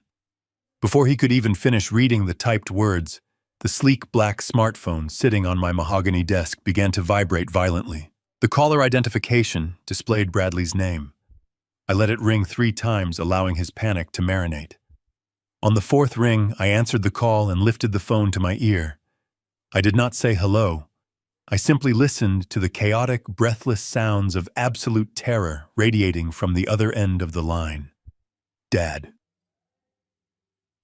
Before he could even finish reading the typed words, the sleek black smartphone sitting on my mahogany desk began to vibrate violently. The caller identification displayed Bradley's name. I let it ring 3 times, allowing his panic to marinate. On the fourth ring, I answered the call and lifted the phone to my ear. I did not say hello. I simply listened to the chaotic, breathless sounds of absolute terror radiating from the other end of the line. Dad.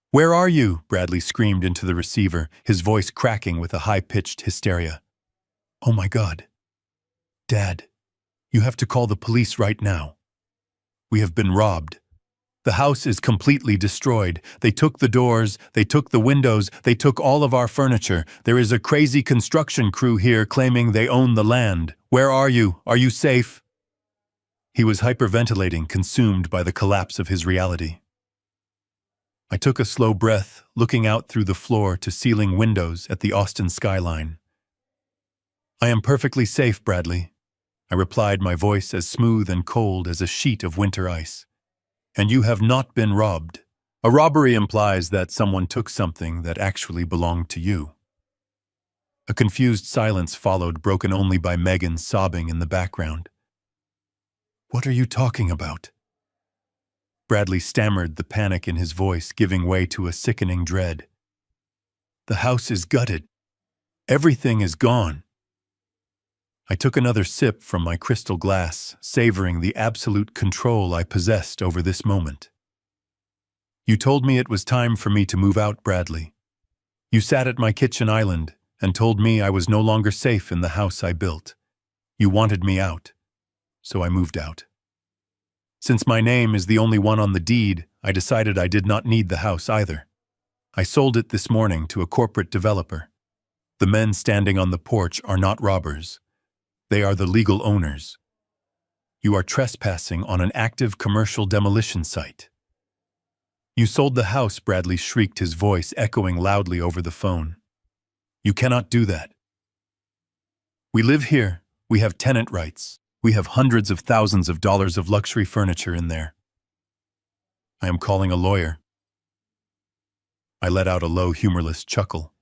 "Where are you?" Bradley screamed into the receiver, his voice cracking with a high-pitched hysteria. "Oh my God. Dad, you have to call the police right now. We have been robbed. The house is completely destroyed. They took the doors, they took the windows, they took all of our furniture. There is a crazy construction crew here claiming they own the land. Where are you? Are you safe?" He was hyperventilating, consumed by the collapse of his reality. I took a slow breath, looking out through the floor-to-ceiling windows at the Austin skyline. "I am perfectly safe, Bradley," I replied, my voice as smooth and cold as a sheet of winter ice. "And you have not been robbed. A robbery implies that someone took something that actually belonged to you." A confused silence followed, broken only by Megan sobbing in the background. "What are you talking about?" Bradley stammered, the panic in his voice giving way to a sickening dread. "The house is gutted. Everything is gone." I took another sip from my crystal glass, savoring the absolute control I possessed over this moment. "You told me it was time for me to move out, Bradley. You sat at my kitchen island and told me I was no longer safe in the house I built. You wanted me out, so I moved out. Since my name is the only one on the deed, I decided I did not need the house either. I sold it this morning to a corporate developer. The men standing on the porch are not robbers. They are the legal owners. You are trespassing on an active commercial demolition site." "You sold the house," Bradley shrieked, his voice echoing loudly over the phone. "You cannot do that. We live here. We have tenant rights. We have hundreds of thousands of dollars of luxury furniture in there. I am calling a lawyer." I let out a low, humorless chuckle.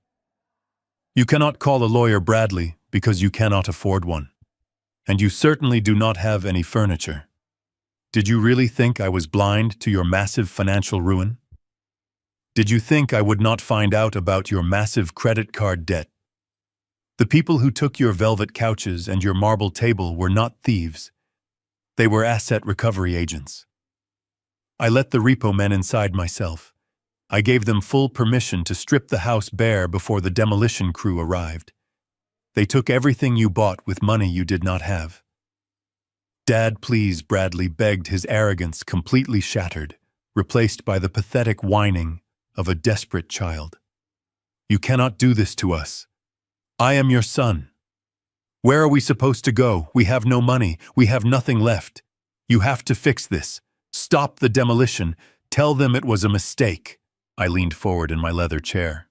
"You cannot call a lawyer, Bradley, because you cannot afford one. And you certainly do not have any furniture. Did you really think I was blind to your massive financial ruin? Did you think I would not find out about your massive credit card debt? The people who took your velvet couches and your marble table were not thieves. They were asset recovery agents. I let the repo men inside myself. I gave them full permission to strip the house bare before the demolition crew arrived. They took everything you bought with money you did not have." "Dad, please," Bradley begged, his arrogance completely shattered, replaced by the pathetic whining of a desperate child. "You cannot do this to us. I am your son. Where are we supposed to go? We have no money. We have nothing left. You have to fix this. Stop the demolition. Tell them it was a mistake." I leaned forward in my leather chair.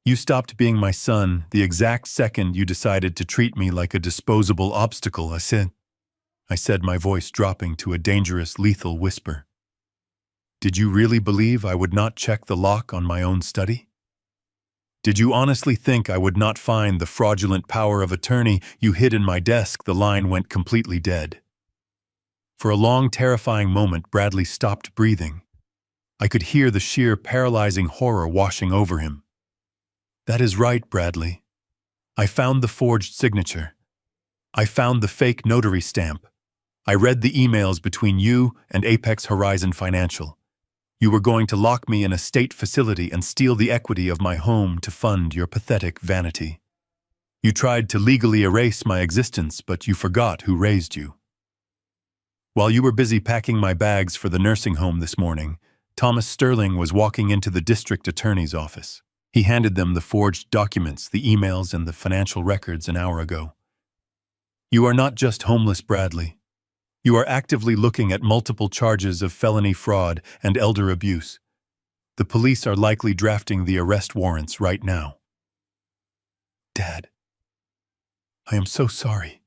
"You stopped being my son the exact second you decided to treat me like a disposable obstacle," I said, my voice dropping to a dangerous, lethal whisper. "Did you really believe I would not check the lock on my own study? Did you honestly think I would not find the fraudulent power of attorney you hid in my desk?" The line went completely dead. For a long, terrifying moment, Bradley stopped breathing. I could hear the sheer, paralyzing horror washing over him. "That is right, Bradley. I found the forged signature. I found the fake notary stamp. I read the emails between you and Apex Horizon Financial. You were going to lock me in a state facility and steal the equity of my home to fund your pathetic vanity. You tried to legally erase my existence, but you forgot who raised you. While you were busy packing my bags for the nursing home this morning, Thomas Sterling was walking into the district attorney's office. He handed them the forged documents, the emails, and the financial records an hour ago. You are not just homeless, Bradley. You are actively looking at multiple charges of felony fraud and elder abuse. The police are likely drafting the arrest warrants right now." "Dad, I am so sorry."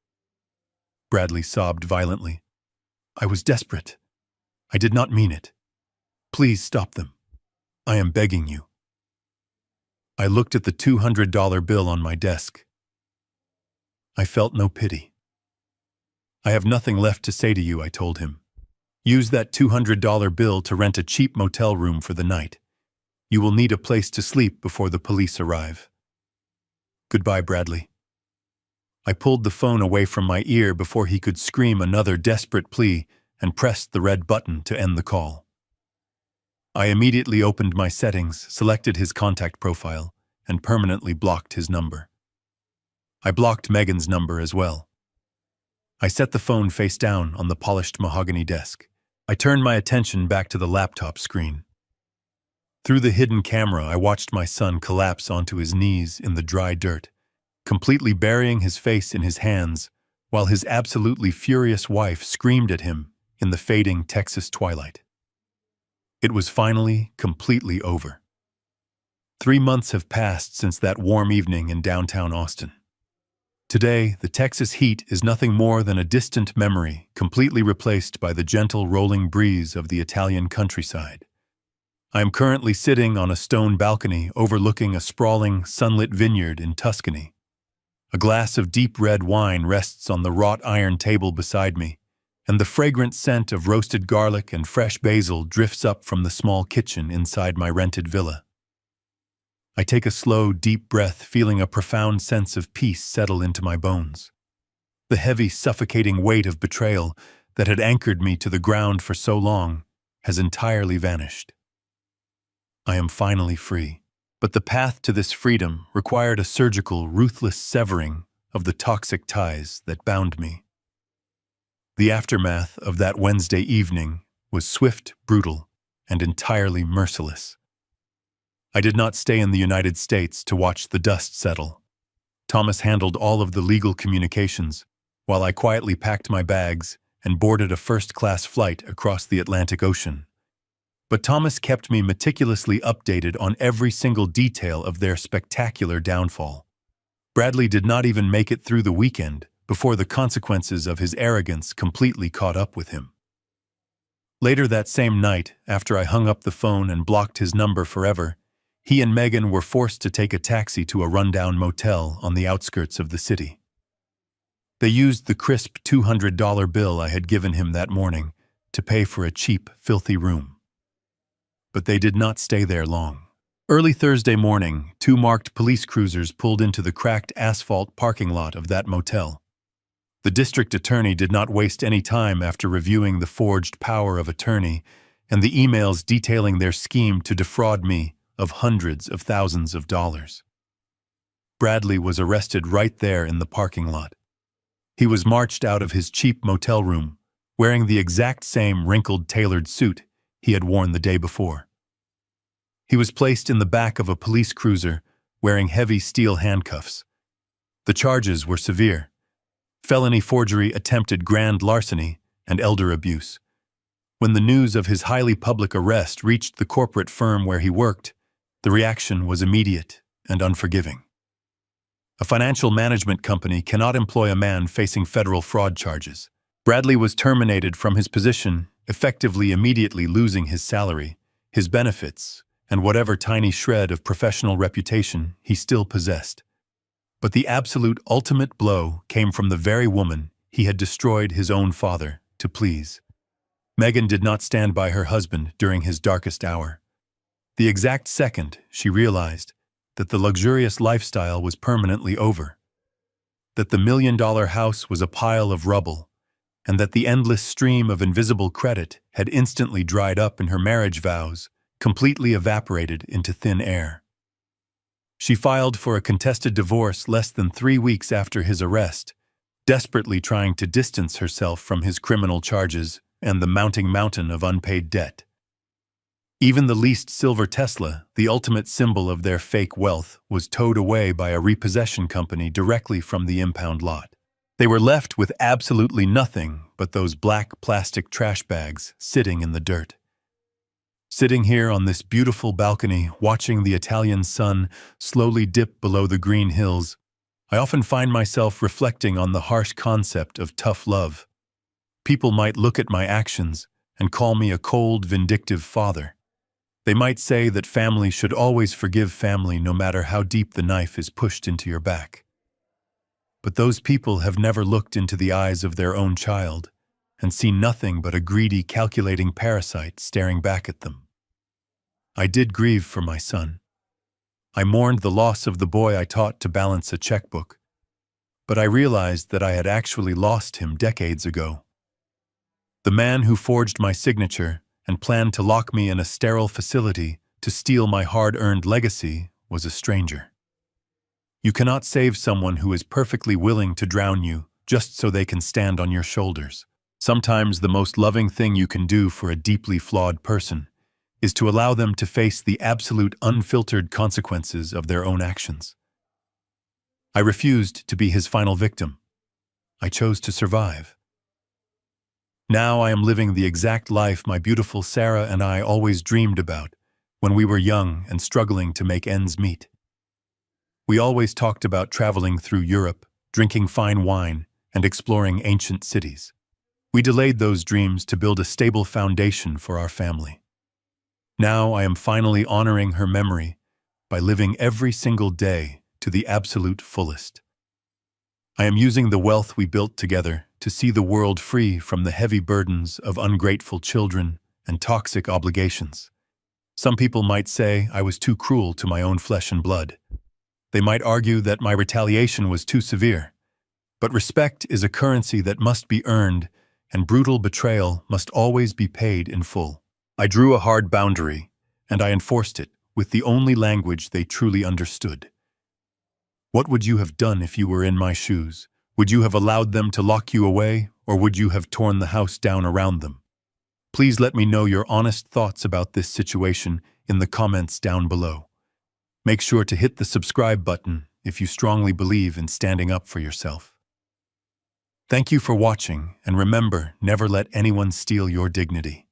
Bradley sobbed violently. "I was desperate. I did not mean it. Please stop them. I am begging you." I looked at the $200 bill on my desk. I felt no pity. "I have nothing left to say to you," I told him. "Use that $200 bill to rent a cheap motel room for the night. You will need a place to sleep before the police arrive. Goodbye, Bradley. I pulled the phone away from my ear before he could scream another desperate plea and pressed the red button to end the call. I immediately opened my settings, selected his contact profile, and permanently blocked his number. I blocked Megan's number as well. I set the phone face down on the polished mahogany desk. I turned my attention back to the laptop screen. Through the hidden camera, I watched my son collapse onto his knees in the dry dirt, completely burying his face in his hands, while his absolutely furious wife screamed at him in the fading Texas twilight. It was finally completely over. 3 months have passed since that warm evening in downtown Austin. Today, the Texas heat is nothing more than a distant memory, completely replaced by the gentle rolling breeze of the Italian countryside. I am currently sitting on a stone balcony overlooking a sprawling, sunlit vineyard in Tuscany. A glass of deep red wine rests on the wrought iron table beside me, and the fragrant scent of roasted garlic and fresh basil drifts up from the small kitchen inside my rented villa. I take a slow, deep breath, feeling a profound sense of peace settle into my bones. The heavy, suffocating weight of betrayal that had anchored me to the ground for so long has entirely vanished. I am finally free. But the path to this freedom required a surgical, ruthless severing of the toxic ties that bound me. The aftermath of that Wednesday evening was swift, brutal, and entirely merciless. I did not stay in the United States to watch the dust settle. Thomas handled all of the legal communications, while I quietly packed my bags and boarded a first-class flight across the Atlantic Ocean. But Thomas kept me meticulously updated on every single detail of their spectacular downfall. Bradley did not even make it through the weekend before the consequences of his arrogance completely caught up with him. Later that same night, after I hung up the phone and blocked his number forever, he and Megan were forced to take a taxi to a rundown motel on the outskirts of the city. They used the crisp $200 bill I had given him that morning to pay for a cheap, filthy room. But they did not stay there long. Early Thursday morning, 2 marked police cruisers pulled into the cracked asphalt parking lot of that motel. The district attorney did not waste any time after reviewing the forged power of attorney and the emails detailing their scheme to defraud me of hundreds of thousands of dollars. Bradley was arrested right there in the parking lot. He was marched out of his cheap motel room, wearing the exact same wrinkled tailored suit he had worn the day before. He was placed in the back of a police cruiser, wearing heavy steel handcuffs. The charges were severe: felony forgery, attempted grand larceny, and elder abuse. When the news of his highly public arrest reached the corporate firm where he worked, the reaction was immediate and unforgiving. A financial management company cannot employ a man facing federal fraud charges. Bradley was terminated from his position, effectively immediately losing his salary, his benefits, and whatever tiny shred of professional reputation he still possessed. But the absolute ultimate blow came from the very woman he had destroyed his own father to please. Megan did not stand by her husband during his darkest hour. The exact second she realized that the luxurious lifestyle was permanently over, that the $1 million house was a pile of rubble, and that the endless stream of invisible credit had instantly dried up in her marriage vows, completely evaporated into thin air. She filed for a contested divorce less than 3 weeks after his arrest, desperately trying to distance herself from his criminal charges and the mounting mountain of unpaid debt. Even the leased silver Tesla, the ultimate symbol of their fake wealth, was towed away by a repossession company directly from the impound lot. They were left with absolutely nothing but those black plastic trash bags sitting in the dirt. Sitting here on this beautiful balcony, watching the Italian sun slowly dip below the green hills, I often find myself reflecting on the harsh concept of tough love. People might look at my actions and call me a cold, vindictive father. They might say that family should always forgive family no matter how deep the knife is pushed into your back. But those people have never looked into the eyes of their own child and seen nothing but a greedy, calculating parasite staring back at them. I did grieve for my son. I mourned the loss of the boy I taught to balance a checkbook, but I realized that I had actually lost him decades ago. The man who forged my signature and planned to lock me in a sterile facility to steal my hard-earned legacy was a stranger. You cannot save someone who is perfectly willing to drown you just so they can stand on your shoulders. Sometimes the most loving thing you can do for a deeply flawed person is to allow them to face the absolute unfiltered consequences of their own actions. I refused to be his final victim. I chose to survive. Now I am living the exact life my beautiful Sarah and I always dreamed about when we were young and struggling to make ends meet. We always talked about traveling through Europe, drinking fine wine, and exploring ancient cities. We delayed those dreams to build a stable foundation for our family. Now I am finally honoring her memory by living every single day to the absolute fullest. I am using the wealth we built together to see the world free from the heavy burdens of ungrateful children and toxic obligations. Some people might say I was too cruel to my own flesh and blood. They might argue that my retaliation was too severe. But respect is a currency that must be earned, and brutal betrayal must always be paid in full. I drew a hard boundary, and I enforced it with the only language they truly understood. What would you have done if you were in my shoes? Would you have allowed them to lock you away, or would you have torn the house down around them? Please let me know your honest thoughts about this situation in the comments down below. Make sure to hit the subscribe button if you strongly believe in standing up for yourself. Thank you for watching, and remember, never let anyone steal your dignity.